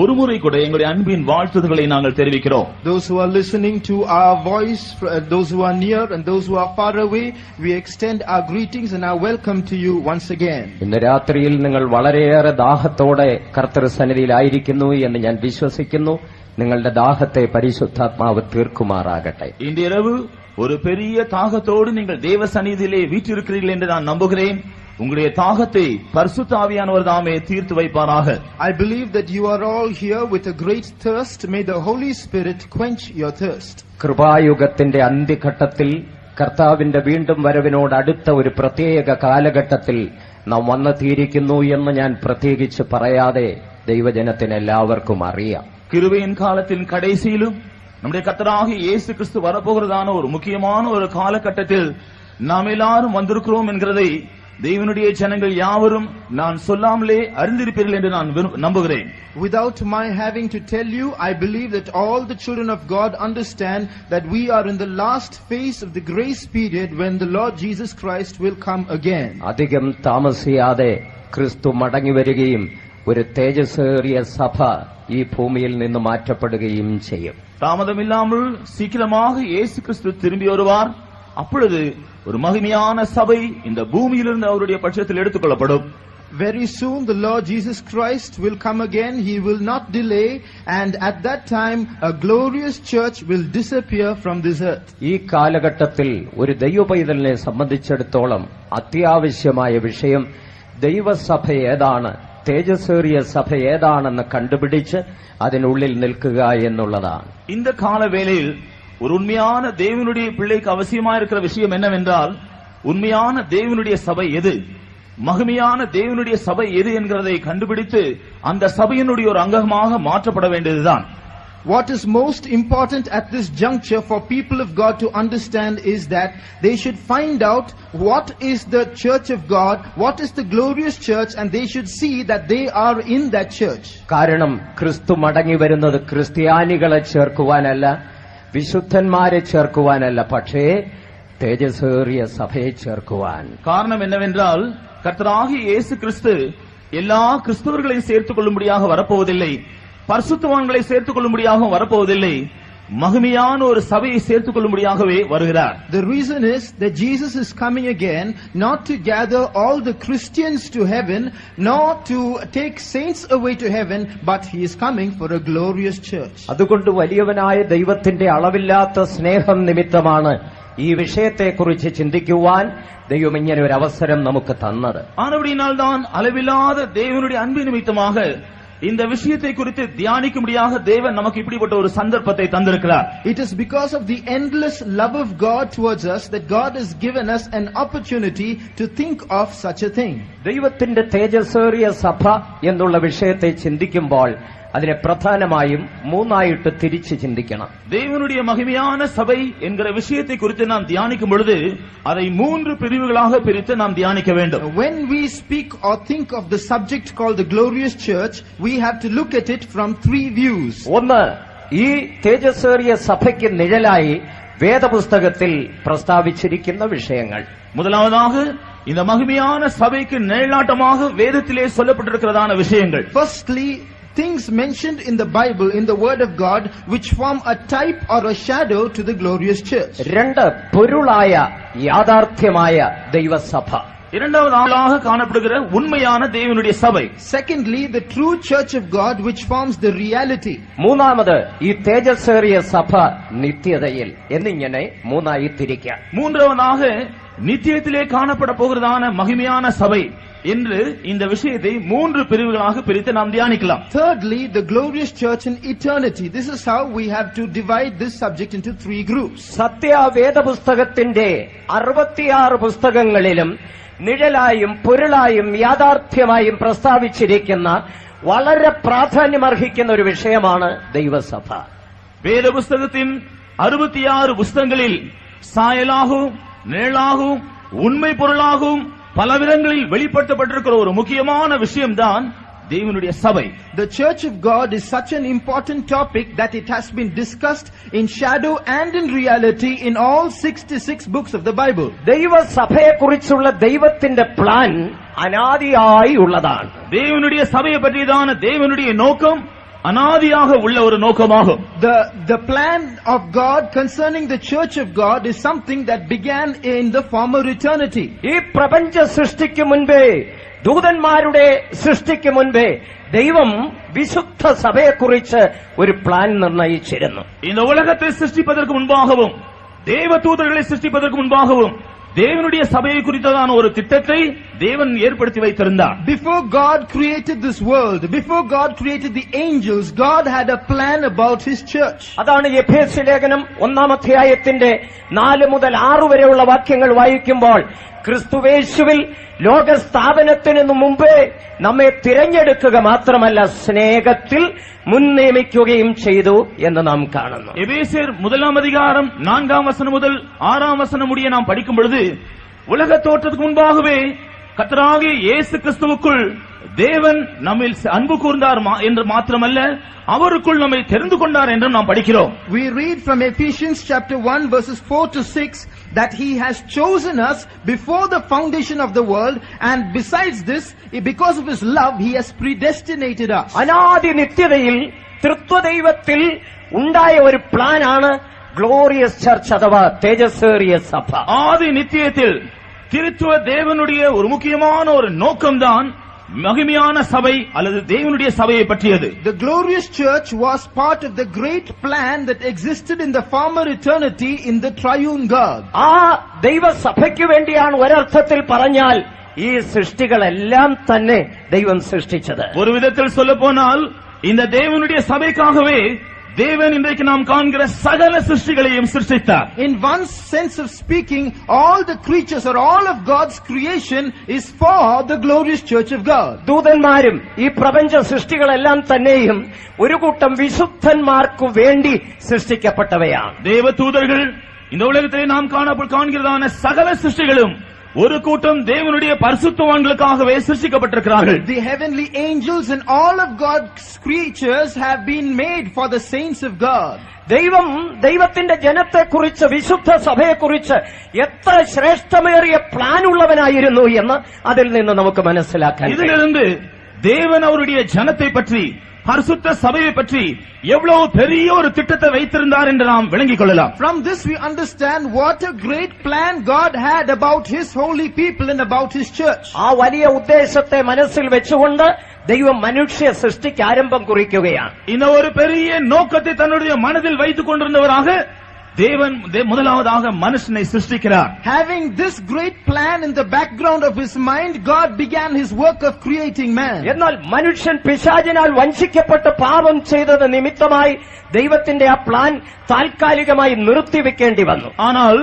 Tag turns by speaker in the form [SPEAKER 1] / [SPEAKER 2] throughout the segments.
[SPEAKER 1] ஒருமுறை கூட எங்களுடைய அன்பின் வாழ்த்துதல்களை நாங்கள் தெரிவிக்கிறோம்.
[SPEAKER 2] Those who are listening to our voice, those who are near and those who are far away, we extend our greetings and our welcome to you once again.
[SPEAKER 3] ഇന്ന് രാത്രിയിൽ നിങ്ങൾ വളരെയേറെ ദാഹത്തോടെ കർത്തൃ സന്നിധിയിലായിരിക്കുന്നു എന്ന് ഞാൻ വിശ്വസിക്കുന്നു. നിങ്ങളുടെ ദാഹത്തെ പരിശുദ്ധാത്മാവ് തീർക്കുമാറാകട്ടെ.
[SPEAKER 1] இன்றிரவு ஒரு பெரிய தாகத்தோடு நீங்கள் தேவ சந்நிதியிலே வீற்றிருக்கிறீர்கள் என்று நான் நம்புகிறேன். உங்களுடைய தாகத்தை பரிசுத்த ஆவியானவர் தாமே தீர்த்து வைப்பாராக.
[SPEAKER 2] I believe that you are all here with a great thirst. May the Holy Spirit quench your thirst.
[SPEAKER 3] കൃപായുഗത്തിന്റെ അന്ത്യഘട്ടത്തിൽ കർത്താവിന്റെ വീണ്ടും വരവിനോട് അടുത്ത ഒരു പ്രത്യേക കാലഘട്ടത്തിൽ നാം വന്നെത്തിയിരിക്കുന്നു എന്ന് ഞാൻ പ്രത്യേകിച്ച് പറയാതെ ദൈവജനത്തിന് എല്ലാവർക്കും അറിയാം.
[SPEAKER 1] கிருபையின் காலத்தின் கடைசியிலும் நம்முடைய கர்த்தராகிய இயேசு கிறிஸ்து வரப்போகிறதான ஒரு முக்கியமான ஒரு காலகட்டத்தில் நாம் எல்லாரும் வந்திருக்கிறோம் என்கிறதை தேவனுடைய ஜனங்கள் யாவரும் நான் சொல்லாமலே அறிந்திருப்பீர்கள் என்று நான் நம்புகிறேன்.
[SPEAKER 2] Without my having to tell you, I believe that all the children of God understand that we are in the last phase of the grace period when the Lord Jesus Christ will come again.
[SPEAKER 3] അധികം താമസിയാതെ ക്രിസ്തു മടങ്ങി വരികയും ഒരു തേജസ്സേറിയ സഭ ഈ ഭൂമിയിൽ നിന്ന് മാറ്റപ്പെടുകയും ചെയ്യും.
[SPEAKER 1] தாமதமில்லாமல் சீக்கிரமாக இயேசு கிறிஸ்து திரும்பி வருவார். அப்பொழுது ஒரு மகிமையான சபை இந்த பூமியிலிருந்து அவருடைய பட்சத்தில் எடுத்துக்கொள்ளப்படும்.
[SPEAKER 2] Very soon the Lord Jesus Christ will come again. He will not delay, and at that time a glorious church will disappear from this earth.
[SPEAKER 3] ഈ കാലഘട്ടത്തിൽ ഒരു ദൈവപൈതലിനെ സംബന്ധിച്ചിടത്തോളം അത്യാവശ്യമായ വിഷയം ദൈവസഭ ഏതാണ്, തേജസ്സേറിയ സഭ ഏതാണെന്ന് കണ്ടുപിടിച്ച് അതിനുള്ളിൽ നിൽക്കുക എന്നുള്ളതാണ്.
[SPEAKER 1] இந்த காலவேளையில் ஒரு உண்மையான தேவனுடைய பிள்ளைக்கு அவசியமா இருக்கிற விஷயம் என்னவென்றால், உண்மையான தேவனுடைய சபை எது, மகிமையான தேவனுடைய சபை எது என்கிறதை கண்டுபிடித்து அந்த சபையினுடைய ஒரு அங்கமாக மாற்றப்பட வேண்டியதுதான்.
[SPEAKER 2] What is most important at this juncture for people of God to understand is that they should find out what is the church of God, what is the glorious church, and they should see that they are in that church.
[SPEAKER 3] കാരണം ക്രിസ്തു മടങ്ങി വരുന്നത് ക്രിസ്ത്യാനികളെ ചേർക്കുവാനല്ല, വിശുദ്ധന്മാരെ ചേർക്കുവാനല്ല, പക്ഷേ തേജസ്സേറിയ സഭയെ ചേർക്കുവാൻ.
[SPEAKER 1] காரணம் என்னவென்றால், கர்த்தராகிய இயேசு கிறிஸ்து எல்லா கிறிஸ்தவர்களையும் சேர்த்துக் கொள்ளும்படியாக வரப்போவதில்லை, பரிசுத்தவான்களை சேர்த்துக் கொள்ளும்படியாக வரப்போவதில்லை, மகிமையான ஒரு சபையை சேர்த்துக் கொள்ளும்படியாகவே வருகிறார்.
[SPEAKER 2] The reason is that Jesus is coming again not to gather all the Christians to heaven, nor to take saints away to heaven, but he is coming for a glorious church.
[SPEAKER 3] അതുകൊണ്ട് വലിയവനായ ദൈവത്തിന്റെ അളവില്ലാത്ത സ്നേഹം നിമിത്തമാണ് ഈ വിഷയത്തെക്കുറിച്ച് ചിന്തിക്കുവാൻ ദൈവം ഇങ്ങനെ ഒരു അവസരം നമുക്ക് തന്നത്.
[SPEAKER 1] ஆனபடியினால் தான் அளவில்லாத தேவனுடைய அன்பு நிமித்தமாக இந்த விஷயத்தை குறித்து தியானிக்கும்படியாக தேவன் நமக்கு இப்படிப்பட்ட ஒரு சந்தர்ப்பத்தை தந்திருக்கிறார்.
[SPEAKER 2] It is because of the endless love of God towards us that God has given us an opportunity to think of such a thing.
[SPEAKER 3] ദൈവത്തിന്റെ തേജസ്സേറിയ സഭ എന്നുള്ള വിഷയത്തെ ചിന്തിക്കുമ്പോൾ അതിനെ പ്രധാനമായും മൂന്നായിട്ട് തിരിച്ച് ചിന്തിക്കണം.
[SPEAKER 1] தேவனுடைய மகிமையான சபை என்கிற விஷயத்தை குறித்து நாம் தியானிக்கும் பொழுது அதை மூன்று பிரிவுகளாக பிரித்து நாம் தியானிக்க வேண்டும்.
[SPEAKER 2] When we speak or think of the subject called the glorious church, we have to look at it from three views.
[SPEAKER 3] ഒന്ന്, ഈ തേജസ്സേറിയ സഭയ്ക്ക് നിഴലായി വേദപുസ്തകത്തിൽ പ്രസ്താവിച്ചിരിക്കുന്ന വിഷയങ്ങൾ.
[SPEAKER 1] முதலாவதாக இந்த மகிமையான சபைக்கு நிழலாட்டமாக வேதத்திலே சொல்லப்பட்டிருக்கிறதான விஷயங்கள்.
[SPEAKER 2] Firstly, things mentioned in the Bible, in the Word of God, which form a type or a shadow to the glorious church.
[SPEAKER 3] രണ്ട്, പൊരുളായ യാഥാർത്ഥ്യമായ ദൈവസഭ.
[SPEAKER 1] இரண்டாவது ஆளாக காணப்படுகிற உண்மையான தேவனுடைய சபை.
[SPEAKER 2] Secondly, the true church of God, which forms the reality.
[SPEAKER 3] മൂന്നാമത്, ഈ തേജസ്സേറിയ സഭ നിത്യതയിൽ എന്നിങ്ങനെ മൂന്നായി തിരിക്കാം.
[SPEAKER 1] மூன்றாவதாக நித்தியத்திலே காணப்பட போகிறதான மகிமையான சபை என்று இந்த விஷயத்தை மூன்று பிரிவுகளாக பிரித்து நாம் தியானிக்கலாம்.
[SPEAKER 2] Thirdly, the glorious church in eternity. This is how we have to divide this subject into three groups.
[SPEAKER 3] സത്യവേദ പുസ്തകത്തിന്റെ 66 പുസ്തകങ്ങളിലും നിഴലായും പൊരുളായും യാഥാർത്ഥ്യമായും പ്രസ്താവിച്ചിരിക്കുന്ന വളരെ പ്രാധാന്യമർഹിക്കുന്ന ഒരു വിഷയമാണ് ദൈവസഭ.
[SPEAKER 1] വേദപുസ്തകത്തിൻ 66 പുസ്തകങ്ങളിൽ சாயலாகவும் நிழலாகவும் உண்மை பொருளாகவும் பலவிதங்களில் வெளிப்படுத்தப்பட்டிருக்கிற ஒரு முக்கியமான விஷயம்தான் தேவனுடைய சபை.
[SPEAKER 2] The church of God is such an important topic that it has been discussed in shadow and in reality in all 66 books of the Bible.
[SPEAKER 3] ദൈവ സഭയെക്കുറിച്ചുള്ള ദൈവത്തിന്റെ പ്ലാൻ അനാദിയായി ഉള്ളതാണ്.
[SPEAKER 1] தேவனுடைய சபையை பற்றியதான தேவனுடைய நோக்கம் அனாதியாக உள்ள ஒரு நோக்கமாகும்.
[SPEAKER 2] The plan of God concerning the church of God is something that began in the former eternity.
[SPEAKER 3] ഈ പ്രപഞ്ച സൃഷ്ടിക്ക് മുൻപേ, ദൂതന്മാരുടെ സൃഷ്ടിക്ക് മുൻപേ ദൈവം വിശുദ്ധ സഭയെക്കുറിച്ച് ഒരു പ്ലാൻ നിർണയിച്ചിരുന്നു.
[SPEAKER 1] இந்த உலகத்தை சிருஷ்டிப்பதற்கு முன்பாகவும் தேவதூதர்களை சிருஷ்டிப்பதற்கு முன்பாகவும் தேவனுடைய சபையை குறித்ததான ஒரு திட்டத்தை தேவன் ஏற்படுத்தி வைத்திருந்தார்.
[SPEAKER 2] Before God created this world, before God created the angels, God had a plan about his church.
[SPEAKER 3] അതാണ് എഫേസ്യ ലേഖനം 1-ാം അധ്യായത്തിന്റെ 4 മുതൽ 6 വരെയുള്ള വാക്യങ്ങൾ വായിക്കുമ്പോൾ ക്രിസ്തുവേശുവിൽ ലോകസ്ഥാപനത്തിന് മുമ്പേ നമ്മെ തിരഞ്ഞെടുക്കുക മാത്രമല്ല സ്നേഹത്തിൽ മുൻനിയമിക്കുകയും ചെയ്തു എന്ന് നാം കാണുന്നു.
[SPEAKER 1] எபேசியர் 1-ாம் அதிகாரம் 4-ாம் வசனம் முதல் 6-ாம் வசனம் முடிய நாம் படிக்கும் பொழுது உலக தோற்றத்துக்கு முன்பாகவே கர்த்தராகிய இயேசு கிறிஸ்துவுக்குள் தேவன் நம்மில் அன்பு கூர்ந்தார் என்று மாத்திரமல்ல, அவருக்குள் நம்மை தெரிந்து கொண்டார் என்றும் நாம் படிக்கிறோம்.
[SPEAKER 2] We read from Ephesians chapter 1 verses 4 to 6 that he has chosen us before the foundation of the world, and besides this, because of his love, he has predestinated us.
[SPEAKER 3] അനാദി നിത്യതയിൽ തൃത്വദൈവത്തിൽ ഉണ്ടായ ഒരു പ്ലാനാണ് ഗ്ലോറിയസ് ചർച്ച് അഥവാ തേജസ്സേറിയ സഭ.
[SPEAKER 1] ஆதி நித்தியத்தில் திருத்துவ தேவனுடைய ஒரு முக்கியமான ஒரு நோக்கம்தான் மகிமையான சபை அல்லது தேவனுடைய சபையை பற்றியது.
[SPEAKER 2] The glorious church was part of the great plan that existed in the former eternity in the triune God.
[SPEAKER 3] ആ ദൈവസഭയ്ക്ക് വേണ്ടിയാണ് ഒരർത്ഥത്തിൽ പറഞ്ഞാൽ ഈ സൃഷ്ടികളെല്ലാം തന്നെ ദൈവം സൃഷ്ടിച്ചത്.
[SPEAKER 1] ஒரு விதத்தில் சொல்ல போனால் இந்த தேவனுடைய சபைக்காகவே தேவன் இன்றைக்கு நாம் காண்கிற சகல சிருஷ்டிகளையும் சிருஷ்டித்தார்.
[SPEAKER 2] In one sense of speaking, all the creatures or all of God's creation is for the glorious church of God.
[SPEAKER 3] ദൂതന്മാരും ഈ പ്രപഞ്ച സൃഷ്ടികളെല്ലാം തന്നെയും ഒരു കൂട്ടം വിശുദ്ധന്മാർക്കു വേണ്ടി സൃഷ്ടിക്കപ്പെട്ടവയാണ്.
[SPEAKER 1] தேவதூதர்கள் இந்த உலகத்திலே நாம் காண்கிறதான சகல சிருஷ்டிகளும் ஒரு கூட்டம் தேவனுடைய பரிசுத்தவான்களுக்காகவே சிருஷ்டிக்கப்பட்டிருக்கிறார்கள்.
[SPEAKER 2] The heavenly angels and all of God's creatures have been made for the saints of God.
[SPEAKER 3] ദൈവത്തിന്റെ ജനത്തെക്കുറിച്ച്, വിശുദ്ധ സഭയെക്കുറിച്ച് എത്ര ശ്രേഷ്ഠമേറിയ പ്ലാൻ ഉള്ളവനായിരുന്നു എന്ന് അതിൽ നിന്ന് നമുക്ക് മനസ്സിലാക്കാൻ.
[SPEAKER 1] ഇതിലിருந்து தேவன் அவருடைய ஜனத்தை பற்றி, பரிசுத்த சபையை பற்றி எவ்வளவு பெரிய ஒரு திட்டத்தை வைத்திருந்தார் என்று நாம் விளங்கிக் கொள்ளலாம்.
[SPEAKER 2] From this we understand what a great plan God had about his holy people and about his church.
[SPEAKER 3] ആ വലിയ ഉദ്ദേശത്തെ മനസ്സിൽ വെച്ചുകൊണ്ട് ദൈവം മനുഷ്യ സൃഷ്ടിക്ക് ആരംഭം കുറിക്കുകയാണ്.
[SPEAKER 1] இந்த ஒரு பெரிய நோக்கத்தை தன்னுடைய மனதில் வைத்துக் கொண்டிருந்தவராக தேவன் முதலாவதாக மனுஷனை சிருஷ்டிக்கிறார்.
[SPEAKER 2] Having this great plan in the background of his mind, God began his work of creating man.
[SPEAKER 3] എന്നാൽ മനുഷ്യൻ പിശാചിനാൽ വഞ്ചിക്കപ്പെട്ട് പാപം ചെയ്തത് നിമിത്തമായി ദൈവത്തിന്റെ ആ പ്ലാൻ താൽക്കാലികമായി നിർത്തിവെക്കേണ്ടി വന്നു.
[SPEAKER 1] ஆனால்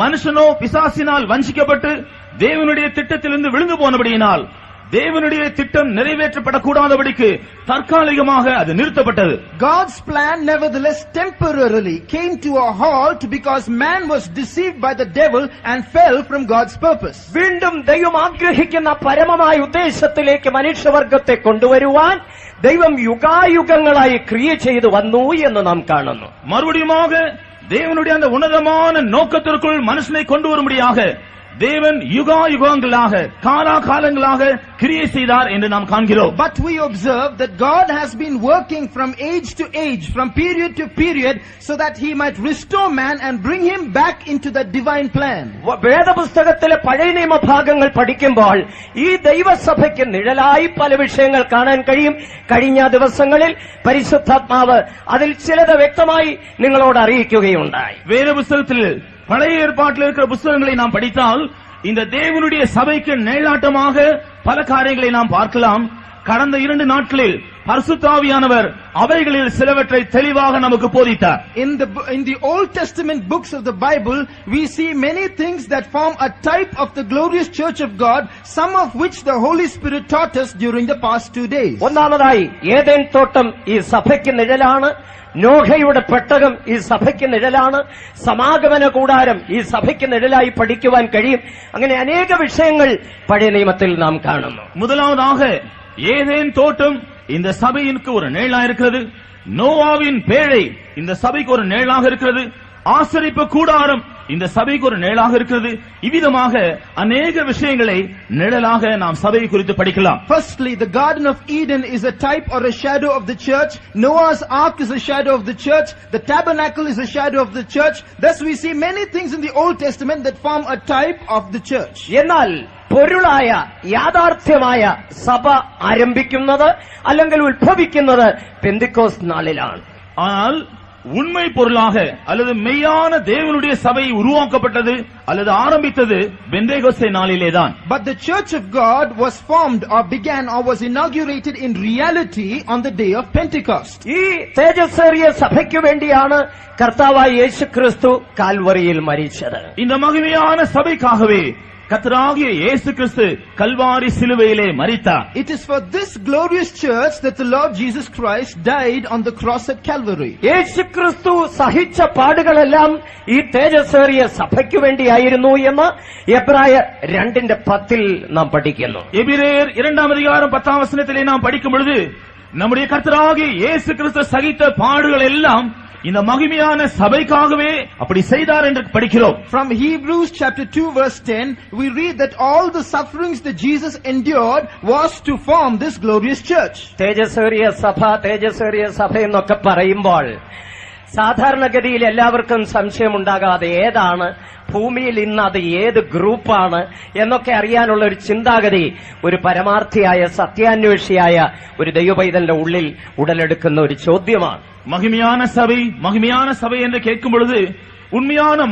[SPEAKER 1] மனுஷனோ பிசாசினால் வஞ்சிக்கப்பட்டு தேவனுடைய திட்டத்திலிருந்து விழுந்து போனபடியினால் தேவனுடைய திட்டம் நிறைவேற்றப்படக்கூடாதபடிக்கு தற்காலிகமாக அது நிறுத்தப்பட்டது.
[SPEAKER 2] God's plan nevertheless temporarily came to a halt because man was deceived by the devil and fell from God's purpose.
[SPEAKER 3] വീണ്ടും ദൈവം ആഗ്രഹിക്കുന്ന പരമമായ ഉദ്ദേശത്തിലേക്ക് മനുഷ്യവർഗത്തെ കൊണ്ടുവരുവാൻ ദൈവം യുഗായുഗങ്ങളായി ക്രിയ ചെയ്തു വന്നു എന്ന് നാം കാണുന്നു.
[SPEAKER 1] மறுபடியுமாக தேவனுடைய அந்த உன்னதமான நோக்கத்திற்குள் மனுஷனை கொண்டு வரும்படியாக தேவன் யுகாயுகங்களாக காலாகாலங்களாக கிரியை செய்தார் என்று நாம் காண்கிறோம்.
[SPEAKER 2] But we observe that God has been working from age to age, from period to period, so that he might restore man and bring him back into the divine plan.
[SPEAKER 3] വേദപുസ്തകത്തിലെ പഴയ നിയമഭാഗങ്ങൾ പഠിക്കുമ്പോൾ ഈ ദൈവസഭയ്ക്ക് നിഴലായി പല വിഷയങ്ങൾ കാണാൻ കഴിയും. കഴിഞ്ഞ ദിവസങ്ങളിൽ പരിശുദ്ധാത്മാവ് അതിൽ ചിലത് വ്യക്തമായി നിങ്ങളോട് അറിയിക്കുകയുണ്ടായി.
[SPEAKER 1] வேதபுஸ்தகத்தில் பழைய ஏற்பாட்டில் இருக்கிற புத்தகங்களை நாம் படித்தால் இந்த தேவனுடைய சபைக்கு நிழலாட்டமாக பல காரியங்களை நாம் பார்க்கலாம். கடந்த 2 நாட்களில் பரிசுத்தாவியானவர் அவைகளில் சிலவற்றை தெளிவாக நமக்கு போதித்தார்.
[SPEAKER 2] In the Old Testament books of the Bible, we see many things that form a type of the glorious church of God, some of which the Holy Spirit taught us during the past 2 days.
[SPEAKER 3] ഒന്നാമതായി Eden തോട്ടം ഈ സഭയ്ക്ക് നിഴലാണ്. നോഹയുടെ പെട്ടകം ഈ സഭയ്ക്ക് നിഴലാണ്. സമാഗമന കൂടാരം ഈ സഭയ്ക്ക് നിഴലായി പഠിക്കുവാൻ കഴിയും. അങ്ങനെ അനേക വിഷയങ്ങൾ പഴയ നിയമത്തിൽ നാം കാണുന്നു.
[SPEAKER 1] முதலாவதாக ஏதேன் தோட்டம் இந்த சபையிற்கு ஒரு நிழலாக இருக்கிறது. நோவாவின் பேழை இந்த சபைக்கு ஒரு நிழலாக இருக்கிறது. ஆசரிப்பு கூடாரம் இந்த சபைக்கு ஒரு நிழலாக இருக்கிறது. இவ்விதமாக அநேக விஷயங்களை நிழலாக நாம் சபை குறித்து படிக்கலாம்.
[SPEAKER 2] Firstly, the Garden of Eden is a type or a shadow of the church. Noah's Ark is a shadow of the church. The tabernacle is a shadow of the church. Thus we see many things in the Old Testament that form a type of the church.
[SPEAKER 3] എന്നാൽ പൊരുളായ യാഥാർത്ഥ്യമായ സഭ ആരംഭിക്കുന്നത് അല്ലെങ്കിൽ ഉത്ഭവിക്കുന്നത് പെന്തിക്കോസ്ത് നാളിലാണ്.
[SPEAKER 1] ஆனால் உண்மை பொருளாக அல்லது மெய்யான தேவனுடைய சபை உருவாக்கப்பட்டது அல்லது ஆரம்பித்தது Pentecost நாளிலேதான்.
[SPEAKER 2] But the church of God was formed or began or was inaugurated in reality on the day of Pentecost.
[SPEAKER 3] ഈ തേജസ്സേറിയ സഭയ്ക്ക് വേണ്ടിയാണ് കർത്താവായ യേശുക്രിസ്തു കാൽവറിയിൽ മരിച്ചത്.
[SPEAKER 1] இந்த மகிமையான சபைக்காகவே கர்த்தராகிய இயேசு கிறிஸ்து கல்வாரி சிலுவையிலே மரித்தார்.
[SPEAKER 2] It is for this glorious church that the Lord Jesus Christ died on the cross at Calvary.
[SPEAKER 3] യേശുക്രിസ്തു സഹിച്ച പാടുകളെല്ലാം ഈ തേജസ്സേറിയ സഭയ്ക്ക് വേണ്ടിയായിരുന്നു എന്ന് എബ്രായർ 2:10 നാം പഠിക്കുന്നു.
[SPEAKER 1] எபிரேயர் 2:10 நாம் படிக்கும் பொழுது நம்முடைய கர்த்தராகிய இயேசு கிறிஸ்து சகித்த பாடுகள் எல்லாம் இந்த மகிமையான சபைக்காகவே அப்படி செய்தார் என்று படிக்கிறோம்.
[SPEAKER 2] From Hebrews chapter 2 verse 10 we read that all the sufferings that Jesus endured was to form this glorious church.
[SPEAKER 3] തേജസ്സേറിയ സഭ എന്നൊക്കെ പറയുമ്പോൾ സാധാരണഗതിയിൽ എല്ലാവർക്കും സംശയമുണ്ടാകാതെ ഏതാണ് ഭൂമിയിൽ ഇന്ന് അത് ഏത് ഗ്രൂപ്പാണ് എന്നൊക്കെ അറിയാനുള്ള ഒരു ചിന്താഗതി ഒരു പരമാർത്ഥിയായ സത്യാന്വേഷിയായ ഒരു ദൈവപൈതലിന്റെ ഉള്ളിൽ ഉടലെടുക്കുന്ന ഒരു ചോദ്യമാണ്.
[SPEAKER 1] மகிமையான சபை என்று கேட்கும் பொழுது உண்மையான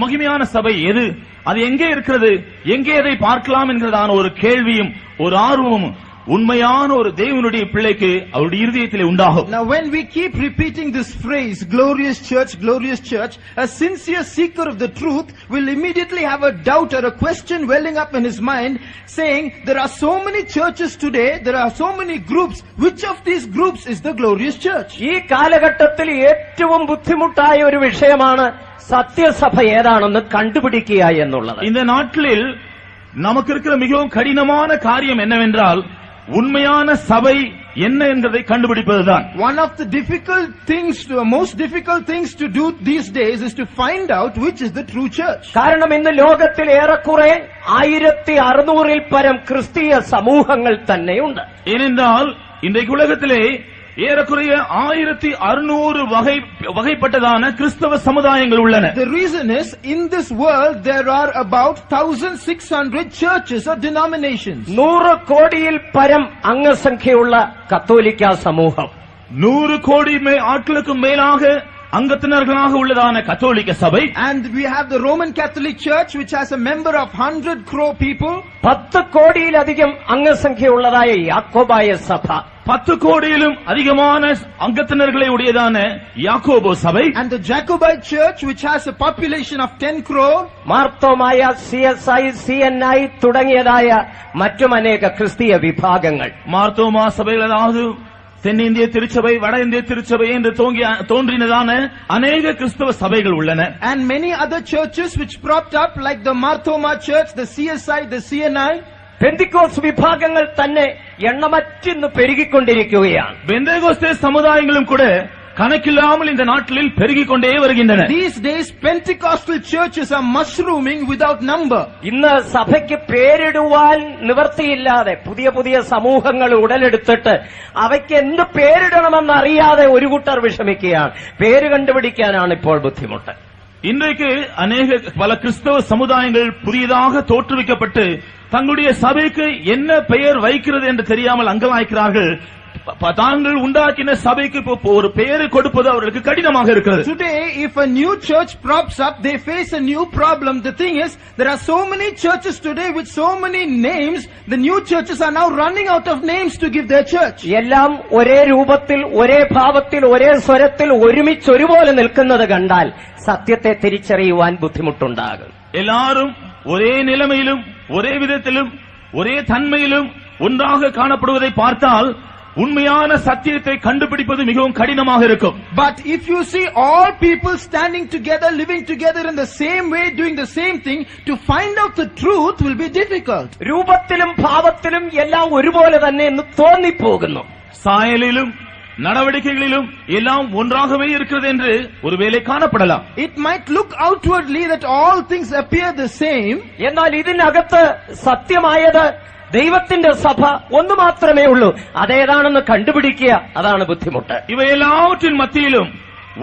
[SPEAKER 1] மகிமையான சபை எது, அது எங்கே இருக்கிறது, எங்கே அதை பார்க்கலாம் என்கிறதான ஒரு கேள்வியும் ஒரு ஆர்வமும் உண்மையான ஒரு தேவனுடைய பிள்ளைக்கு அவருடைய இருதயத்திலே உண்டாகும்.
[SPEAKER 2] Now when we keep repeating this phrase glorious church, a sincere seeker of the truth will immediately have a doubt or a question welling up in his mind saying there are so many churches today, there are so many groups, which of these groups is the glorious church?
[SPEAKER 3] ഈ കാലഘട്ടത്തിൽ ഏറ്റവും ബുദ്ധിമുട്ടായ ഒരു വിഷയമാണ് സത്യസഭ ഏതാണെന്ന് കണ്ടുപിടിക്കുക എന്നുള്ളത്.
[SPEAKER 1] இந்த நாட்களில் நமக்கு இருக்கிற மிகவும் கடினமான காரியம் என்னவென்றால் உண்மையான சபை என்ன என்பதை கண்டுபிடிப்பதுதான்.
[SPEAKER 2] One of the most difficult things to do these days is to find out which is the true church.
[SPEAKER 3] കാരണം ഇന്ന് ലോകത്തിൽ ഏറെക്കുറെ 1600 പരം ക്രിസ്തീയ സമൂഹങ്ങൾ തന്നെയുണ്ട്.
[SPEAKER 1] ஏனென்றால் இன்றைக்கு உலகத்திலே ஏறக்குறைய 1600 வகைப்பட்டதான கிறிஸ்தவ சமுதாயங்கள் உள்ளன.
[SPEAKER 2] The reason is in this world there are about 1600 churches or denominations.
[SPEAKER 3] 100 കോടിയിൽ പരം അംഗസംഖ്യയുള്ള കത്തോലിക്ക സമൂഹം,
[SPEAKER 1] 100 கோடி ஆட்களுக்கு மேலாக அங்கத்தினர்களாக உள்ளதான கத்தோலிக்க சபை.
[SPEAKER 2] And we have the Roman Catholic Church which has a member of 100 crore people.
[SPEAKER 3] 10 കോടിയിലധികം അംഗസംഖ്യയുള്ളതായ യാക്കോബായ സഭ,
[SPEAKER 1] 10 கோடியிலும் அதிகமான அங்கத்தினர்களை உடையதான யாக்கோபு சபை.
[SPEAKER 2] And the Jacobite Church which has a population of 10 crore.
[SPEAKER 3] മാർത്തോമായ CSI CNI തുടങ്ങിയതായ മറ്റും അനേക ക്രിസ്തീയ വിഭാഗങ്ങൾ.
[SPEAKER 1] மார்த்தோமா சபைகள், அதாவது தென்னிந்திய திருச்சபை, வட இந்திய திருச்சபை என்று தோன்றினதான அநேக கிறிஸ்தவ சபைகள் உள்ளன.
[SPEAKER 2] And many other churches which propped up like the Marthoma Church, the CSI, the CNI.
[SPEAKER 3] പെന്തിക്കോസ് വിഭാഗങ്ങൾ തന്നെ എണ്ണമറ്റിന്ന് പെരുകിക്കൊണ്ടിരിക്കുകയാണ്.
[SPEAKER 1] பெந்தேகோஸ்தே சமுதாயங்களும் கூட கணக்கில்லாமல் இந்த நாட்டில் பெருகிக் கொண்டே வருகின்றன.
[SPEAKER 2] These days Pentecostal churches are mushrooming without number.
[SPEAKER 3] ഇന്ന് സഭയ്ക്ക് പേരിടുവാൻ നിവൃത്തിയില്ലാതെ പുതിയ പുതിയ സമൂഹങ്ങൾ ഉടലെടുത്തിട്ട് അവയ്ക്ക് എന്ത് പേരിടണമെന്ന് അറിയാതെ ഒരു കൂട്ടർ വിഷമിക്കുകയാണ്. പേര് കണ്ടുപിടിക്കാനാണ് ഇപ്പോൾ ബുദ്ധിമുട്ട്.
[SPEAKER 1] இன்றைக்கு பல கிறிஸ்தவ சமுதாயங்கள் புதியதாக தோற்றுவிக்கப்பட்டு தங்களுடைய சபைக்கு என்ன பெயர் வைக்கிறது என்று தெரியாமல் அங்கலாய்க்கிறார்கள். தாங்கள் உண்டாக்கின சபைக்கு ஒரு பெயரை கொடுப்பது அவர்களுக்கு கடினமாக இருக்கிறது.
[SPEAKER 2] Today if a new church props up they face a new problem. The thing is there are so many churches today with so many names. The new churches are now running out of names to give their church.
[SPEAKER 3] എല്ലാം ഒരേ രൂപത്തിൽ, ഒരേ ഭാവത്തിൽ, ഒരേ സ്വരത്തിൽ ഒരുമിച്ച് ഒരുപോലെ നിൽക്കുന്നത് കണ്ടാൽ സത്യത്തെ തിരിച്ചറിയുവാൻ ബുദ്ധിമുട്ടുണ്ടാകും.
[SPEAKER 1] எல்லாரும் ஒரே நிலைமையிலும் ஒரே விதத்திலும் ஒரே தன்மையிலும் ஒன்றாக காணப்படுவதை பார்த்தால் உண்மையான சத்தியத்தை கண்டுபிடிப்பது மிகவும் கடினமாக இருக்கும்.
[SPEAKER 2] But if you see all people standing together, living together in the same way, doing the same thing, to find out the truth will be difficult.
[SPEAKER 3] രൂപത്തിലും ഭാവത്തിലും എല്ലാം ഒരുപോലെ തന്നെ എന്ന് തോന്നിപ്പോകുന്നു.
[SPEAKER 1] சாயலிலும் நடவடிக்கைகளிலும் எல்லாம் ஒன்றாகவே இருக்கிறது என்று ஒருவேளை காணப்படலாம்.
[SPEAKER 2] It might look outwardly that all things appear the same.
[SPEAKER 3] എന്നാൽ ഇതിനകത്ത് സത്യമായത് ദൈവത്തിന്റെ സഭ ഒന്ന് മാത്രമേ ഉള്ളൂ. അതേതാണെന്ന് കണ്ടുപിടിക്കുക, അതാണ് ബുദ്ധിമുട്ട്.
[SPEAKER 1] இவை எல்லாவற்றின் மத்தியிலும்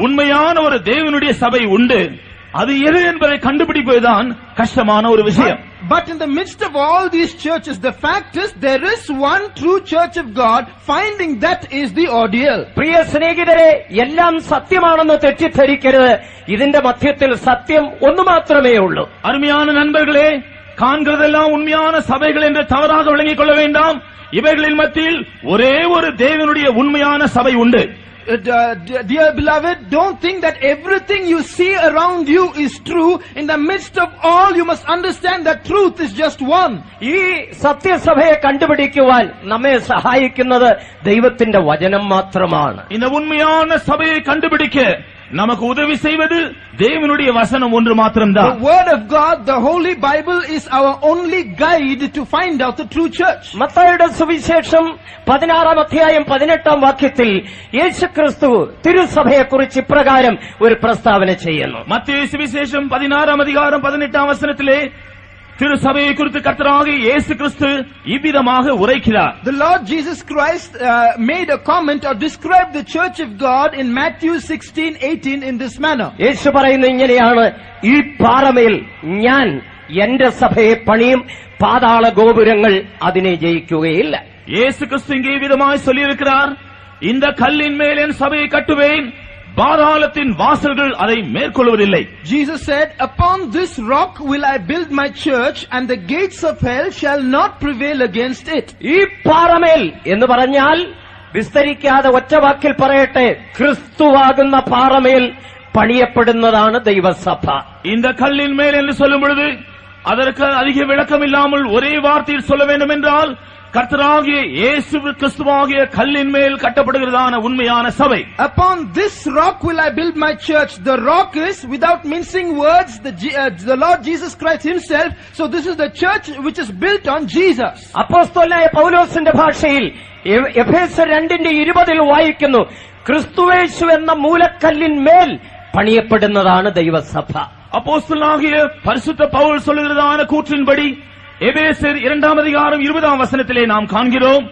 [SPEAKER 1] உண்மையான ஒரு தேவனுடைய சபை உண்டு. அது எது என்பதை கண்டுபிடிப்பதுதான் கஷ்டமான ஒரு விஷயம்.
[SPEAKER 2] But in the midst of all these churches, the fact is there is one true church of God. Finding that is the ordeal.
[SPEAKER 3] പ്രിയ സ്നേഹിതരെ, എല്ലാം സത്യമാണെന്ന് തെറ്റിദ്ധരിക്കരുത്. ഇതിന്റെ മധ്യത്തിൽ സത്യം ഒന്ന് മാത്രമേ ഉള്ളൂ.
[SPEAKER 1] அருமையான நண்பர்களே, காண்கிறதெல்லாம் உண்மையான சபைகள் என்று தவறாக விளங்கிக் கொள்ள வேண்டாம். இவைகளின் மத்தியில் ஒரே ஒரு தேவனுடைய உண்மையான சபை உண்டு.
[SPEAKER 2] Dear beloved, don't think that everything you see around you is true. In the midst of all, you must understand that truth is just one.
[SPEAKER 3] ഈ സത്യസഭയെ കണ്ടുപിടിക്കുവാൻ നമ്മെ സഹായിക്കുന്നത് ദൈവത്തിന്റെ വചനം മാത്രമാണ്.
[SPEAKER 1] இந்த உண்மையான சபையை கண்டுபிடிக்க நமக்கு உதவி செய்வது தேவனுடைய வசனம் ஒன்று மாத்திரம்தான்.
[SPEAKER 2] The word of God, the Holy Bible, is our only guide to find out the true church.
[SPEAKER 3] മത്തായിയുടെ സുവിശേഷം 16-ാം അധ്യായം 18-ാം വാക്യത്തിൽ യേശുക്രിസ്തു തിരുസഭയെക്കുറിച്ച് ഇപ്രകാരം ഒരു പ്രസ്താവന ചെയ്യുന്നു.
[SPEAKER 1] மத்தேயு சுவிசேஷம் 16-ாம் அதிகாரம் 18-ாம் வசனத்திலே திருசபையை குறித்து கர்த்தராகிய இயேசு கிறிஸ்து இவ்விதமாக உரைக்கிறார்.
[SPEAKER 2] The Lord Jesus Christ made a comment or described the church of God in Matthew 16:18 in this manner.
[SPEAKER 3] യേശു പറയുന്നത് ഇങ്ങനെയാണ്: ഈ പാറമേൽ ഞാൻ എന്റെ സഭയെ പണിയും, പാതാള ഗോപുരങ്ങൾ അതിനെ ജയിക്കുകയില്ല.
[SPEAKER 1] இயேசு கிறிஸ்து இங்கே விதமாய் சொல்லியிருக்கிறார், இந்த கல்லின் மேல் என் சபையை கட்டுவேன், பாதாளத்தின் வாசல்கள் அதை மேற்கொள்வதில்லை.
[SPEAKER 2] Jesus said, upon this rock will I build my church, and the gates of hell shall not prevail against it.
[SPEAKER 3] ഈ പാറമേൽ എന്ന് പറഞ്ഞാൽ, വിസ്തരിക്കാതെ ഒറ്റവാക്കിൽ പറയട്ടെ, ക്രിസ്തുവാകുന്ന പാറമേൽ പണിയപ്പെടുന്നതാണ് ദൈവസഭ.
[SPEAKER 1] இந்த கல்லின் மேல் என்று சொல்லும் பொழுது அதற்கு அதிக விளக்கம் இல்லாமல் ஒரே வார்த்தையில் சொல்ல வேண்டும் என்றால், கர்த்தராகிய இயேசு கிறிஸ்துவாகிய கல்லின் மேல் கட்டப்படுகிறதான உண்மையான சபை.
[SPEAKER 2] Upon this rock will I build my church. The rock is, without mincing words, the Lord Jesus Christ himself. So this is the church which is built on Jesus.
[SPEAKER 3] അപ്പോസ്തലനായ പൗലോസിന്റെ ഭാഷയിൽ എഫേസ്യർ 2:20 വായിക്കുന്നു, ക്രിസ്തുയേശു എന്ന മൂലക്കല്ലിന്മേൽ പണിയപ്പെടുന്നതാണ് ദൈവസഭ.
[SPEAKER 1] அப்போஸ்தலனாகிய பரிசுத்த பவுல் சொல்லுகிறதான கூற்றின்படி எபேசியர் 2-ாம் அதிகாரம் 20-ாம் வசனத்திலே நாம் காண்கிறோம்,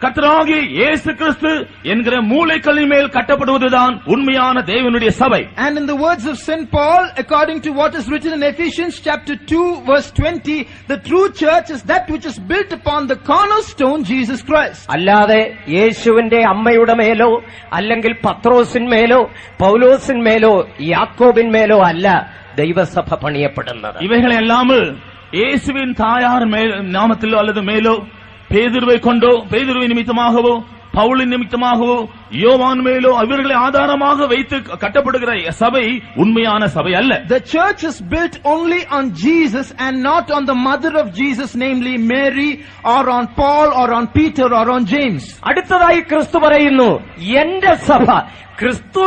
[SPEAKER 1] கர்த்தராகிய இயேசு கிறிஸ்து என்கிற மூலைக்கல்லின் மேல் கட்டப்படுவதுதான் உண்மையான தேவனுடைய சபை.
[SPEAKER 2] And in the words of St. Paul, according to what is written in Ephesians chapter 2 verse 20, the true church is that which is built upon the cornerstone, Jesus Christ.
[SPEAKER 3] അല്ലാതെ യേശുവിന്റെ അമ്മയുടെ മേലോ അല്ലെങ്കിൽ പത്രോസിന്മേലോ പൗലോസിന്മേലോ യാക്കോബിന്മേലോ അല്ല ദൈവസഭ പണിയപ്പെടുന്നത്.
[SPEAKER 1] இவைகளை அல்லாமல் இயேசுவின் தாயார் நாமத்திலோ அல்லது மேலோ, பேதுருவை கொண்டோ, பேதுருவை நிமித்தமாகவோ, பவுலின் நிமித்தமாகவோ, யோவான் மேலோ அவர்களை ஆதாரமாக வைத்து கட்டப்படுகிற சபை உண்மையான சபை அல்ல.
[SPEAKER 2] The church is built only on Jesus and not on the mother of Jesus, namely Mary, or on Paul, or on Peter, or on James.
[SPEAKER 3] അടുത്തതായി ക്രിസ്തു പറയുന്നു, എന്റെ സഭ, ക്രിസ്തു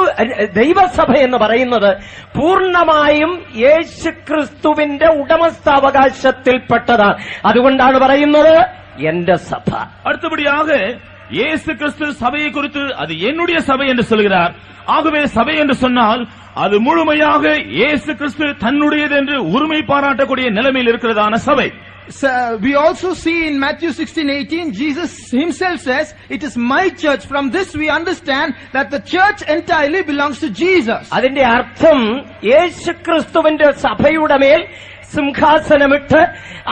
[SPEAKER 3] ദൈവസഭ എന്ന് പറയുന്നത് പൂർണ്ണമായും യേശു ക്രിസ്തുവിന്റെ ഉടമസ്ഥാവകാശത്തിൽപ്പെട്ടതാണ്. അതുകൊണ്ടാണ് പറയുന്നത് എന്റെ സഭ.
[SPEAKER 1] அடுத்தபடியாக இயேசு கிறிஸ்து சபையை குறித்து அது என்னுடைய சபை என்று சொல்கிறார். ஆகவே சபை என்று சொன்னால் அது முழுமையாக இயேசு கிறிஸ்து தன்னுடையது என்று உரிமை பாராட்டக்கூடிய நிலைமையில் இருக்கிறதான சபை.
[SPEAKER 2] So we also see in Matthew 16:18, Jesus himself says, it is my church. From this we understand that the church entirely belongs to Jesus.
[SPEAKER 3] അതിന്റെ അർത്ഥം യേശുക്രിസ്തുവിന്റെ സഭയുടെ മേൽ സിംഹാസനമിട്ട്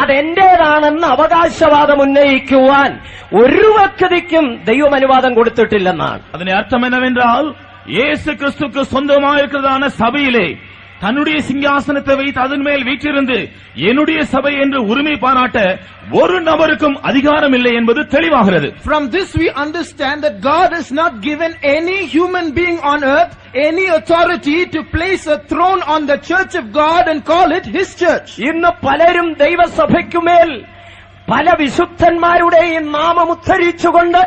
[SPEAKER 3] അതെന്റേതാണെന്ന് അവകാശവാദം ഉന്നയിക്കുവാൻ ഒരു വ്യക്തിക്കും ദൈവം അനുവാദം കൊടുത്തിട്ടില്ലെന്നാണ്.
[SPEAKER 1] അതിന്റെ അർത്ഥം என்னவென்றால், இயேசு கிறிஸ்துவுக்கு சொந்தமாயிருக்கிறதான சபையிலே தன்னுடைய சிங்காசனத்தை வைத்து அதன் மேல் வீற்றிருந்து என்னுடைய சபை என்று உரிமை பாராட்ட ஒரு நபருக்கும் அதிகாரம் இல்லை என்பது தெளிவாகிறது.
[SPEAKER 2] From this we understand that God has not given any human being on earth any authority to place a throne on the church of God and call it his church.
[SPEAKER 3] ഇന്ന് പലരും ദൈവസഭയ്ക്കുമേൽ പല വിശുദ്ധന്മാരുടെയും നാമം ഉദ്ധരിച്ചുകൊണ്ട്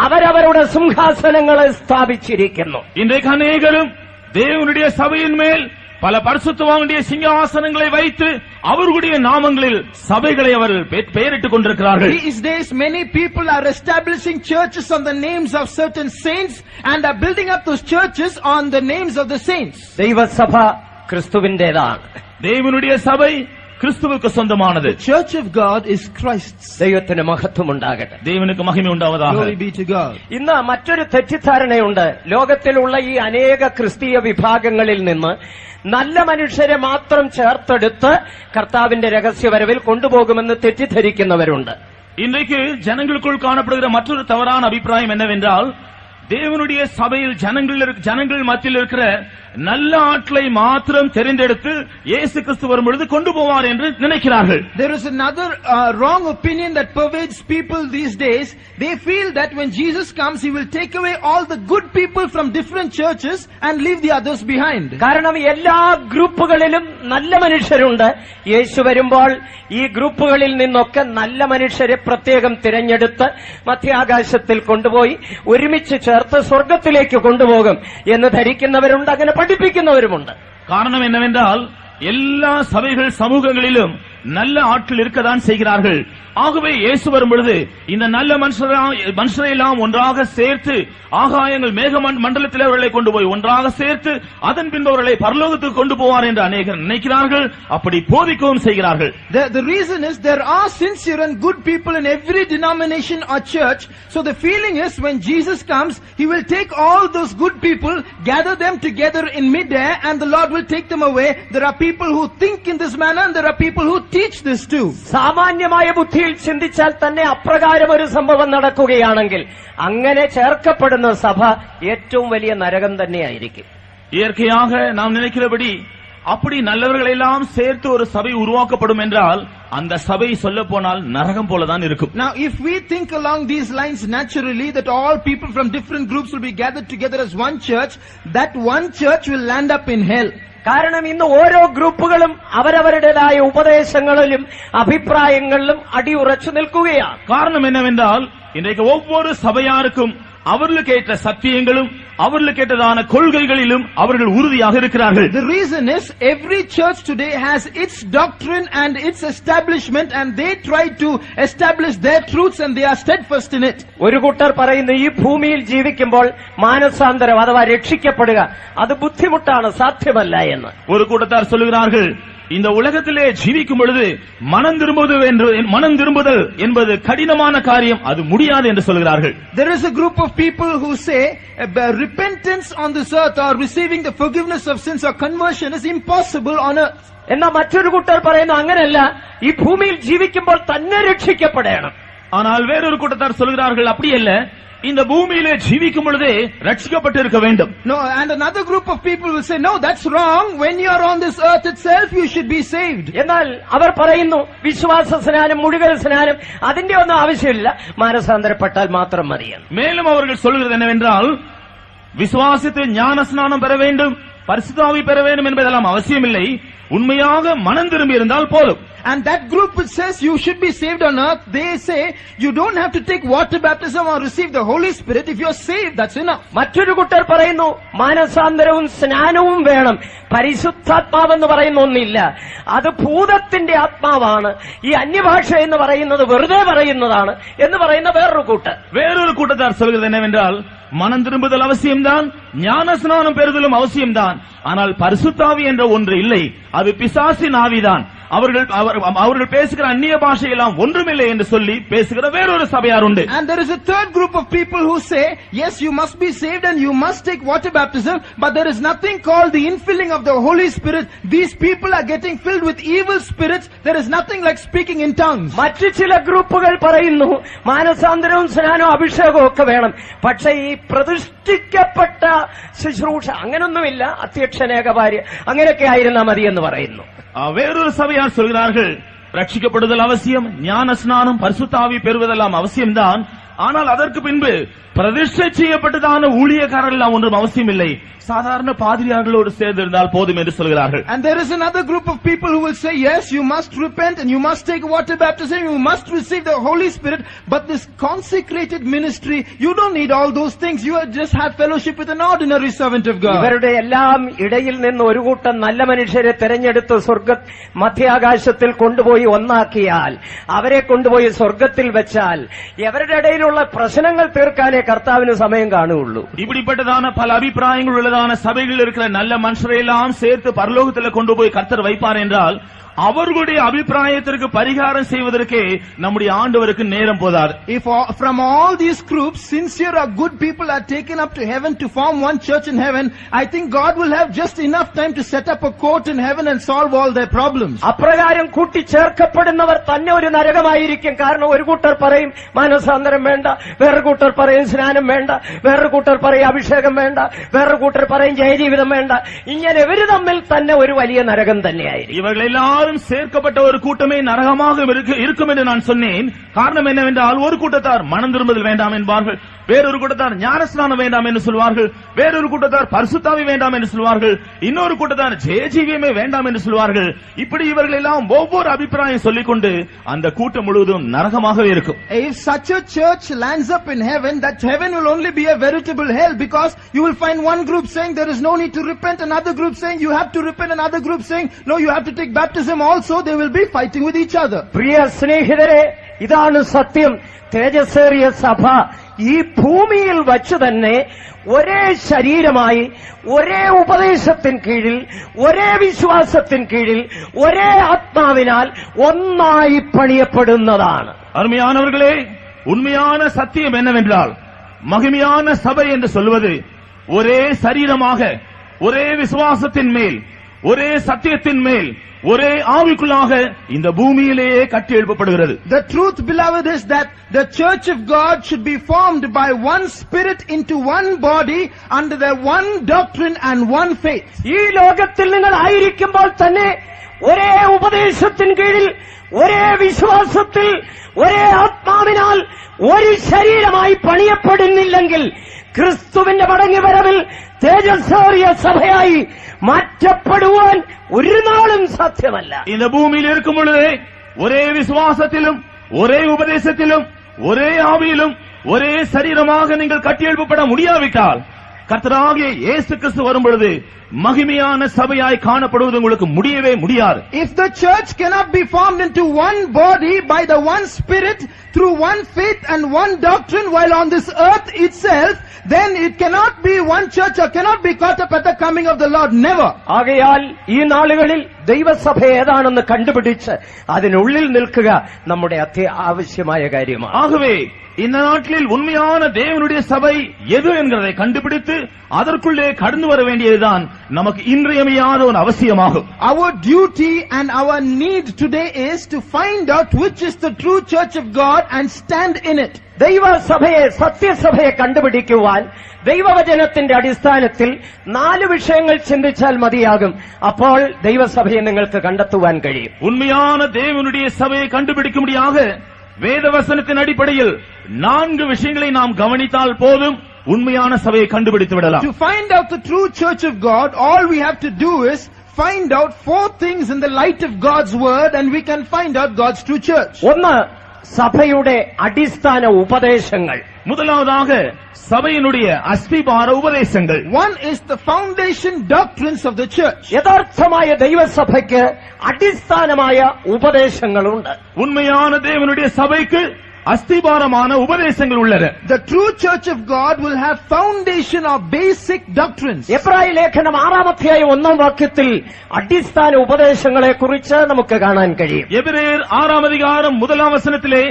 [SPEAKER 3] അവരവരുടെ സിംഹാസനങ്ങളെ സ്ഥാപിച്ചിരിക്കുന്നു.
[SPEAKER 1] இன்றைக்கு அநேகரும் தேவனுடைய சபையின் மேல் பல பரிசுத்தவான்களுடைய சிங்காசனங்களை வைத்து அவர்களுடைய நாமங்களில் சபைகளை அவர்கள் பெயரிட்டுக் கொண்டிருக்கிறார்கள்.
[SPEAKER 2] These days many people are establishing churches on the names of certain saints and are building up those churches on the names of the saints.
[SPEAKER 3] ദൈവസഭ ക്രിസ്തുവിന്റേതാണ്.
[SPEAKER 1] தேவனுடைய சபை கிறிஸ்துவுக்கு சொந்தமானது.
[SPEAKER 2] The church of God is Christ's.
[SPEAKER 3] ദൈവത്തിന് മഹത്വം ഉണ്ടാകട്ടെ.
[SPEAKER 1] தேவனுக்கு மகிமை உண்டாவதாக.
[SPEAKER 2] Glory be to God.
[SPEAKER 3] ഇന്ന് മറ്റൊരു തെറ്റിദ്ധാരണയുണ്ട്. ലോകത്തിലുള്ള ഈ അനേക ക്രിസ്തീയ വിഭാഗങ്ങളിൽ നിന്ന് നല്ല മനുഷ്യരെ മാത്രം ചേർത്തെടുത്ത് കർത്താവിന്റെ രഹസ്യവരവിൽ കൊണ്ടുപോകുമെന്ന് തെറ്റിദ്ധരിക്കുന്നവരുണ്ട്.
[SPEAKER 1] இன்றைக்கு ஜனங்களுக்குள் காணப்படுகிற மற்றொரு தவறான அபிப்பிராயம் என்னவென்றால், தேவனுடைய சபையில் ஜனங்கள் மத்தியில் இருக்கிற நல்ல ஆட்களை மாத்திரம் தெரிந்தெடுத்து இயேசு கிறிஸ்து வரும்பொழுது கொண்டு போவார் என்று நினைக்கிறார்கள்.
[SPEAKER 2] There is another wrong opinion that pervades people these days. They feel that when Jesus comes, he will take away all the good people from different churches and leave the others behind.
[SPEAKER 3] കാരണം എല്ലാ ഗ്രൂപ്പുകളിലും നല്ല മനുഷ്യരുണ്ട്. യേശു വരുമ്പോൾ ഈ ഗ്രൂപ്പുകളിൽ നിന്നൊക്കെ നല്ല മനുഷ്യരെ പ്രത്യേകം തിരഞ്ഞെടുത്ത് മധ്യാകാശത്തിൽ കൊണ്ടുപോയി ഒരുമിച്ച് ചേർത്ത് സ്വർഗത്തിലേക്ക് കൊണ്ടുപോകും എന്ന് ധരിക്കുന്നവരുണ്ട്, അങ്ങനെ പഠിപ്പിക്കുന്നവരുമുണ്ട്.
[SPEAKER 1] காரணம் என்னவென்றால், எல்லா சபைகள் சமூகங்களிலும் நல்ல ஆட்கள் இருக்கத்தான் செய்கிறார்கள். ஆகவே இயேசு வரும் பொழுது இந்த நல்ல மனுஷரை எல்லாம் ஒன்றாக சேர்த்து ஆகாயங்கள் மேக மண்டலத்தில் அவர்களை கொண்டு போய் ஒன்றாக சேர்த்து அதன் பின்பு அவர்களை பரலோகத்துக்கு கொண்டு போவார் என்று அநேகர் நினைக்கிறார்கள். அப்படி போதிக்கவும் செய்கிறார்கள்.
[SPEAKER 2] The reason is there are sincere and good people in every denomination or church. So the feeling is when Jesus comes, he will take all those good people, gather them together in midair, and the Lord will take them away. There are people who think in this manner and there are people who teach this too.
[SPEAKER 3] സാമാന്യമായ ബുദ്ധിയിൽ ചിന്തിച്ചാൽ തന്നെ അപ്രകാരം ഒരു സംഭവം നടക്കുകയാണെങ്കിൽ അങ്ങനെ ചേർക്കപ്പെടുന്ന സഭ ഏറ്റവും വലിയ നരകം തന്നെയായിരിക്കും.
[SPEAKER 1] இயற்கையாக நாம் நினைக்கிறபடி அப்படி நல்லவர்கள் எல்லாம் சேர்த்து ஒரு சபை உருவாக்கப்படும் என்றால் அந்த சபை சொல்ல போனால் நரகம் போலதான் இருக்கும்.
[SPEAKER 2] Now if we think along these lines naturally that all people from different groups will be gathered together as one church, that one church will land up in hell.
[SPEAKER 3] കാരണം ഇന്ന് ഓരോ ഗ്രൂപ്പുകളും അവരവരുടേതായ ഉപദേശങ്ങളിലും അഭിപ്രായങ്ങളിലും അടിയുറച്ചു നിൽക്കുകയാണ്.
[SPEAKER 1] காரணம் என்னவென்றால், இன்றைக்கு ஒவ்வொரு சபையாருக்கும் அவர்களுக்கு ஏற்ற சத்தியங்களும் அவர்களுக்கு ஏற்றதான கொள்கைகளிலும் அவர்கள் உறுதியாக இருக்கிறார்கள்.
[SPEAKER 2] The reason is every church today has its doctrine and its establishment, and they try to establish their truths and they are steadfast in it.
[SPEAKER 3] ഒരു കൂട്ടർ പറയുന്നു, ഈ ഭൂമിയിൽ ജീവിക്കുമ്പോൾ മാനസാന്തരം അഥവാ രക്ഷിക്കപ്പെടുക അത് ബുദ്ധിമുട്ടാണ്, സാധ്യമല്ല എന്ന്.
[SPEAKER 1] ஒரு கூட்டத்தார் சொல்கிறார்கள், இந்த உலகத்திலே ஜீவிக்கும் பொழுது மனம் திரும்புதல் என்பது கடினமான காரியம், அது முடியாது என்று சொல்கிறார்கள்.
[SPEAKER 2] There is a group of people who say repentance on this earth or receiving the forgiveness of sins or conversion is impossible on earth.
[SPEAKER 3] എന്നാൽ മറ്റൊരു കൂട്ടർ പറയുന്നു, അങ്ങനെയല്ല, ഈ ഭൂമിയിൽ ജീവിക്കുമ്പോൾ തന്നെ രക്ഷിക്കപ്പെടണം.
[SPEAKER 1] ஆனால் வேறொரு கூட்டத்தார் சொல்கிறார்கள், அப்படி அல்ல, இந்த பூமியிலே ஜீவிக்கும் பொழுதே ரட்சிக்கப்பட்டு இருக்க வேண்டும்.
[SPEAKER 2] No, and another group of people will say, no, that's wrong. When you are on this earth itself, you should be saved.
[SPEAKER 3] എന്നാൽ അവർ പറയുന്നു, വിശ്വാസ സ്നാനം, മുഴുകൽ സ്നാനം അതിന്റെ ഒന്നും ആവശ്യമില്ല, മാനസാന്തരപ്പെട്ടാൽ മാത്രം മതിയെന്ന്.
[SPEAKER 1] மேலும் அவர்கள் சொல்கிறது என்னவென்றால், விசுவாசித்து ஞான ஸ்நானம் பெற வேண்டும், பரிசுத்த ஆவி பெற வேண்டும் என்பதெல்லாம் அவசியமில்லை, உண்மையாக மனம் திரும்பி இருந்தால் போதும்.
[SPEAKER 2] And that group which says you should be saved on earth, they say you don't have to take water baptism or receive the Holy Spirit. If you're saved, that's enough.
[SPEAKER 3] മറ്റൊരു കൂട്ടർ പറയുന്നു, മാനസാന്തരവും സ്നാനവും വേണം, പരിശുദ്ധാത്മാവെന്ന് പറയുന്ന ഒന്നില്ല, അത് ഭൂതത്തിന്റെ ആത്മാവാണ്, ഈ അന്യഭാഷ എന്ന് പറയുന്നത് വെറുതെ പറയുന്നതാണ് എന്ന് പറയുന്ന വേറൊരു
[SPEAKER 1] கூட்டத்தார் சொல்கிறது என்னவென்றால், மனம் திரும்புதல் அவசியம்தான், ஞான ஸ்நானம் பெறுதலும் அவசியம்தான், ஆனால் பரிசுத்தாவி என்ற ஒன்று இல்லை, அது பிசாசின் ஆவிதான். அவர்கள் பேசுகிற அந்நிய பாஷை எல்லாம் ஒன்றுமில்லை என்று சொல்லி பேசுகிற வேறொரு சபையார் உண்டு.
[SPEAKER 2] And there is a third group of people who say, yes, you must be saved and you must take water baptism, but there is nothing called the infilling of the Holy Spirit. These people are getting filled with evil spirits. There is nothing like speaking in tongues.
[SPEAKER 3] മറ്റു ചില ഗ്രൂപ്പുകൾ പറയുന്നു, മാനസാന്തരവും സ്നാനവും അഭിഷേകവും ഒക്കെ വേണം, പക്ഷേ ഈ പ്രതിഷ്ഠിക്കപ്പെട്ട ശുശ്രൂഷ അങ്ങനൊന്നുമില്ല, അധ്യക്ഷനേക ഭാര്യ അങ്ങനെയൊക്കെ ആയിരുന്നാൽ മതി എന്ന് പറയുന്നു.
[SPEAKER 1] வேறொரு சபையார் சொல்கிறார்கள், ரட்சிக்கப்படுதல் அவசியம், ஞான ஸ்நானம் பரிசுத்த ஆவி பெறுவதெல்லாம் அவசியம்தான், ஆனால் அதற்கு பின்பு பிரதிஷ்டை செய்யப்பட்டதான ஊழியக்காரர்கள் எல்லாம் ஒன்றும் அவசியம் இல்லை, சாதாரண பாதிரியார்களோடு சேர்ந்திருந்தால் போதும் என்று சொல்கிறார்கள்.
[SPEAKER 2] And there is another group of people who will say, yes, you must repent and you must take water baptism, you must receive the Holy Spirit, but this consecrated ministry, you don't need all those things. You just have fellowship with an ordinary servant of God.
[SPEAKER 3] ഇവരുടെ എല്ലാം ഇടയിൽ നിന്ന് ഒരു കൂട്ടം നല്ല മനുഷ്യരെ തെരഞ്ഞെടുത്ത് മധ്യാകാശത്തിൽ കൊണ്ടുപോയി ഒന്നാക്കിയാൽ, അവരെ കൊണ്ടുപോയി സ്വർഗത്തിൽ വെച്ചാൽ, ഇവരുടെ ഇടയിലുള്ള പ്രശ്നങ്ങൾ തീർക്കാനേ കർത്താവിന് സമയം കാണുകയുള്ളൂ.
[SPEAKER 1] இப்படிப்பட்டதான பல அபிப்பிராயங்கள் உள்ளதான சபைகளில் இருக்கிற நல்ல மனுஷரை எல்லாம் சேர்த்து பரலோகத்தில் கொண்டு போய் கர்த்தர் வைப்பார் என்றால் அவர்களுடைய அபிப்பிராயத்திற்கு பரிகாரம் செய்வதற்கே நம்முடைய ஆண்டவருக்கு நேரம் போதாது.
[SPEAKER 2] If from all these groups sincere or good people are taken up to heaven to form one church in heaven, I think God will have just enough time to set up a court in heaven and solve all their problems.
[SPEAKER 3] അപ്രകാരം കൂട്ടിച്ചേർക്കപ്പെടുന്നവർ തന്നെ ഒരു നരകമായിരിക്കും. കാരണം ഒരു കൂട്ടർ പറയും മാനസാന്തരം വേണ്ട, വേറൊരു കൂട്ടർ പറയും സ്നാനം വേണ്ട, വേറൊരു കൂട്ടർ പറയും അഭിഷേകം വേണ്ട, വേറൊരു കൂട്ടർ പറയും ജയജീവിതം വേണ്ട. ഇങ്ങനെ ഇവര് തമ്മിൽ തന്നെ ഒരു വലിയ നരകം തന്നെയായിരിക്കും.
[SPEAKER 1] இவர்களெல்லாம் சேர்க்கப்பட்ட ஒரு கூட்டமே நரகமாக இருக்கும் என்று நான் சொன்னேன். காரணம் என்னவென்றால் ஒரு கூட்டத்தார் மனம் திரும்புதல் வேண்டாம் என்பார்கள், வேறொரு கூட்டத்தார் ஞானஸ்நானம் வேண்டாம் என்று சொல்வார்கள், வேறொரு கூட்டத்தார் பரிசுத்தாவி வேண்டாம் என்று சொல்வார்கள், இன்னொரு கூட்டத்தார் ஜெயஜீவியமே வேண்டாம் என்று சொல்வார்கள். இப்படி இவர்கள் எல்லாம் ஒவ்வொரு அபிப்பிராயம் சொல்லிக்கொண்டு அந்த கூட்டம் முழுவதும் நரகமாகவே இருக்கும்.
[SPEAKER 2] If such a church lands up in heaven, that heaven will only be a veritable hell, because you will find one group saying there is no need to repent, another group saying you have to repent, another group saying no, you have to take baptism also. They will be fighting with each other.
[SPEAKER 3] പ്രിയ സ്നേഹിതരെ, ഇതാണ് സത്യം. തേജസ്സേറിയ സഭ ഈ ഭൂമിയിൽ വച്ചു തന്നെ ഒരേ ശരീരമായി, ഒരേ ഉപദേശത്തിൻ കീഴിൽ, ഒരേ വിശ്വാസത്തിൻ കീഴിൽ, ഒരേ ആത്മാവിനാൽ ഒന്നായി പണിയപ്പെടുന്നതാണ്.
[SPEAKER 1] அருமையானவர்களே, உண்மையான சத்தியம் என்னவென்றால் மகிமையான சபை என்று சொல்வது ஒரே சரீரமாக, ஒரே விசுவாசத்தின் மேல், ஒரே சத்தியத்தின் மேல், ஒரே ஆவிக்குள்ளாக இந்த பூமியிலேயே கட்டி எழுப்பப்படுகிறது.
[SPEAKER 2] The truth, beloved, is that the church of God should be formed by one spirit into one body under the one doctrine and one faith.
[SPEAKER 3] ഈ ലോകത്തിൽ നിങ്ങൾ ആയിരിക്കുമ്പോൾ തന്നെ ഒരേ ഉപദേശത്തിൻ കീഴിൽ, ഒരേ വിശ്വാസത്തിൽ, ഒരേ ആത്മാവിനാൽ ഒരു ശരീരമായി പണിയപ്പെടുന്നില്ലെങ്കിൽ ക്രിസ്തുവിന്റെ മടങ്ങിവരവിൽ തേജസ്സേറിയ സഭയായി മാറ്റപ്പെടുവാൻ ഒരു നാളും സാധ്യമല്ല.
[SPEAKER 1] இந்த பூமியில் இருக்கும் பொழுதே ஒரே விசுவாசத்திலும், ஒரே உபதேசத்திலும், ஒரே ஆவியிலும், ஒரே சரீரமாக நீங்கள் கட்டியெழுப்பப்பட முடியாவிட்டால் கர்த்தராகிய இயேசு கிறிஸ்து வரும் பொழுது மகிமையான சபையாய் காணப்படுவது உங்களுக்கு முடியவே முடியாது.
[SPEAKER 2] If the church cannot be formed into one body by the one spirit through one faith and one doctrine while on this earth itself, then it cannot be one church or cannot be caught up at the coming of the Lord. Never.
[SPEAKER 3] ആകയാൽ ഈ നാളുകളിൽ ദൈവസഭ ഏതാണെന്ന് കണ്ടുപിടിച്ച് അതിനുള്ളിൽ നിൽക്കുക നമ്മുടെ അത്യാവശ്യമായ കാര്യമാണ്.
[SPEAKER 1] ஆகவே இந்த நாட்களில் உண்மையான தேவனுடைய சபை எது என்கிறதை கண்டுபிடித்து அதற்குள்ளே கடந்து வர வேண்டியதுதான் நமக்கு இன்றியமையாத ஒரு அவசியமாகும்.
[SPEAKER 2] Our duty and our need today is to find out which is the true church of God and stand in it.
[SPEAKER 3] ദൈവസഭയെ, സത്യസഭയെ കണ്ടുപിടിക്കുവാൻ ദൈവവചനത്തിന്റെ അടിസ്ഥാനത്തിൽ 4 വിഷയങ്ങൾ ചിന്തിച്ചാൽ മതിയാകും. അപ്പോൾ ദൈവസഭയെ നിങ്ങൾക്ക് കണ്ടെത്തുവാൻ കഴിയും.
[SPEAKER 1] உண்மையான தேவனுடைய சபையை கண்டுபிடிக்கும்படியாக வேதவசனத்தின் அடிப்படையில் 4 விஷயங்களை நாம் கவனித்தால் போதும், உண்மையான சபையை கண்டுபிடித்து விடலாம்.
[SPEAKER 2] To find out the true church of God, all we have to do is find out 4 things in the light of God's word, and we can find out God's true church.
[SPEAKER 3] ഒന്ന്, സഭയുടെ അടിസ്ഥാന ഉപദേശങ്ങൾ.
[SPEAKER 1] முதலாவதாக சபையினுடைய அஸ்திபார உபதேசங்கள்.
[SPEAKER 2] One is the foundation doctrines of the church.
[SPEAKER 3] യഥാർത്ഥമായ ദൈവസഭയ്ക്ക് അടിസ്ഥാനമായ ഉപദേശങ്ങളുണ്ട്.
[SPEAKER 1] உண்மையான தேவனுடைய சபைக்கு அஸ்திபாரமான உபதேசங்கள் உள்ளன.
[SPEAKER 2] The true church of God will have foundation or basic doctrines.
[SPEAKER 3] എബ്രായ ലേഖനം 6-ാം അധ്യായം 1-ാം വാക്യത്തിൽ അടിസ്ഥാന ഉപദേശങ്ങളെ കുറിച്ച് നമുക്ക് കാണാൻ കഴിയും.
[SPEAKER 1] எபிரேயர் 6-ாம் அதிகாரம் 1-ாம் வசனத்திலே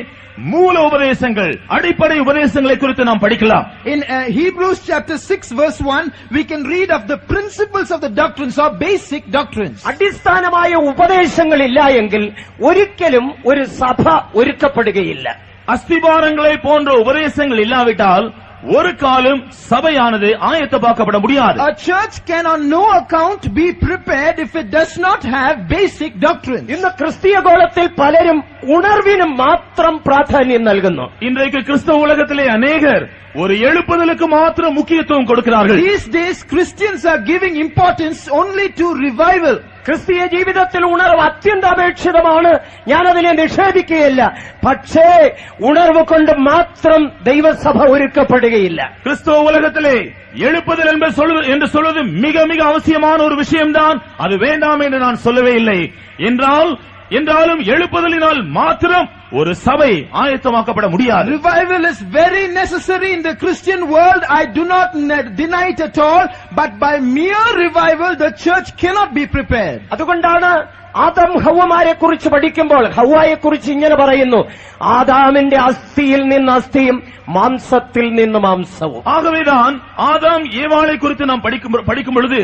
[SPEAKER 1] மூல உபதேசங்கள், அடிப்படை உபதேசங்களை குறித்து நாம் படிக்கலாம்.
[SPEAKER 2] In Hebrews chapter 6 verse 1, we can read of the principles of the doctrines or basic doctrines.
[SPEAKER 3] അടിസ്ഥാനമായ ഉപദേശങ്ങളില്ല എങ്കിൽ ഒരിക്കലും ഒരു സഭ ഒരുക്കപ്പെടുകയില്ല.
[SPEAKER 1] அஸ்திபாரங்களை போன்ற உபதேசங்கள் இல்லாவிட்டால் ஒரு காலம் சபையானது ஆயத்தமாக்கப்பட முடியாது.
[SPEAKER 2] A church can on no account be prepared if it does not have basic doctrine.
[SPEAKER 3] ഇന്ന് ക്രിസ്തീയ ഗോളത്തിൽ പലരും ഉണർവിന് മാത്രം പ്രാധാന്യം നൽകുന്നു.
[SPEAKER 1] இன்றைக்கு கிறிஸ்தவ உலகத்திலே அநேகர் ஒரு எழுப்புதலுக்கு மாத்திரம் முக்கியத்துவம் கொடுக்கிறார்கள்.
[SPEAKER 2] These days Christians are giving importance only to revival.
[SPEAKER 3] ക്രിസ്തീയ ജീവിതത്തിൽ ഉണർവ് അത്യന്താപേക്ഷിതമാണ്, ഞാനതിനെ നിഷേധിക്കുകയില്ല. പക്ഷേ ഉണർവ് കൊണ്ട് മാത്രം ദൈവസഭ ഒരുക്കപ്പെടുകയില്ല.
[SPEAKER 1] கிறிஸ்தவ உலகத்திலே எழுப்புதல் என்று சொல்வது மிக மிக அவசியமான ஒரு விஷயம்தான். அது வேண்டாம் என்று நான் சொல்லவே இல்லை. என்றாலும் எழுப்புதலினால் மாத்திரம் ஒரு சபை ஆயத்தமாக்கப்பட முடியாது.
[SPEAKER 2] Revival is very necessary in the Christian world. I do not deny it at all. But by mere revival, the church cannot be prepared.
[SPEAKER 3] അതുകൊണ്ടാണ് ആദം ഹവ്വമാരെ കുറിച്ച് പഠിക്കുമ്പോൾ ഹവ്വായെ കുറിച്ച് ഇങ്ങനെ പറയുന്നു, ആദാമിന്റെ അസ്ഥിയിൽ നിന്ന് അസ്ഥിയും മാംസത്തിൽ നിന്ന് മാംസവും.
[SPEAKER 1] ஆகவேதான் ஆதாம் ஏவாளை குறித்து நாம் படிக்கும் பொழுது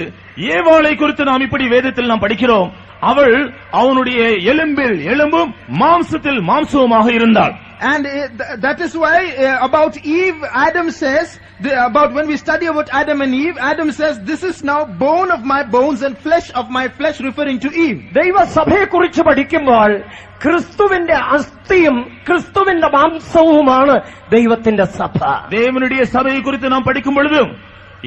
[SPEAKER 1] ஏவாளை குறித்து நாம் இப்படி வேதத்தில் நாம் படிக்கிறோம், அவள் அவனுடைய எலும்பில் எலும்பும் மாம்சத்தில் மாம்சவுமாக இருந்தாள்.
[SPEAKER 2] And that is why about Eve, Adam says, about when we study about Adam and Eve, Adam says, this is now bone of my bones and flesh of my flesh, referring to Eve.
[SPEAKER 3] ദൈവസഭയെ കുറിച്ച് പഠിക്കുമ്പോൾ ക്രിസ്തുവിന്റെ അസ്ഥിയും ക്രിസ്തുവിന്റെ മാംസവുമാണ് ദൈവത്തിന്റെ സഭ.
[SPEAKER 1] தேவனுடைய சபையை குறித்து நாம் படிக்கும் பொழுதும்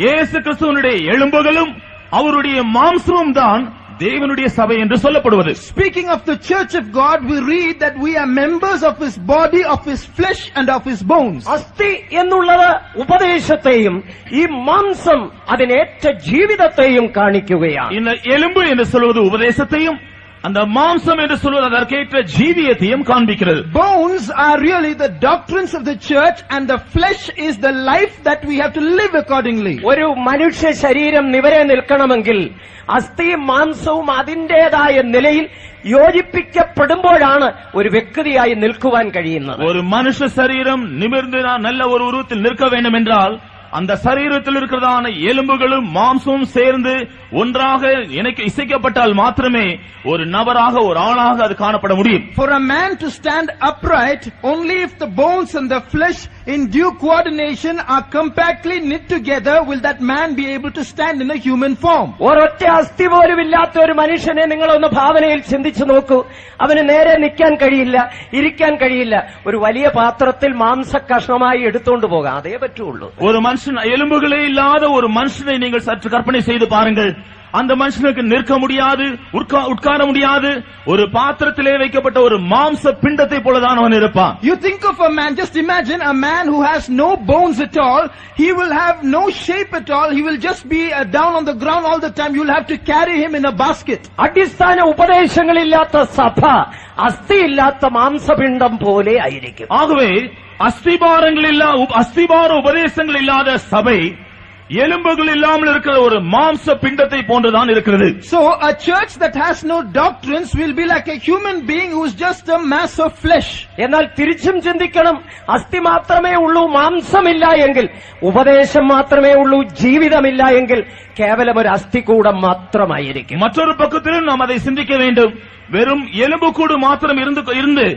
[SPEAKER 1] இயேசு கிறிஸ்துவினுடைய எலும்புகளும் அவருடைய மாம்சமும் தான் தேவனுடைய சபை என்று சொல்லப்படுவது.
[SPEAKER 2] Speaking of the church of God, we read that we are members of his body, of his flesh and of his bones.
[SPEAKER 3] അസ്ഥി എന്നുള്ളത് ഉപദേശത്തെയും ഈ മാംസം അതിനേറ്റ ജീവിതത്തെയും കാണിക്കുകയാണ്.
[SPEAKER 1] இந்த எலும்பு என்று சொல்வது உபதேசத்தையும் அந்த மாம்சம் என்று சொல்வது அதற்கேற்ற ஜீவியத்தையும் காண்பிக்கிறது.
[SPEAKER 2] Bones are really the doctrines of the church and the flesh is the life that we have to live accordingly.
[SPEAKER 3] ഒരു മനുഷ്യ ശരീരം നിവരെ നിൽക്കണമെങ്കിൽ അസ്ഥിയും മാംസവും അതിന്റേതായ നിലയിൽ യോജിപ്പിക്കപ്പെടുമ്പോഴാണ് ഒരു വ്യക്തിയായി നിൽക്കുവാൻ കഴിയുന്നത്.
[SPEAKER 1] ஒரு மனுஷ சரீரம் நிமிர்ந்து நல்ல ஒரு உருவத்தில் நிற்க வேண்டும் என்றால் அந்த சரீரத்தில் இருக்கிறதான எலும்புகளும் மாம்சமும் சேர்ந்து ஒன்றாக இசைக்கப்பட்டால் மாத்திரமே ஒரு நபராக ஒரு ஆளாக அது காணப்பட முடியும்.
[SPEAKER 2] For a man to stand upright, only if the bones and the flesh in due coordination are compactly knit together will that man be able to stand in a human form.
[SPEAKER 3] ഒരൊറ്റ അസ്ഥി പോലും ഇല്ലാത്ത ഒരു മനുഷ്യനെ നിങ്ങളൊന്ന് ഭാവനയിൽ ചിന്തിച്ചു നോക്കൂ. അവന് നേരെ നിൽക്കാൻ കഴിയില്ല, ഇരിക്കാൻ കഴിയില്ല. ഒരു വലിയ പാത്രത്തിൽ മാംസക്കഷ്ണമായി എടുത്തുകൊണ്ട് പോകാം, അതേ പറ്റുള്ളൂ.
[SPEAKER 1] ஒரு மனுஷன் எலும்புகளே இல்லாத ஒரு மனுஷனை நீங்கள் சற்று கற்பனை செய்து பாருங்கள். அந்த மனுஷனுக்கு நிற்க முடியாது, உட்கார முடியாது. ஒரு பாத்திரத்திலே வைக்கப்பட்ட ஒரு மாம்ச பிண்டத்தை போலதான் அவன் இருப்பான்.
[SPEAKER 2] You think of a man, just imagine a man who has no bones at all. He will have no shape at all. He will just be down on the ground all the time. You will have to carry him in a basket.
[SPEAKER 3] അടിസ്ഥാന ഉപദേശങ്ങളില്ലാത്ത സഭ അസ്ഥിയില്ലാത്ത മാംസപിണ്ഡം പോലെ ആയിരിക്കും.
[SPEAKER 1] ஆகவே அஸ்திபார உபதேசங்கள் இல்லாத சபை எலும்புகள் இல்லாமல் இருக்கிற ஒரு மாம்ச பிண்டத்தை போன்றுதான் இருக்கிறது.
[SPEAKER 2] So a church that has no doctrines will be like a human being who is just a mass of flesh.
[SPEAKER 3] എന്നാൽ തിരിച്ചും ചിന്തിക്കണം, അസ്ഥി മാത്രമേ ഉള്ളൂ, മാംസമില്ല എങ്കിൽ, ഉപദേശം മാത്രമേ ഉള്ളൂ, ജീവിതമില്ല എങ്കിൽ കേവലം ഒരു അസ്ഥികൂടം മാത്രമായിരിക്കും.
[SPEAKER 1] மற்றொரு பக்கத்திலும் நாம் அதை சிந்திக்க வேண்டும். வெறும் எலும்புக்கூடு மாத்திரம் இருந்து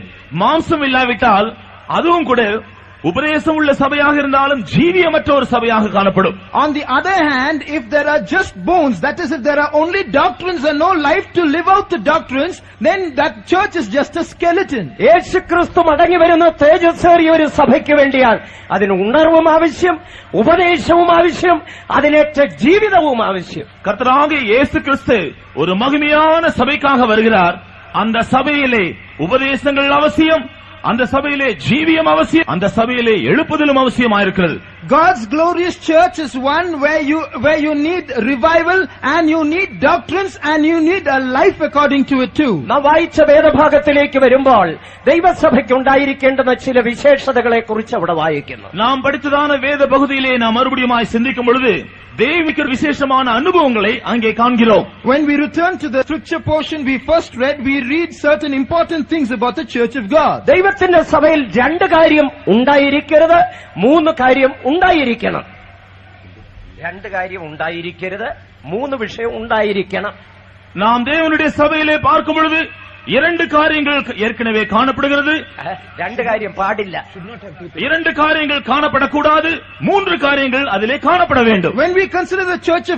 [SPEAKER 1] மாம்சம் இல்லாவிட்டால் அதுவும் கூட உபதேசம் உள்ள சபையாக இருந்தாலும் ஜீவியமற்ற ஒரு சபையாக காணப்படும்.
[SPEAKER 2] On the other hand, if there are just bones, that is, if there are only doctrines and no life to live out the doctrines, then that church is just a skeleton.
[SPEAKER 3] യേശു ക്രിസ്തു മടങ്ങി വരുന്ന തേജസ്സേറിയ ഒരു സഭയ്ക്ക് വേണ്ടിയാണ് അതിന് ഉണർവും ആവശ്യം, ഉപദേശവും ആവശ്യം, അതിനേറ്റ ജീവിതവും ആവശ്യം.
[SPEAKER 1] கர்த்தராகிய இயேசு கிறிஸ்து ஒரு மகிமையான சபைக்காக வருகிறார். அந்த சபையிலே உபதேசங்கள் அவசியம், அந்த சபையிலே ஜீவியம் அவசியம், அந்த சபையிலே எழுப்புதலும் அவசியமாயிருக்கிறது.
[SPEAKER 2] God's glorious church is one where you need revival and you need doctrines and you need a life according to it too.
[SPEAKER 3] നാം വായിച്ച വേദഭാഗത്തിലേക്ക് വരുമ്പോൾ ദൈവസഭയ്ക്ക് ഉണ്ടായിരിക്കേണ്ടുന്ന ചില വിശേഷതകളെ കുറിച്ച് അവിടെ വായിക്കുന്നു.
[SPEAKER 1] நாம் படித்ததான வேத பகுதியிலே நாம் மறுபடியும் சிந்திக்கும் பொழுது தேவிக்கு விசேஷமான அனுபவங்களை அங்கே காண்கிறோம்.
[SPEAKER 2] When we return to the scripture portion we first read, we read certain important things about the church of God.
[SPEAKER 3] ദൈവത്തിന്റെ സഭയിൽ രണ്ട് കാര്യം ഉണ്ടായിരിക്കരുത്, മൂന്ന് കാര്യം ഉണ്ടായിരിക്കണം. രണ്ട് കാര്യം ഉണ്ടായിരിക്കരുത്, മൂന്ന് വിഷയം ഉണ്ടായിരിക്കണം.
[SPEAKER 1] நாம் தேவனுடைய சபையிலே பார்க்கும் பொழுது இரண்டு காரியங்கள் ஏற்கனவே காணப்படுகிறது.
[SPEAKER 3] രണ്ട് കാര്യം പാടില്ല.
[SPEAKER 1] இரண்டு காரியங்கள் காணப்படக்கூடாது, மூன்று காரியங்கள் அதிலே காணப்பட வேண்டும்.
[SPEAKER 2] When we consider the church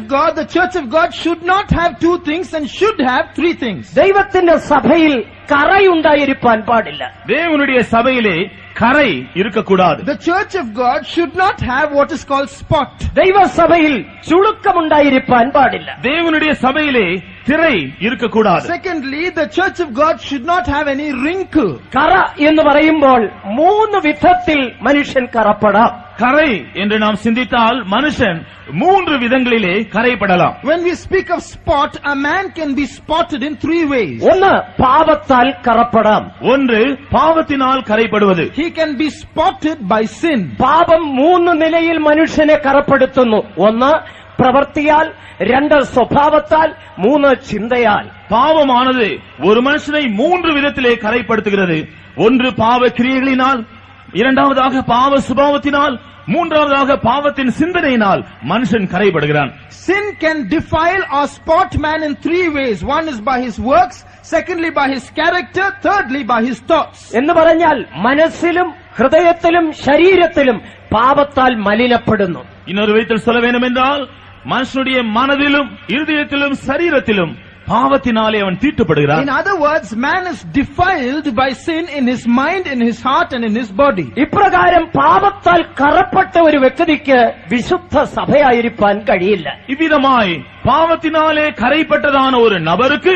[SPEAKER 2] of God should not have two things and should have three things.
[SPEAKER 3] ദൈവത്തിന്റെ സഭയിൽ കറയുണ്ടായിരിക്കാൻ പാടില്ല.
[SPEAKER 1] தேவனுடைய சபையிலே கரை இருக்கக்கூடாது.
[SPEAKER 2] The church of God should not have what is called spot.
[SPEAKER 3] ദൈവസഭയിൽ ചുളുക്കമുണ്ടായിരിക്കാൻ പാടില്ല.
[SPEAKER 1] தேவனுடைய சபையிலே திரை இருக்கக்கூடாது.
[SPEAKER 2] Secondly, the church of God should not have any wrinkle.
[SPEAKER 3] കറ എന്ന് പറയുമ്പോൾ മൂന്ന് വിധത്തിൽ മനുഷ്യൻ കറപ്പെടാം.
[SPEAKER 1] கரை என்று நாம் சிந்தித்தால் மனுஷன் மூன்று விதங்களிலே கரைப்படலாம்.
[SPEAKER 2] When we speak of spot, a man can be spotted in three ways.
[SPEAKER 3] ഒന്ന് പാപത്താൽ കറപ്പെടാം.
[SPEAKER 1] ஒன்று பாவத்தினால் கரைப்படுவது.
[SPEAKER 2] He can be spotted by sin.
[SPEAKER 3] പാപം മൂന്ന് നിലയിൽ മനുഷ്യനെ കറപ്പെടുത്തുന്നു. ഒന്ന് പ്രവൃത്തിയാൽ, രണ്ട് സ്വഭാവത്താൽ, മൂന്ന് ചിന്തയാൽ.
[SPEAKER 1] பாவமானது ஒரு மனுஷனை மூன்று விதத்திலே கரைப்படுத்துகிறது. ஒன்று பாவ கிரியைகளினால், இரண்டாவதாக பாவ சுபாவத்தினால், மூன்றாவதாக பாவத்தின் சிந்தனையினால் மனுஷன் கரைப்படுகிறான்.
[SPEAKER 2] Sin can defile or spot man in three ways. One is by his works, secondly by his character, thirdly by his thoughts.
[SPEAKER 3] എന്ന് പറഞ്ഞാൽ മനസ്സിലും ഹൃദയത്തിലും ശരീരത്തിലും പാപത്താൽ മലിനപ്പെടുന്നു.
[SPEAKER 1] இன்னொரு விதத்தில் சொல்ல வேண்டும் என்றால் மனுஷனுடைய மனதிலும் இருதயத்திலும் சரீரத்திலும் பாவத்தினாலே அவன் தீட்டுப்படுகிறான்.
[SPEAKER 2] In other words, man is defiled by sin in his mind, in his heart and in his body.
[SPEAKER 3] ഇപ്രകാരം പാപത്താൽ കറപ്പെട്ട ഒരു വ്യക്തിക്ക് വിശുദ്ധ സഭയായിരിക്കാൻ കഴിയില്ല.
[SPEAKER 1] இவ்விதமாய் பாவத்தினாலே கரைப்பட்டதான ஒரு நபருக்கு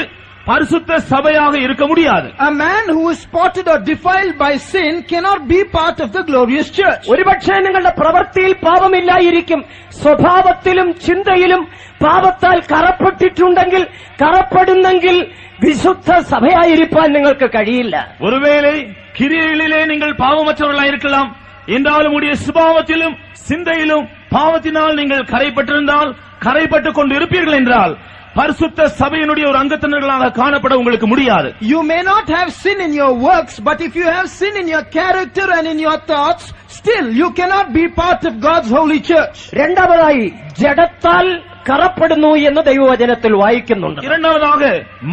[SPEAKER 1] பரிசுத்த சபையாக இருக்க முடியாது.
[SPEAKER 2] A man who is spotted or defiled by sin cannot be part of the glorious church.
[SPEAKER 3] ഒരുപക്ഷേ നിങ്ങളുടെ പ്രവൃത്തിയിൽ പാപമില്ലായിരിക്കും, സ്വഭാവത്തിലും ചിന്തയിലും പാപത്താൽ കറപ്പെട്ടിട്ടുണ്ടെങ്കിൽ, കറപ്പെടുന്നെങ്കിൽ വിശുദ്ധ സഭയായിരിക്കാൻ നിങ്ങൾക്ക് കഴിയില്ല.
[SPEAKER 1] ஒருவேளை கிரியைகளிலே நீங்கள் பாவமற்றவர்களாக இருக்கலாம், என்றாலும் உடைய சுபாவத்திலும் சிந்தையிலும் பாவத்தினால் நீங்கள் கரைப்பட்டிருந்தால், கரைப்பட்டுக் கொண்டு இருப்பீர்கள் என்றால் பரிசுத்த சபையினுடைய ஒரு அங்கத்தினர்களாக காணப்பட உங்களுக்கு முடியாது.
[SPEAKER 2] You may not have sin in your works, but if you have sin in your character and in your thoughts, still you cannot be part of God's holy church.
[SPEAKER 3] രണ്ടാമതായി ജഡത്താൽ കറപ്പെടുന്നു എന്ന് ദൈവവചനത്തിൽ വായിക്കുന്നുണ്ട്.
[SPEAKER 1] இரண்டாவதாக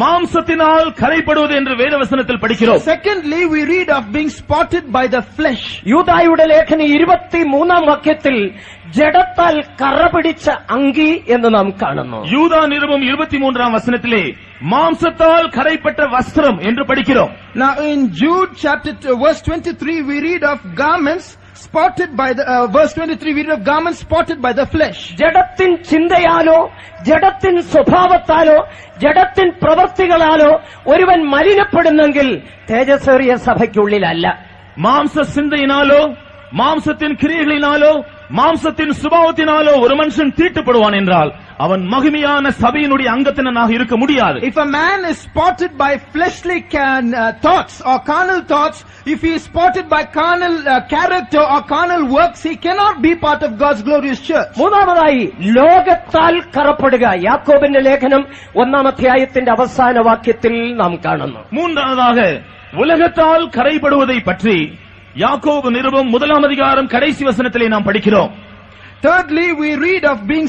[SPEAKER 1] மாம்சத்தினால் கரைப்படுவது என்று வேதவசனத்தில் படிக்கிறோம்.
[SPEAKER 2] Secondly, we read of being spotted by the flesh.
[SPEAKER 3] യൂദായുടെ ലേഖനം 23-ാം വാക്യത്തിൽ ജഡത്താൽ കറപിടിച്ച അങ്കി എന്ന് നാം കാണുന്നു.
[SPEAKER 1] யூதா நிருபம் 23-ஆம் வசனத்திலே மாம்சத்தால் கரைப்பட்ட வஸ்திரம் என்று படிக்கிறோம்.
[SPEAKER 2] Now in Jude chapter 2, verse 23, we read of garments spotted by the verse 23, we read of garments spotted by the flesh.
[SPEAKER 3] ജഡത്തിൻ ചിന്തയാലോ, ജഡത്തിൻ സ്വഭാവത്താലോ, ജഡത്തിൻ പ്രവൃത്തികളാലോ ഒരുവൻ മലിനപ്പെടുന്നെങ്കിൽ തേജസ്സേറിയ സഭയ്ക്കുള്ളിലല്ല.
[SPEAKER 1] மாம்ச சிந்தையினாலோ, மாம்சத்தின் கிரியைகளினாலோ, மாம்சத்தின் சுபாவத்தினாலோ ஒரு மனுஷன் தீட்டுப்படுவான் என்றால் அவன் மகிமையான சபையினுடைய அங்கத்தினனாக இருக்க முடியாது.
[SPEAKER 2] If a man is spotted by fleshly thoughts or carnal thoughts, if he is spotted by carnal character or carnal works, he cannot be part of God's glorious church.
[SPEAKER 3] മൂന്നാമതായി ലോകത്താൽ കറപ്പെടുക. യാക്കോബിന്റെ ലേഖനം 1-ാം അധ്യായത്തിന്റെ അവസാന വാക്യത്തിൽ നാം കാണുന്നു.
[SPEAKER 1] மூன்றாவதாக உலகத்தால் கரைப்படுவதை பற்றி யாக்கோபு நிருபம் 1-ஆம் அதிகாரம் கடைசி வசனத்திலே நாம் படிக்கிறோம்.
[SPEAKER 2] Thirdly, we read of being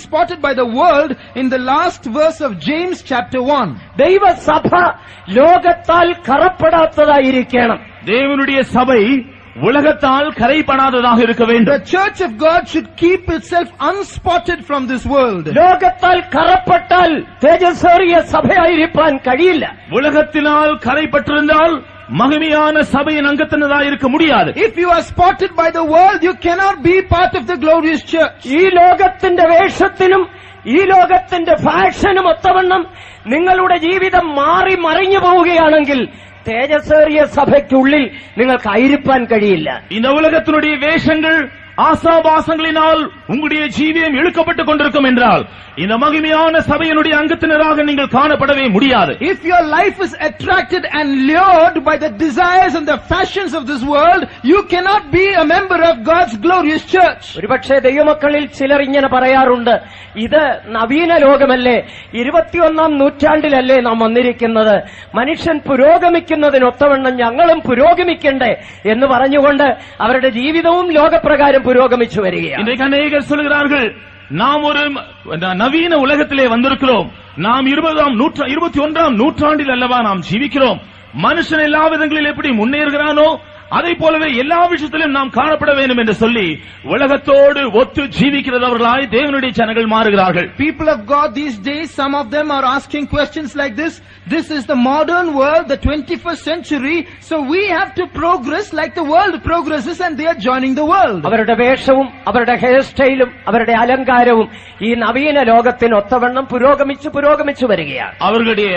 [SPEAKER 2] spotted by the world in the last verse of James chapter 1.
[SPEAKER 3] ദൈവസഭ ലോകത്താൽ കറപ്പെടാത്തതായിരിക്കണം.
[SPEAKER 1] தேவனுடைய சபை உலகத்தால் கரைப்படாததாக இருக்க வேண்டும்.
[SPEAKER 2] The church of God should keep itself unspotted from this world.
[SPEAKER 3] ലോകത്താൽ കറപ്പെട്ടാൽ തേജസ്സേറിയ സഭയായിരിക്കാൻ കഴിയില്ല.
[SPEAKER 1] உலகத்தினால் கரைப்பட்டிருந்தால் மகிமையான சபையின் அங்கத்தினராக இருக்க முடியாது.
[SPEAKER 2] If you are spotted by the world, you cannot be part of the glorious church.
[SPEAKER 3] ഈ ലോകത്തിന്റെ വേഷത്തിനും ഈ ലോകത്തിന്റെ ഫാഷനും ഒത്തവണ്ണം നിങ്ങളുടെ ജീവിതം മാറി മറിഞ്ഞു പോവുകയാണെങ്കിൽ തേജസ്സേറിയ സഭയ്ക്കുള്ളിൽ നിങ്ങൾക്ക് ആയിരിക്കാൻ കഴിയില്ല.
[SPEAKER 1] இந்த உலகத்தினுடைய வேஷங்கள் ஆசாபாசங்களினால் உங்களுடைய ஜீவியம் இழுக்கப்பட்டுக் கொண்டிருக்கும் என்றால் இந்த மகிமையான சபையினுடைய அங்கத்தினராக நீங்கள் காணப்படவே முடியாது.
[SPEAKER 2] If your life is attracted and lured by the desires and the fashions of this world, you cannot be a member of God's glorious church.
[SPEAKER 3] ഒരുപക്ഷേ ദൈവമക്കളിൽ ചിലർ ഇങ്ങനെ പറയാറുണ്ട്, ഇത് നവീന ലോകമല്ലേ, 21-ാം നൂറ്റാണ്ടിലല്ലേ നാം വന്നിരിക്കുന്നത്, മനുഷ്യൻ പുരോഗമിക്കുന്നതിനൊത്തവണ്ണം ഞങ്ങളും പുരോഗമിക്കണ്ടേ എന്ന് പറഞ്ഞുകൊണ്ട് അവരുടെ ജീവിതവും ലോകപ്രകാരം പുരോഗമിച്ചു വരികയാണ്.
[SPEAKER 1] இன்றைக்கு அநேகர் சொல்கிறார்கள், நாம் ஒரு நவீன உலகத்திலே வந்திருக்கிறோம். நாம் 21ஆம் நூற்றாண்டில் அல்லவா நாம் ஜீவிக்கிறோம். மனுஷன் எல்லா விதங்களில் எப்படி முன்னேறுகிறானோ அதை போலவே எல்லா விஷயத்திலும் நாம் காணப்பட வேண்டும் என்று சொல்லி உலகத்தோடு ஒத்து ஜீவிக்கிறவர்களாய் தேவனுடைய ஜனங்கள் மாறுகிறார்கள்.
[SPEAKER 2] People of God these days, some of them are asking questions like this. This is the modern world, the 21st century, so we have to progress like the world progresses, and they are joining the world.
[SPEAKER 3] അവരുടെ വേഷവും അവരുടെ hair സ്റ്റൈലും അവരുടെ അലങ്കാരവും ഈ നവീന ലോകത്തിന് ഒത്തവണ്ണം പുരോഗമിച്ചു വരികയാണ്.
[SPEAKER 1] அவர்களுடைய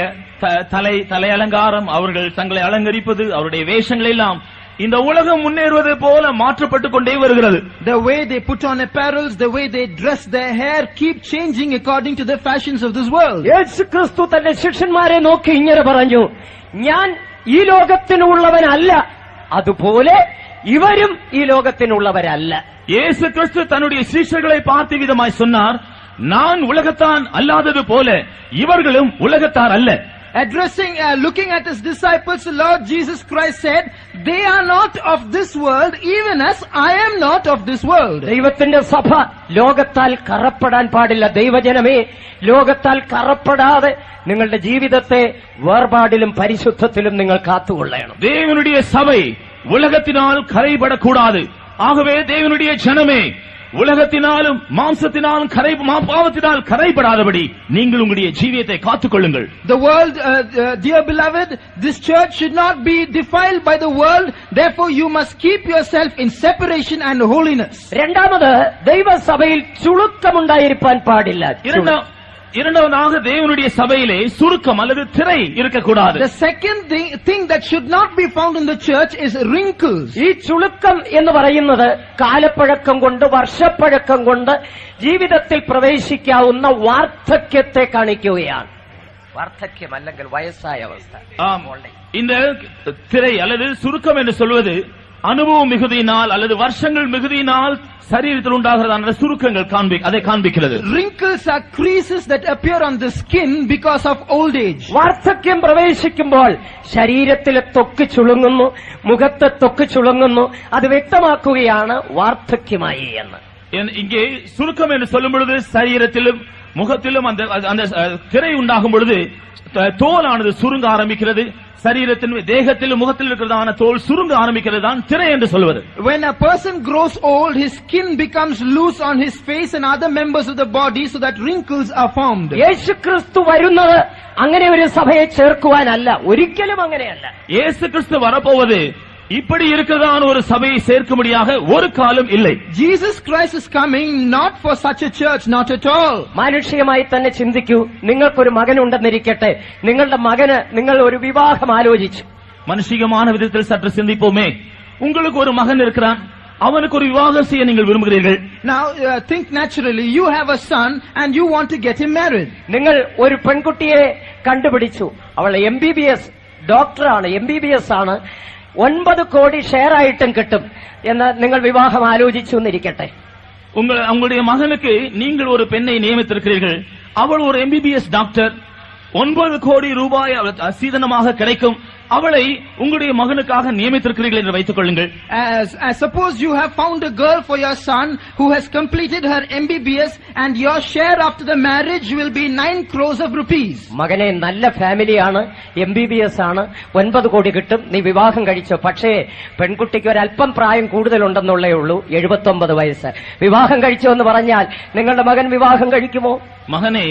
[SPEAKER 1] தலை அலங்காரம், அவர்கள் தங்களை அலங்கரிப்பது, அவருடைய வேஷங்கள் எல்லாம் இந்த உலகம் முன்னேறுவது போல மாற்றப்பட்டுக் கொண்டே வருகிறது.
[SPEAKER 2] The way they put on apparels, the way they dress their hair keep changing according to the fashions of this world.
[SPEAKER 3] യേശു ക്രിസ്തു തന്റെ ശിഷ്യന്മാരെ നോക്കി ഇങ്ങനെ പറഞ്ഞു, ഞാൻ ഈ ലോകത്തിനുള്ളവനല്ല, അതുപോലെ ഇവരും ഈ ലോകത്തിനുള്ളവരല്ല.
[SPEAKER 1] இயேசு கிறிஸ்து தன்னுடைய சீஷர்களை பார்த்த விதமாய் சொன்னார், நான் உலகத்தான் அல்லாதது போல இவர்களும் உலகத்தார் அல்ல.
[SPEAKER 2] Looking at his disciples, the Lord Jesus Christ said, they are not of this world, even as I am not of this world.
[SPEAKER 3] ദൈവത്തിന്റെ സഭ ലോകത്താൽ കറപ്പെടാൻ പാടില്ല. ദൈവജനമേ, ലോകത്താൽ കറപ്പെടാതെ നിങ്ങളുടെ ജീവിതത്തെ വേർപാടിലും പരിശുദ്ധത്തിലും നിങ്ങൾ കാത്തുകൊള്ളണം.
[SPEAKER 1] தேவனுடைய சபை உலகத்தினால் கரைபடக்கூடாது. ஆகவே தேவனுடைய ஜனமே, உலகத்தினாலும் மாம்சத்தினாலும் பாவத்தினால் கரைபடாதபடி நீங்கள் உங்களுடைய ஜீவியத்தை காத்துக்கொள்ளுங்கள்.
[SPEAKER 2] The world, dear beloved, this church should not be defiled by the world. Therefore you must keep yourself in separation and holiness.
[SPEAKER 3] രണ്ടാമത്, ദൈവസഭയിൽ ചുളുക്കമുണ്ടായിരിക്കാൻ പാടില്ല.
[SPEAKER 1] இரண்டாவதாக தேவனுடைய சபையிலே சுருக்கம் அல்லது திரை இருக்கக்கூடாது.
[SPEAKER 2] The second thing that should not be found in the church is wrinkles.
[SPEAKER 3] ഈ ചുളുക്കം എന്ന് പറയുന്നത് കാലപ്പഴക്കം കൊണ്ട്, വർഷപ്പഴക്കം കൊണ്ട് ജീവിതത്തിൽ പ്രവേശിക്കാവുന്ന വാർദ്ധക്യത്തെ കാണിക്കുകയാണ്. വാർദ്ധക്യം അല്ലെങ്കിൽ വയസ്സായ അവസ്ഥ.
[SPEAKER 1] இந்த திரை அல்லது சுருக்கம் என்று சொல்வது அனுபவம் மிகுதியினால் அல்லது வருஷங்கள் மிகுதியினால் சரீரத்தில் உண்டாகிறதான சுருக்கங்கள் அதை காண்பிக்கிறது.
[SPEAKER 2] Wrinkles are creases that appear on the skin because of old age.
[SPEAKER 3] വാർദ്ധക്യം പ്രവേശിക്കുമ്പോൾ ശരീരത്തിലെ ത്വക്ക് ചുളുങ്ങുന്നു, മുഖത്തെ ത്വക്ക് ചുളുങ്ങുന്നു. അത് വ്യക്തമാക്കുകയാണ് വാർദ്ധക്യമായി എന്ന്.
[SPEAKER 1] இங்கே சுருக்கம் என்று சொல்லும் பொழுது சரீரத்திலும் முகத்திலும் அந்த திரை உண்டாகும் பொழுது தோலானது சுருங்க ஆரம்பிக்கிறது. சரீரத்தின் தேகத்திலும் முகத்தில் இருக்கிறதான தோல் சுருங்க ஆரம்பிக்கிறது தான் திரை என்று சொல்வது.
[SPEAKER 2] When a person grows old, his skin becomes loose on his face and other members of the body, so that wrinkles are formed.
[SPEAKER 3] യേശു ക്രിസ്തു വരുന്നത് അങ്ങനെ ഒരു സഭയെ ചേർക്കുവാനല്ല, ഒരിക്കലും അങ്ങനെയല്ല.
[SPEAKER 1] യേശു ക്രിസ്തു வரப்போவது இப்படி இருக்கிறதான ஒரு சபையை சேர்க்கும்படியாக ஒரு காலம் இல்லை.
[SPEAKER 2] Jesus Christ is coming not for such a church, not at all.
[SPEAKER 3] മാനുഷികമായി തന്നെ ചിന്തിക്കൂ. നിങ്ങൾക്കൊരു മകനുണ്ടെന്നിരിക്കട്ടെ, നിങ്ങളുടെ മകന് നിങ്ങൾ ഒരു വിവാഹം ആലോചിച്ചു.
[SPEAKER 1] மனுஷிகமான விதத்தில் சற்று சிந்திப்போமே. உங்களுக்கு ஒரு மகன் இருக்கிறான், அவனுக்கு ஒரு விவாகம் செய்ய நீங்கள் விரும்புகிறீர்கள்.
[SPEAKER 2] Now think naturally, you have a son and you want to get him married.
[SPEAKER 3] നിങ്ങൾ ഒരു പെൺകുട്ടിയെ കണ്ടുപിടിച്ചു, അവൾ MBBS ഡോക്ടറാണ്, MBBS ആണ്, 9 കോടി ഷെയർ ആയിട്ടും കിട്ടും എന്ന് നിങ്ങൾ വിവാഹം ആലോചിച്ചു എന്നിരിക്കട്ടെ.
[SPEAKER 1] உங்களுடைய மகனுக்கு நீங்கள் ஒரு பெண்ணை நியமித்திருக்கிறீர்கள், அவள் ஒரு MBBS டாக்டர், 9 கோடி ரூபாய் சீதனமாக கிடைக்கும், அவளை உங்களுடைய மகனுக்காக நியமித்திருக்கிறீர்கள் என்று வைத்துக் கொள்ளுங்கள்.
[SPEAKER 2] Suppose you have found a girl for your son who has completed her MBBS and your share after the marriage will be 9 crores of rupees.
[SPEAKER 3] മകനെ, നല്ല ഫാമിലിയാണ്, MBBS ആണ്, 9 കോടി കിട്ടും, നീ വിവാഹം കഴിച്ചോ. പക്ഷേ പെൺകുട്ടിക്ക് ഒരല്പം പ്രായം കൂടുതലുണ്ടെന്നുള്ളേ ഉള്ളൂ, 79 വയസ്സ്. വിവാഹം കഴിച്ചോ എന്ന് പറഞ്ഞാൽ നിങ്ങളുടെ മകൻ വിവാഹം കഴിക്കുമോ?
[SPEAKER 1] மகனே,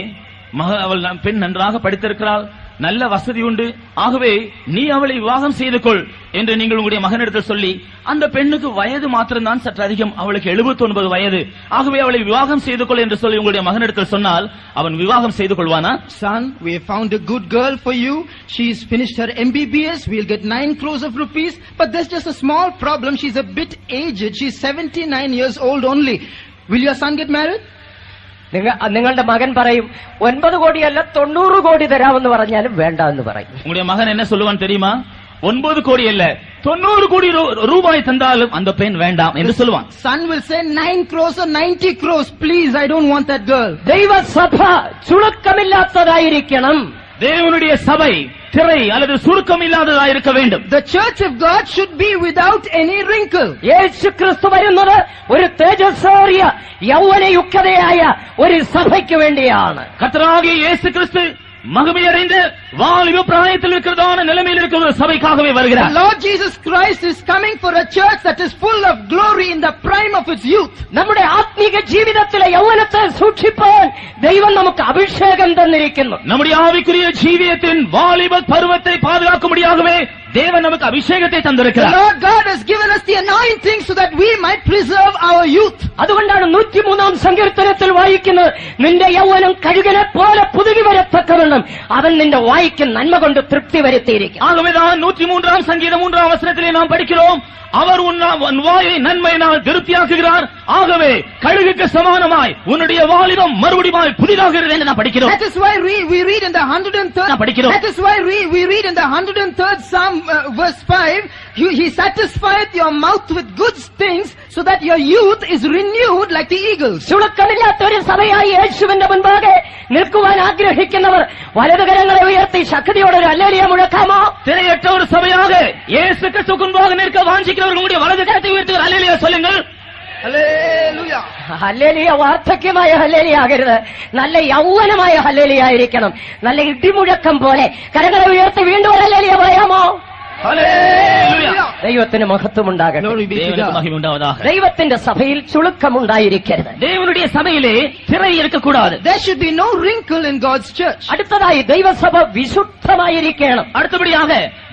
[SPEAKER 1] அவள் பெண் நன்றாக படித்திருக்கிறாள், நல்ல வசதி உண்டு, ஆகவே நீ அவளை விவாகம் செய்து கொள் என்று நீங்கள் உங்களுடைய மகனிடத்தில் சொல்லி, அந்த பெண்ணுக்கு வயது மாத்திரம்தான் சற்று அதிகம், அவளுக்கு 79 வயது, ஆகவே அவளை விவாகம் செய்து கொள் என்று சொல்லி உங்களுடைய மகனிடத்தில் சொன்னால் அவன் விவாகம் செய்து கொள்வானா?
[SPEAKER 2] Son, we have found a good girl for you. She's finished her MBBS. We'll get 9 crores of rupees. But there's just a small problem. She's a bit aged. She's 79 years old only. Will your son get married?
[SPEAKER 3] നിങ്ങളുടെ മകൻ പറയും 9 കോടിയല്ല 90 കോടി തരാമെന്ന് പറഞ്ഞാലും വേണ്ട എന്ന് പറയും.
[SPEAKER 1] உங்களுடைய மகன் என்ன சொல்லுவான் தெரியுமா? 9 கோடி அல்ல 90 கோடி ரூபாய் தந்தாலும் அந்த பெண் வேண்டாம் என்று சொல்லுவான்.
[SPEAKER 2] Son will say 9 crores or 90 crores, please, I don't want that girl.
[SPEAKER 3] ദൈവസഭ ചുളുക്കമില്ലാത്തതായിരിക്കണം.
[SPEAKER 1] தேவனுடைய சபை திரை அல்லது சுருக்கம் இல்லாததா இருக்க வேண்டும்.
[SPEAKER 2] The church of God should be without any wrinkle.
[SPEAKER 3] യേശു ക്രിസ്തു വരുന്നത് ഒരു തേജസ്സേറിയ യൗവനയുക്തയായ ഒരു സഭയ്ക്ക് വേണ്ടിയാണ്.
[SPEAKER 1] கர்த்தராகிய இயேசு கிறிஸ்து மகிமையடைந்த வாலிப பிராயத்தில் இருக்கிறதான நிலைமையில் இருக்கிற ஒரு சபைக்காகவே
[SPEAKER 2] The
[SPEAKER 1] வருகிறார்.
[SPEAKER 2] Lord Jesus Christ is coming for a church that is full of glory in the prime of its youth.
[SPEAKER 3] നമ്മുടെ ആത്മീക ജീവിതത്തിലെ യൗവനത്തെ സൂക്ഷിപ്പാൻ ദൈവം നമുക്ക് അഭിഷേകം തന്നിരിക്കുന്നു.
[SPEAKER 1] நம்முடைய ஆவிக்குரிய ஜீவியத்தின் வாலிப பருவத்தை பாதுகாக்கும்படியாகவே தேவன் நமக்கு அபிஷேகத்தை
[SPEAKER 2] The
[SPEAKER 1] தந்திருக்கிறார்.
[SPEAKER 2] Lord God has given us the anointing so that we might preserve our youth.
[SPEAKER 3] അതുകൊണ്ടാണ് 103 സങ്കീർത്തനത്തിൽ വായിക്കുന്നത്, നിന്റെ യൗവനം കഴുകനെ പോലെ പുതുകി വരത്തക്കവണ്ണം അവൻ നിന്റെ വായിക്ക് നന്മ കൊണ്ട് തൃപ്തി വരുത്തിയിരിക്കും.
[SPEAKER 1] ஆகவேதான் 103 சங்கீதம் 3 வசனத்திலே நாம் படிக்கிறோம், அவர் உன் வாயை நன்மையினால் திருப்தியாக்குகிறார். ஆகவே கழுகுக்கு சமானமாய் உன்னுடைய வாலிபம் மறுபடியும் புதிதாகிறது என்று நாம் படிக்கிறோம்.
[SPEAKER 2] That is why we read in the 103rd. That is why we read in the 103rd Psalm verse 5. He satisfied your mouth with good things so that your youth is renewed like the eagles.
[SPEAKER 3] ചുളുക്കമില്ലാത്ത ഒരു സഭയായി യേശുവിന്റെ മുൻപാകെ നിൽക്കുവാൻ ആഗ്രഹിക്കുന്നവർ വലതുകരങ്ങളെ ഉയർത്തി ശക്തിയോടെ ഒരു hallelujah മുഴക്കാമോ?
[SPEAKER 1] திரையற்ற ஒரு சபையாக இயேசு கிறிஸ்துவுக்கு முன்பாக நிற்க வாஞ்சிக்கிறவர்களுடைய வலது கரத்தை உயர்த்தி ஒரு ஹல்லேலூயா சொல்லுங்கள்.
[SPEAKER 2] Hallelujah.
[SPEAKER 3] ഹല്ലേലൂയ വാർദ്ധക്യമായ ഹല്ലേലൂയ ആകരുത്, നല്ല യൗവനമായ ഹല്ലേലൂയ ആയിരിക്കണം. നല്ല ഇടിമുഴക്കം പോലെ കരങ്ങളെ ഉയർത്തി വീണ്ടും ഒരു ഹല്ലേലൂയ പറയാമോ?
[SPEAKER 1] ഹല്ലേലൂയ.
[SPEAKER 3] ദൈവത്തിന് മഹത്വമുണ്ടാകട്ടെ.
[SPEAKER 2] Glory be to
[SPEAKER 1] தேவனுக்கு
[SPEAKER 2] God.
[SPEAKER 1] மகிமை உண்டாவதாக.
[SPEAKER 3] ദൈവത്തിന്റെ സഭയിൽ ചുളുക്കമുണ്ടായിരിക്കരുത്.
[SPEAKER 1] தேவனுடைய சபையிலே திரை இருக்கக்கூடாது.
[SPEAKER 2] There should be no wrinkle in God's church.
[SPEAKER 3] അടുത്തതായി ദൈവസഭ വിശുദ്ധമായിരിക്കണം.
[SPEAKER 1] அடுத்தபடியாக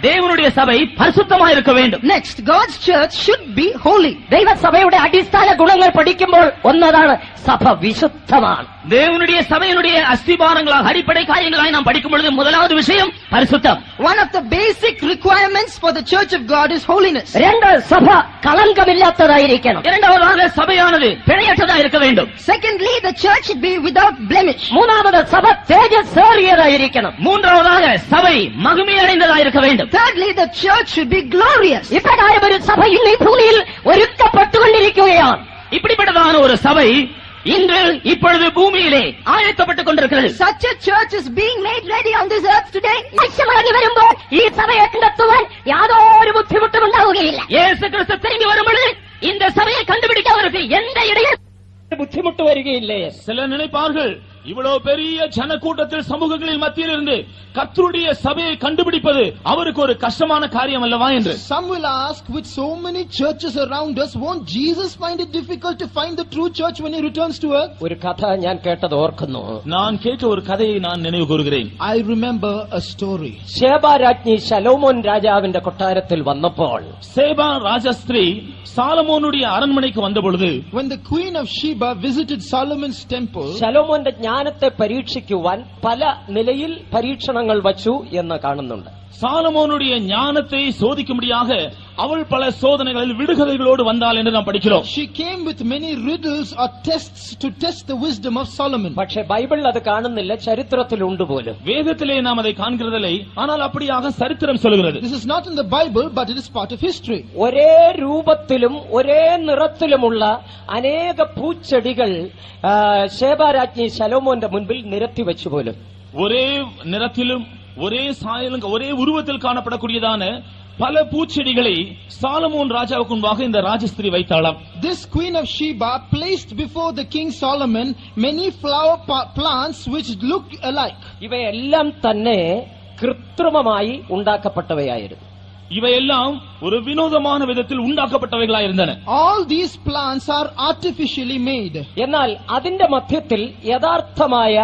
[SPEAKER 1] தேவனுடைய சபை பரிசுத்தமாக இருக்க வேண்டும்.
[SPEAKER 2] Next, God's church should be holy.
[SPEAKER 3] ദൈവസഭയുടെ അടിസ്ഥാന ഗുണങ്ങൾ പഠിക്കുമ്പോൾ ഒന്നതാണ്, സഭ വിശുദ്ധമാണ്.
[SPEAKER 1] தேவனுடைய சபையினுடைய அஸ்திபாரங்களாக அடிப்படை காரியங்களாக நாம் படிக்கும் பொழுது முதலாவது விஷயம் பரிசுத்தம்.
[SPEAKER 2] One of the basic requirements for the church of God is holiness.
[SPEAKER 3] രണ്ട്, സഭ കളങ്കമില്ലാത്തതായിരിക്കണം.
[SPEAKER 1] இரண்டாவதாக சபையானது பிழையற்றதா இருக்க வேண்டும்.
[SPEAKER 2] Secondly, the church should be without blemish.
[SPEAKER 3] മൂന്നാമത്, സഭ തേജസ്സേറിയതായിരിക്കണം.
[SPEAKER 1] மூன்றாவதாக சபை மகிமையடைந்ததா இருக்க வேண்டும்.
[SPEAKER 2] Thirdly, the church should be glorious.
[SPEAKER 3] ഇപ്രകാരം ഒരു സഭ ഇന്ന് ഈ ഭൂമിയിൽ ഒരുക്കപ്പെട്ടുകൊണ്ടിരിക്കുകയാണ്.
[SPEAKER 1] இப்படிப்பட்டதான ஒரு சபை இன்று இப்பொழுது பூமியிலே ஆயத்தப்பட்டுக் கொண்டிருக்கிறது.
[SPEAKER 2] Such a church is being made ready on this earth today.
[SPEAKER 3] ലക്ഷ്യമടങ്ങി വരുമ്പോൾ ഈ സഭയെ കണ്ടെത്തുവാൻ യാതൊരു ബുദ്ധിമുട്ടും ഉണ്ടാവുകയില്ല.
[SPEAKER 1] இயேசு கிறிஸ்து திரும்பி வரும்பொழுது இந்த சபையை கண்டுபிடிக்க அவருக்கு எந்த இடையில்
[SPEAKER 3] ബുദ്ധിമുട്ട് വരികയില്ലേ?
[SPEAKER 1] சில நினைப்பார்கள், இவ்வளவு பெரிய ஜனக்கூட்டத்தில் சமூகங்களில் மத்தியில் இருந்து கர்த்தருடைய சபையை கண்டுபிடிப்பது அவருக்கு ஒரு கஷ்டமான காரியம் அல்லவா என்று.
[SPEAKER 2] Some will ask, with so many churches around us, won't Jesus find it difficult to find the true church when he returns to earth?
[SPEAKER 3] ഒരു കഥ ഞാൻ കേട്ടത് ഓർക്കുന്നു.
[SPEAKER 1] நான் கேட்ட ஒரு கதையை நான் நினைவு கூறுகிறேன்.
[SPEAKER 2] I remember a story.
[SPEAKER 3] ശേബാരാജ്ഞി ശലോമോൻ രാജാവിന്റെ കൊട്ടാരത്തിൽ വന്നപ്പോൾ
[SPEAKER 1] சேபா ராஜஸ்திரீ சாலமோனுடைய அரண்மனைக்கு வந்த பொழுது,
[SPEAKER 2] When the queen of Sheba visited Solomon's temple,
[SPEAKER 3] ശലോമോന്റെ ജ്ഞാനത്തെ പരീക്ഷിക്കുവാൻ പല നിലയിൽ പരീക്ഷണങ്ങൾ വച്ചു എന്ന് കാണുന്നുണ്ട്.
[SPEAKER 1] சாலமோனுடைய ஞானத்தை சோதிக்கும்படியாக அவள் பல சோதனைகளில் விடுகதைகளோடு வந்தாள் என்று நாம் படிக்கிறோம்.
[SPEAKER 2] she came with many riddles or tests to test the wisdom of Solomon.
[SPEAKER 3] പക്ഷെ ബൈബിളിൽ അത് കാണുന്നില്ല, ചരിത്രത്തിലുണ്ട് പോലും.
[SPEAKER 1] வேதத்திலே நாம் அதை காண்கிறதில்லை, ஆனால் அப்படியாக சரித்திரம் சொல்கிறது.
[SPEAKER 2] This is not in the Bible, but it is part of history.
[SPEAKER 3] ഒരേ രൂപത്തിലും ഒരേ നിറത്തിലുമുള്ള അനേക പൂച്ചെടികൾ ശേബാരാജ്ഞി ശലോമോന്റെ മുൻപിൽ നിരത്തി വെച്ചു പോലും.
[SPEAKER 1] ஒரே நிறத்திலும் ஒரே சாயலும் ஒரே உருவத்தில் காணப்படக்கூடியதான பல பூச்செடிகளை சாலமோன் ராஜாவுக்கு முன்பாக இந்த ராஜஸ்திரி வைத்தாளாம்.
[SPEAKER 2] This queen of Sheba placed before the king Solomon many flower plants which look alike.
[SPEAKER 3] ഇവയെല്ലാം തന്നെ കൃത്രിമമായി ഉണ്ടാക്കപ്പെട്ടവയായിരുന്നു.
[SPEAKER 1] இவையெல்லாம் ஒரு வினோதமான விதத்தில் உண்டாக்கப்பட்டவைகளாயிருந்தன.
[SPEAKER 2] All these plants are artificially made.
[SPEAKER 3] എന്നാൽ അതിന്റെ മധ്യത്തിൽ യഥാർത്ഥമായ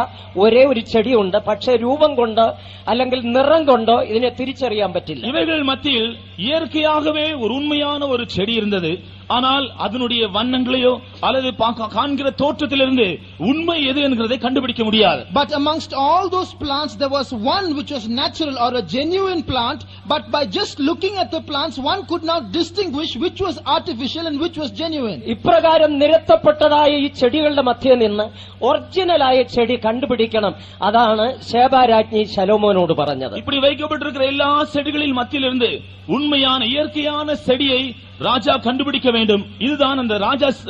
[SPEAKER 3] ഒരേ ഒരു ചെടിയുണ്ട്. പക്ഷേ രൂപം കൊണ്ട് അല്ലെങ്കിൽ നിറം കൊണ്ടോ ഇതിനെ തിരിച്ചറിയാൻ പറ്റില്ല.
[SPEAKER 1] இவைகள் மத்தியில் இயற்கையாகவே ஒரு உண்மையான ஒரு செடி இருந்தது. ஆனால் அதனுடைய வண்ணங்களையோ அல்லது காண்கிற தோற்றத்திலிருந்து உண்மை எது என்கிறதை கண்டுபிடிக்க முடியாது.
[SPEAKER 2] But amongst all those plants there was one which was natural or a genuine plant, but by just looking at the plants one could not distinguish which was artificial and which was genuine.
[SPEAKER 3] ഇപ്രകാരം നിരത്തപ്പെട്ടതായ ഈ ചെടികളുടെ മധ്യേ നിന്ന് ഒറിജിനലായ ചെടി കണ്ടുപിടിക്കണം. അതാണ് ശേബാരാജ്ഞി ശലോമോനോട് പറഞ്ഞത്.
[SPEAKER 1] இப்படி வைக்கப்பட்டிருக்கிற எல்லா செடிகளின் மத்தியிலிருந்து உண்மையான இயற்கையான செடியை ராஜா கண்டுபிடிக்க வேண்டும். இதுதான் அந்த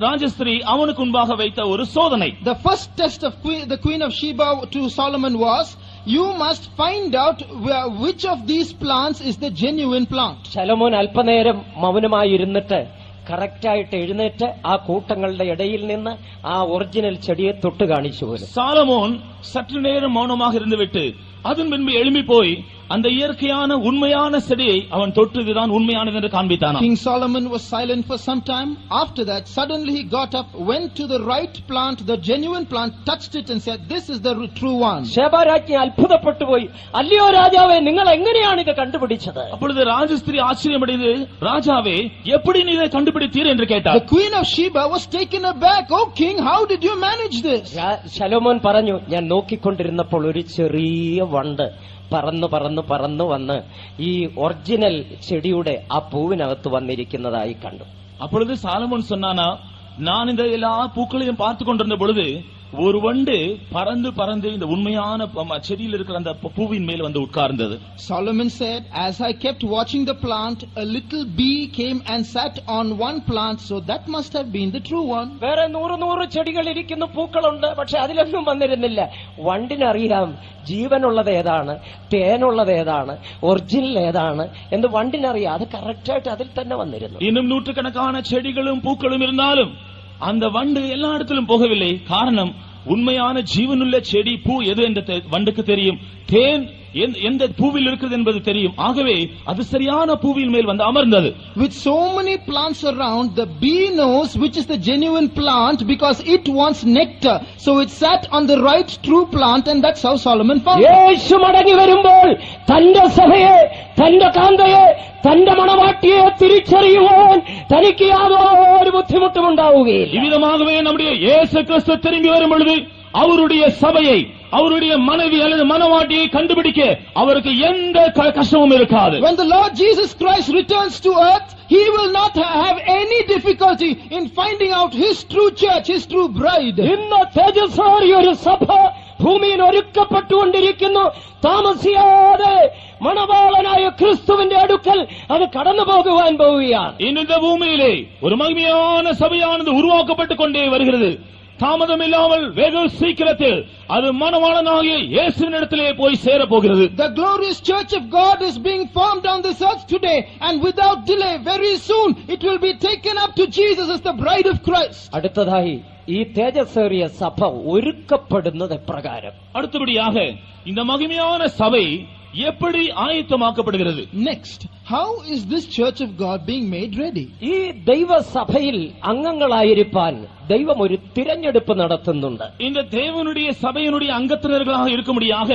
[SPEAKER 1] ராஜஸ்திரீ அவனுக்கு முன்பாக வைத்த ஒரு சோதனை.
[SPEAKER 2] The first test of the queen of Sheba to Solomon was, you must find out which of these plants is the genuine plant.
[SPEAKER 3] ശലോമോൻ അല്പനേരം മൗനമായിരുന്നിട്ട് കറക്റ്റായിട്ട് എഴുന്നേറ്റ് ആ കൂട്ടങ്ങളുടെ ഇടയിൽ നിന്ന് ആ ഒറിജിനൽ ചെടിയെ തൊട്ട് കാണിച്ചു പോലും.
[SPEAKER 1] சாலமோன் சற்று நேரம் மௌனமாக இருந்துவிட்டு அதன் பின்பு எழும்பி போய் அந்த இயற்கையான உண்மையான செடியை அவன் தொட்டதுதான் உண்மையானது என்று காண்பித்தான்.
[SPEAKER 2] King Solomon was silent for some time. After that, suddenly he got up, went to the right plant, the genuine plant, touched it and said, "This is the true one."
[SPEAKER 3] ശേബാരാജ്ഞി അത്ഭുതപ്പെട്ടു പോയി. അല്ലയോ രാജാവേ, നിങ്ങൾ എങ്ങനെയാണ് ഇത് കണ്ടുപിടിച്ചത്?
[SPEAKER 1] அப்பொழுது ராஜஸ்திரி ஆச்சரியமடைந்து, ராஜாவே எப்படி நீ இதை கண்டுபிடித்தீர் என்று கேட்டார்.
[SPEAKER 2] The queen of Sheba was taken aback. "Oh king, how did you manage this?"
[SPEAKER 3] ശലോമോൻ പറഞ്ഞു, ഞാൻ നോക്കിക്കൊണ്ടിരുന്നപ്പോൾ ഒരു ചെറിയ വണ്ട് പറന്നു പറന്നു പറന്നു വന്ന് ഈ ഒറിജിനൽ ചെടിയുടെ ആ പൂവിനകത്ത് വന്നിരിക്കുന്നതായി കണ്ടു.
[SPEAKER 1] அப்பொழுது சாலமோன் சொன்னானா, நான் இந்த எல்லா பூக்களையும் பார்த்து கொண்டிருந்த பொழுது ஒரு வண்டு பறந்து பறந்து இந்த உண்மையான செடியில் இருக்கிற அந்த பூவின் மேல் வந்து உட்கார்ந்தது.
[SPEAKER 2] Solomon said, "As I kept watching the plant, a little bee came and sat on one plant, so that must have been the true one."
[SPEAKER 3] വേറെ 100 ചെടികൾ ഇരിക്കുന്ന പൂക്കളുണ്ട്, പക്ഷെ അതിലൊന്നും വന്നിരുന്നില്ല. വണ്ടിനറിയാം ജീവനുള്ളത് ഏതാണ്, തേനുള്ളത് ഏതാണ്, ഒറിജിനൽ ഏതാണ് എന്ന് വണ്ടിനറിയാം. അത് കറക്റ്റായിട്ട് അതിൽ തന്നെ വന്നിരുന്നു.
[SPEAKER 1] இன்னும் நூற்றுக்கணக்கான செடிகளும் பூக்களும் இருந்தாலும் அந்த வண்டு எல்லா இடத்திலும் போகவில்லை. காரணம், உண்மையான ஜீவனுள்ள செடி பூ எது என்று வண்டுக்கு தெரியும், தேன் எந்த பூவில் இருக்கிறது என்பது தெரியும். ஆகவே அது சரியான பூவின் மேல் வந்து அமர்ந்தது.
[SPEAKER 2] With so many plants around, the bee knows which is the genuine plant because it wants nectar. So it sat on the right true plant, and that's how Solomon found it.
[SPEAKER 3] യേശു മടങ്ങി വരുമ്പോൾ തന്റെ സഭയെ, തന്റെ കാന്തയെ, തന്റെ മണവാട്ടിയെ തിരിച്ചറിയുവാൻ തനിക്ക് യാതൊരു ബുദ്ധിമുട്ടും ഉണ്ടാവുകയില്ല.
[SPEAKER 1] இவ்விதமாகவே நம்முடைய இயேசு கிறிஸ்து திரும்பி வரும் பொழுது அவருடைய சபையை, அவருடைய மனைவி அல்லது மனவாட்டியை கண்டுபிடிக்க அவருக்கு எந்த கஷ்டமும் இருக்காது.
[SPEAKER 2] When the Lord Jesus Christ returns to earth, he will not have any difficulty in finding out his true church, his true bride.
[SPEAKER 3] ഇന്ന് തേജസ്സേറിയ ഒരു സഭ ഭൂമിയിൽ ഒരുക്കപ്പെട്ടുകൊണ്ടിരിക്കുന്നു. താമസിയാതെ മണവാളനായ ക്രിസ്തുവിന്റെ അടുക്കൽ അത് കടന്നു പോകുവാൻ പോവുകയാണ്.
[SPEAKER 1] இந்த பூமியிலே ஒரு மகிமையான சபையானது உருவாக்கப்பட்டுக் கொண்டே வருகிறது. தாமதம் இல்லாமல் வெகு சீக்கிரத்தில் அது மணவாளனாகிய இயேசுவினிடத்திலே போய் சேர போகிறது.
[SPEAKER 2] The glorious church of God is being formed on this earth today, and without delay, very soon it will be taken up to Jesus as the bride of Christ.
[SPEAKER 3] അടുത്തതായി ഈ തേജസ്സേറിയ സഭ ഒരുക്കപ്പെടുന്നത് എപ്രകാരം?
[SPEAKER 1] அடுத்தபடியாக இந்த மகிமையான சபை எப்படி ஆயத்தமாக்கப்படுகிறது?
[SPEAKER 2] Next, how is this church of God being made ready?
[SPEAKER 3] ഈ ദൈവസഭയിൽ അംഗങ്ങളായിരിക്കാൻ ദൈവം ഒരു തിരഞ്ഞെടുപ്പ് നടത്തുന്നുണ്ട്.
[SPEAKER 1] இந்த தேவனுடைய சபையினுடைய அங்கத்தினர்களாக இருக்கும்படியாக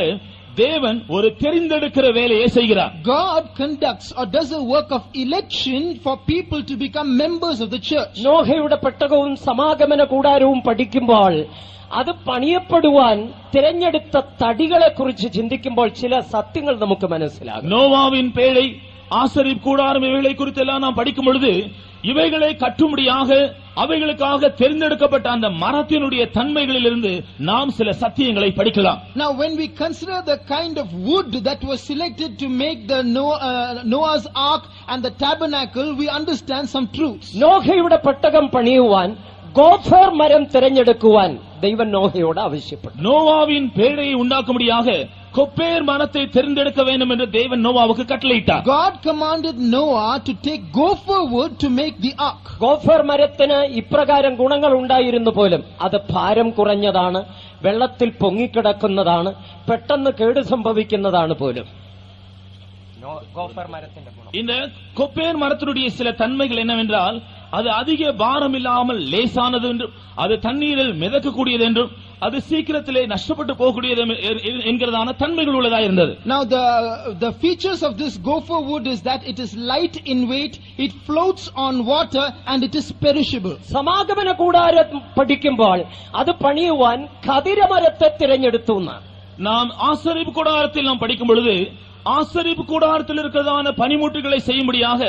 [SPEAKER 1] தேவன் ஒரு தெரிந்தெடுக்கிற வேலையை செய்கிறார்.
[SPEAKER 2] God conducts or does a work of election for people to become members of the church.
[SPEAKER 3] നോഹയുടെ പെട്ടകവും സമാഗമന കൂടാരവും പഠിക്കുമ്പോൾ അത് പണിയപ്പെടുവാൻ തിരഞ്ഞെടുത്ത തടികളെ കുറിച്ച് ചിന്തിക്കുമ്പോൾ ചില സത്യങ്ങൾ നമുക്ക് മനസ്സിലാകും.
[SPEAKER 1] நோவாவின் பேழை, ஆசரிப்பு கூடாரம் இவைகளை குறித்தெல்லாம் நாம் படிக்கும் பொழுது இவைகளை கட்டும்படியாக அவைகளுக்காக தேர்ந்தெடுக்கப்பட்ட அந்த மரத்தினுடைய தன்மைகளிலிருந்து நாம் சில சத்தியங்களை படிக்கலாம்.
[SPEAKER 2] Now when we consider the kind of wood that was selected to make the Noah's ark and the tabernacle, we understand some truths.
[SPEAKER 3] നോഹയുടെ പെട്ടകം പണിയുവാൻ ഗോഫർ മരം തിരഞ്ഞെടുക്കുവാൻ ദൈവം നോഹയോട് ആവശ്യപ്പെട്ടു.
[SPEAKER 1] நோவாவின் பேழையை உண்டாக்கும்படியாக கொப்பேர் மரத்தை தேர்ந்தெடுக்க வேண்டும் என்று தேவன் நோவாவுக்கு கட்டளையிட்டார்.
[SPEAKER 2] God commanded Noah to take gopher wood to make the ark.
[SPEAKER 3] Gopher മരത്തിന് ഇപ്രകാരം ഗുണങ്ങൾ ഉണ്ടായിരുന്നു പോലും അത് ഭാരം കുറഞ്ഞതാണ്, വെള്ളത്തിൽ പൊങ്ങിക്കിടക്കുന്നതാണ്, പെട്ടെന്ന് കേട് സംഭവിക്കുന്നതാണ് പോലും.
[SPEAKER 1] இந்த கொப்பேர் மரத்தினுடைய சில தன்மைகள் என்னவென்றால், அது அதிக பாரம் இல்லாமல் லேசானது என்றும், அது தண்ணீரில் மிதக்கக்கூடியது என்றும், அது சீக்கிரத்திலே நஷ்டப்பட்டு போகக்கூடியது என்கிறதான தன்மைகள் உள்ளதா இருந்தது.
[SPEAKER 2] Now the features of this gopher wood is that it is light in weight, it floats on water, and it is perishable.
[SPEAKER 3] സമാഗമന കൂടാരം പഠിക്കുമ്പോൾ അത് പണിയുവാൻ ഖദിരമരത്തെ തിരഞ്ഞെടുത്തു.
[SPEAKER 1] நாம் ஆசரிப்பு கூடாரத்தில் நாம் படிக்கும் பொழுது ஆசரிப்பு கூடாரத்தில் இருக்கிறதான பனிமுட்டுகளை செய்யும்படியாக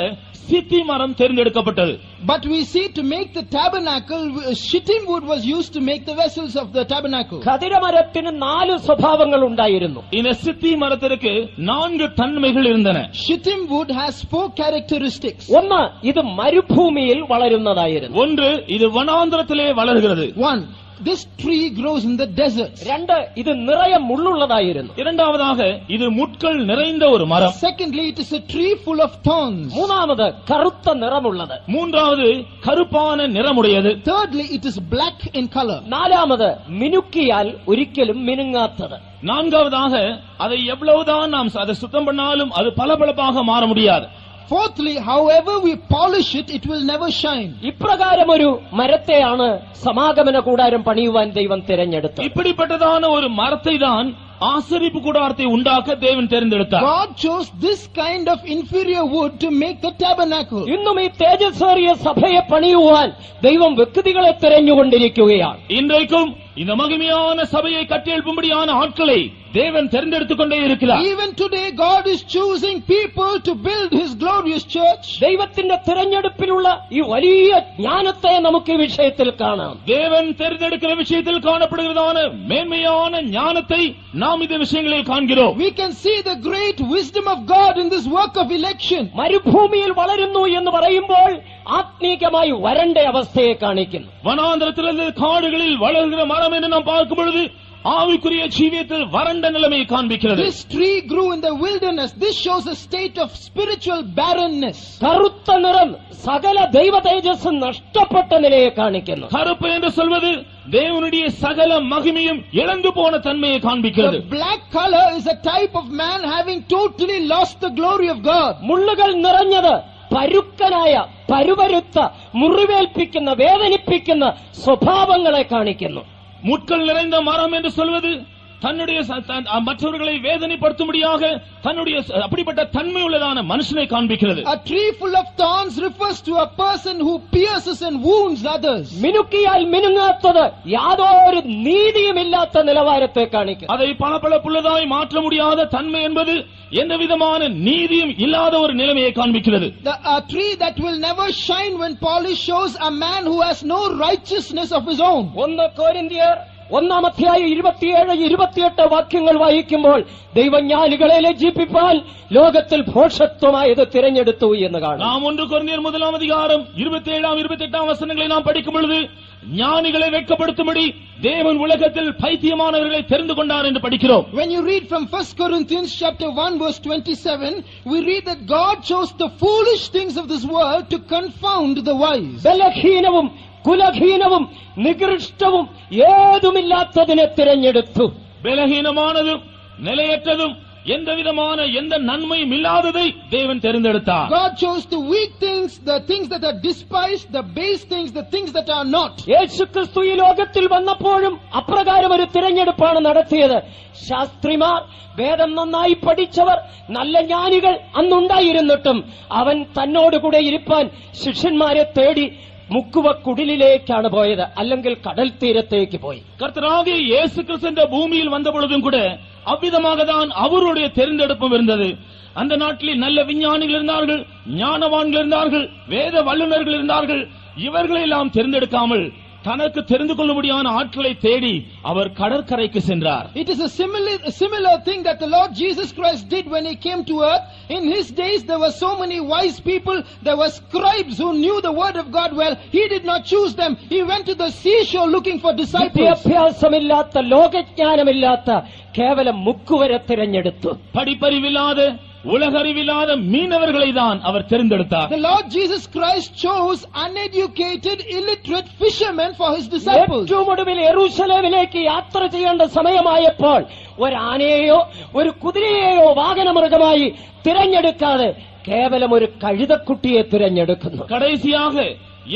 [SPEAKER 1] சித்தி மரம் தேர்ந்தெடுக்கப்பட்டது.
[SPEAKER 2] But we see to make the tabernacle, shittim wood was used to make the vessels of the tabernacle.
[SPEAKER 3] ഖദിരമരത്തിന് 4 സ്വഭാവങ്ങൾ ഉണ്ടായിരുന്നു.
[SPEAKER 1] இந்த சித்தி மரத்திற்கு 4 தன்மைகள் இருந்தன.
[SPEAKER 2] Shittim wood has 4 characteristics.
[SPEAKER 3] ഒന്ന്, ഇത് മരുഭൂമിയിൽ വളരുന്നതായിരുന്നു.
[SPEAKER 1] ஒன்று, இது வனாந்தரத்திலே வளர்கிறது.
[SPEAKER 2] 1, this tree grows in the desert.
[SPEAKER 3] രണ്ട്, ഇത് നിറയെ മുള്ളുള്ളതായിരുന്നു.
[SPEAKER 1] இரண்டாவதாக இது முட்கள் நிறைந்த ஒரு மரம்.
[SPEAKER 2] Secondly, it is a tree full of thorns.
[SPEAKER 3] മൂന്നാമത് കറുത്ത നിറമുള്ളത്.
[SPEAKER 1] மூன்றாவது கருப்பான நிறமுடையது.
[SPEAKER 2] Thirdly, it is black in color.
[SPEAKER 3] നാലാമത് മിനുക്കിയാൽ ഒരിക്കലും മിനുങ്ങാത്തത്.
[SPEAKER 1] நான்காவதாக அதை எவ்வளவுதான் நாம் அதை சுத்தம் பண்ணாலும் அது பளபளப்பாக மாற முடியாது.
[SPEAKER 2] Fourthly, however we polish it, it will never shine.
[SPEAKER 3] ഇപ്രകാരം ഒരു മരത്തെയാണ് സമാഗമന കൂടാരം പണിയുവാൻ ദൈവം തിരഞ്ഞെടുത്തത്.
[SPEAKER 1] இப்படிப்பட்டதான ஒரு மரத்தை தான் ஆசரிப்பு கூடாரத்தை உண்டாக்க தேவன் தெரிந்தெடுத்தார்.
[SPEAKER 2] God chose this kind of inferior wood to make the tabernacle.
[SPEAKER 3] ഇന്നും ഈ തേജസ്വേറിയ സഭയെ പണിയുവാൻ ദൈവം വ്യക്തികളെ തിരഞ്ഞുകൊണ്ടിരിക്കുകയാണ്.
[SPEAKER 1] இன்றைக்கும் இந்த மகிமையான சபையை கட்டியெழுப்பும்படியான ஆட்களை தேவன் தெரிந்தெடுத்துக் கொண்டே இருக்கிறார்.
[SPEAKER 2] Even today, God is choosing people to build His glorious church.
[SPEAKER 3] ദൈവത്തിന്റെ തിരഞ്ഞെടുപ്പിലുള്ള ഈ വലിയ ജ്ഞാനത്തെ നമുക്ക് ഈ വിഷയത്തിൽ കാണാം.
[SPEAKER 1] தேவன் தெரிந்தெடுக்கிற விஷயத்தில் காணப்படுகிறதான மேன்மையான ஞானத்தை நாம் இந்த விஷயங்களில் காண்கிறோம்.
[SPEAKER 2] We can see the great wisdom of God in this work of election.
[SPEAKER 3] മരുഭൂമിയിൽ വളരുന്നു എന്ന് പറയുമ്പോൾ ആത്മീകമായി വരണ്ട അവസ്ഥയെ കാണിക്കുന്നു.
[SPEAKER 1] வனாந்தரத்திலிருந்து காடுகளில் வளர்கிற மரம் என்று நாம் பார்க்கும் பொழுது ஆவிக்குரிய ஜீவியத்தில் வறண்ட நிலைமையை காண்பிக்கிறது.
[SPEAKER 2] This tree grew in the wilderness. This shows a state of spiritual barrenness.
[SPEAKER 3] കറുത്ത നിറം സകല ദൈവ തേജസ്സും നഷ്ടപ്പെട്ട നിലയെ കാണിക്കുന്നു.
[SPEAKER 1] கருப்பு என்று சொல்வது தேவனுடைய சகல மகிமையும் இழந்து போன தன்மையை காண்பிக்கிறது.
[SPEAKER 2] The black color is a type of man having totally lost the glory of God.
[SPEAKER 3] മുള്ളുകൾ നിറഞ്ഞത് പരുക്കനായ പരുപരുത്ത മുറിവേൽപ്പിക്കുന്ന വേദനിപ്പിക്കുന്ന സ്വഭാവങ്ങളെ കാണിക്കുന്നു.
[SPEAKER 1] முட்கள் நிறைந்த மரம் என்று சொல்வது தன்னுடைய மற்றவர்களை வேதனைப்படுத்தும்படியாக தன்னுடைய அப்படிப்பட்ட தன்மை உள்ளதான மனுஷனை காண்பிக்கிறது.
[SPEAKER 2] A tree full of thorns refers to a person who pierces and wounds others.
[SPEAKER 3] മിനുക്കിയാൽ മിനുങ്ങാത്തത് യാതൊരു നീതിയുമില്ലാത്ത നിലവാരത്തെ കാണിക്കുന്നു.
[SPEAKER 1] அதை பளபளப்புள்ளதாய் மாற்ற முடியாத தன்மை என்பது எந்த விதமான நீதியும் இல்லாத ஒரு நிலைமையை காண்பிக்கிறது.
[SPEAKER 2] A tree that will never shine when polished shows a man who has no righteousness of his own.
[SPEAKER 3] 1 കൊരിന്ത്യർ 1-ാം അധ്യായം 27-28 വാക്യങ്ങൾ വായിക്കുമ്പോൾ ദൈവജ്ഞാനികളെ ലജ്ജിപ്പിപ്പാൻ ലോകത്തിൽ ഭോഷത്വമായത് തിരഞ്ഞെടുത്തു എന്ന് കാണാം.
[SPEAKER 1] நாம் 1 கொரிந்தியர் 1-ாம் அதிகாரம் 27-28 வசனங்களை நாம் படிக்கும் பொழுது ஞானிகளை வெட்கப்படுத்தும்படி தேவன் உலகத்தில் பைத்தியமானவர்களை தெரிந்து கொண்டார் என்று படிக்கிறோம்.
[SPEAKER 2] When you read from 1 Corinthians chapter 1 verse 27, we read that God chose the foolish things of this world to confound the wise.
[SPEAKER 3] ബലഹീനവും കുലഹീനവും നികൃഷ്ടവും ഏതുമില്ലാത്തതിനെ തിരഞ്ഞെടുത്തു.
[SPEAKER 1] பலஹீனமானதும் நிலையற்றதும் எந்த விதமான எந்த நன்மையும் இல்லாததை தேவன் தெரிந்தெடுத்தார்.
[SPEAKER 2] God chose the weak things, the things that are despised, the base things, the things that are not.
[SPEAKER 3] യേശുക്രിസ്തു ഈ ലോകത്തിൽ വന്നപ്പോഴും അപ്രകാരം ഒരു തിരഞ്ഞെടുപ്പാണ് നടത്തിയത്. ശാസ്ത്രിമാർ, വേദം നന്നായി പഠിച്ചവർ, നല്ല ജ്ഞാനികൾ അന്നുണ്ടായിരുന്നിട്ടും അവൻ തന്നോടുകൂടെ ഇരിപ്പാൻ ശിഷ്യന്മാരെ തേടി മുക്കുവ കുടിലിലേക്കാണ് പോയത്, അല്ലെങ്കിൽ കടൽ തീരത്തേക്ക് പോയി.
[SPEAKER 1] கர்த்தராகிய இயேசு கிறிஸ்து பூமியில் வந்த பொழுதும் கூட அவ்விதமாக தான் அவருடைய தெரிந்தெடுப்பும் இருந்தது. அந்த நாட்டில் நல்ல விஞ்ஞானிகள் இருந்தார்கள், ஞானவான்கள் இருந்தார்கள், வேத வல்லுநர்கள் இருந்தார்கள். இவர்களை எல்லாம் தெரிந்தெடுக்காமல் தனக்கு தெரிந்து கொள்ளும்படியான ஆட்களை தேடி அவர் கடற்கரைக்கு சென்றார்.
[SPEAKER 2] It is a similar thing that the Lord Jesus Christ did when He came to earth. In His days there were so many wise people, there were scribes who knew the word of God well. He did not choose them. He went to the seashore looking for disciples.
[SPEAKER 3] വിദ്യാഭ്യാസമില്ലാത്ത, ലോകജ്ഞാനമില്ലാത്ത കേവലം മുക്കുവരെ തിരഞ്ഞെടുത്തു.
[SPEAKER 1] படிப்பறிவில்லாத, உலகறிவில்லாத மீனவர்களை தான் அவர் தெரிந்தெடுத்தார்.
[SPEAKER 2] The Lord Jesus Christ chose uneducated, illiterate fishermen for His disciples.
[SPEAKER 3] ഏറ്റവും ഒടുവിൽ യെരൂശലേമിലേക്ക് യാത്ര ചെയ്യേണ്ട സമയമായപ്പോൾ ഒരാനയെയോ ഒരു കുതിരയെയോ വാഹനമൃഗമായി തിരഞ്ഞെടുക്കാതെ കേവലം ഒരു കഴുതക്കുട്ടിയെ തിരഞ്ഞെടുക്കുന്നു.
[SPEAKER 1] கடைசியாக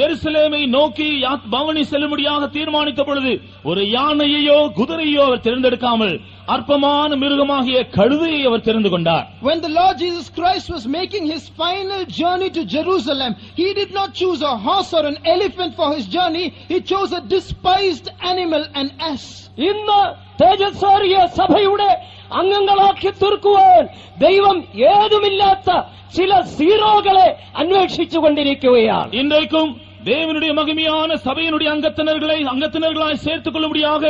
[SPEAKER 1] எருசலேமை நோக்கி பவனி செல்லும்படியாக தீர்மானித்த பொழுது ஒரு யானையையோ குதிரையோ அவர் தேர்ந்தெடுக்காமல் அற்பமான மிருகமாகிய கழுதையை அவர் தெரிந்து கொண்டார்.
[SPEAKER 2] When the Lord Jesus Christ was making His final journey to Jerusalem, He did not choose a horse or an elephant for His journey. He chose a despised animal, an ass.
[SPEAKER 3] ഇന്ന് തേജസ്വേറിയ സഭയുടെ അംഗങ്ങളാക്കി തീർക്കുവാൻ ദൈവം ഏതുമില്ലാത്ത ചില സീറോകളെ അന്വേഷിച്ചുകൊണ്ടിരിക്കുകയാണ്.
[SPEAKER 1] இன்றைக்கும் தேவனுடைய மகிமையான சபையினுடைய அங்கத்தினர்களாய் சேர்த்துக் கொள்ளும்படியாக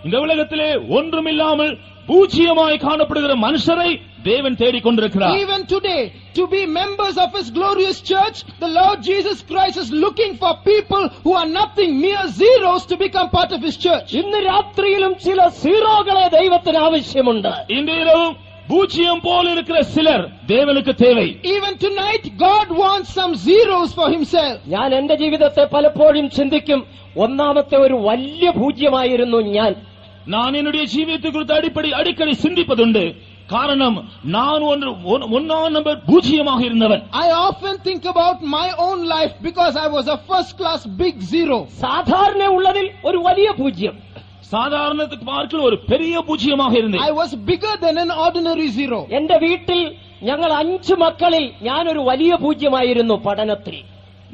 [SPEAKER 1] இந்த உலகத்திலே ஒன்றுமில்லாமல் பூஜ்யமாய் காணப்படுகிற மனுஷரை தேவன் தேடிக் கொண்டிருக்கிறார்.
[SPEAKER 2] Even today, to be members of His glorious church, the Lord Jesus Christ is looking for people who are nothing, mere zeros, to become part of His church.
[SPEAKER 3] ഇന്ന് രാത്രിയിലും ചില സീറോകളെ ദൈവത്തിന് ആവശ്യമുണ്ട്.
[SPEAKER 1] இன்றிரவும் பூஜ்யம் போல இருக்கிற சிலர் தேவனுக்கு தேவை.
[SPEAKER 2] Even tonight, God wants some zeros for Himself.
[SPEAKER 3] ഞാൻ എന്റെ ജീവിതത്തെ പലപ്പോഴും ചിന്തിക്കും, ഒന്നാമത്തെ ഒരു വലിയ പൂജ്യമായിരുന്നു ഞാൻ.
[SPEAKER 1] நான் என்னுடைய ஜீவியத்தை குறித்து அடிக்கடி சிந்திப்பதுண்டு. காரணம், நான் ஒன்னாம் நம்பர் பூஜ்யமாக இருந்தவன்.
[SPEAKER 2] I often think about my own life because I was a first class big zero.
[SPEAKER 3] സാധാരണ ഉള്ളതിൽ ഒരു വലിയ പൂജ്യം,
[SPEAKER 1] சாதாரணத்துக்கு பார்க்கல ஒரு பெரிய பூஜ்யமாக இருந்தேன்.
[SPEAKER 2] I was bigger than an ordinary zero.
[SPEAKER 3] എന്റെ വീട്ടിൽ ഞങ്ങൾ 5 മക്കളിൽ ഞാനൊരു വലിയ പൂജ്യമായിരുന്നു പഠനത്തിൽ.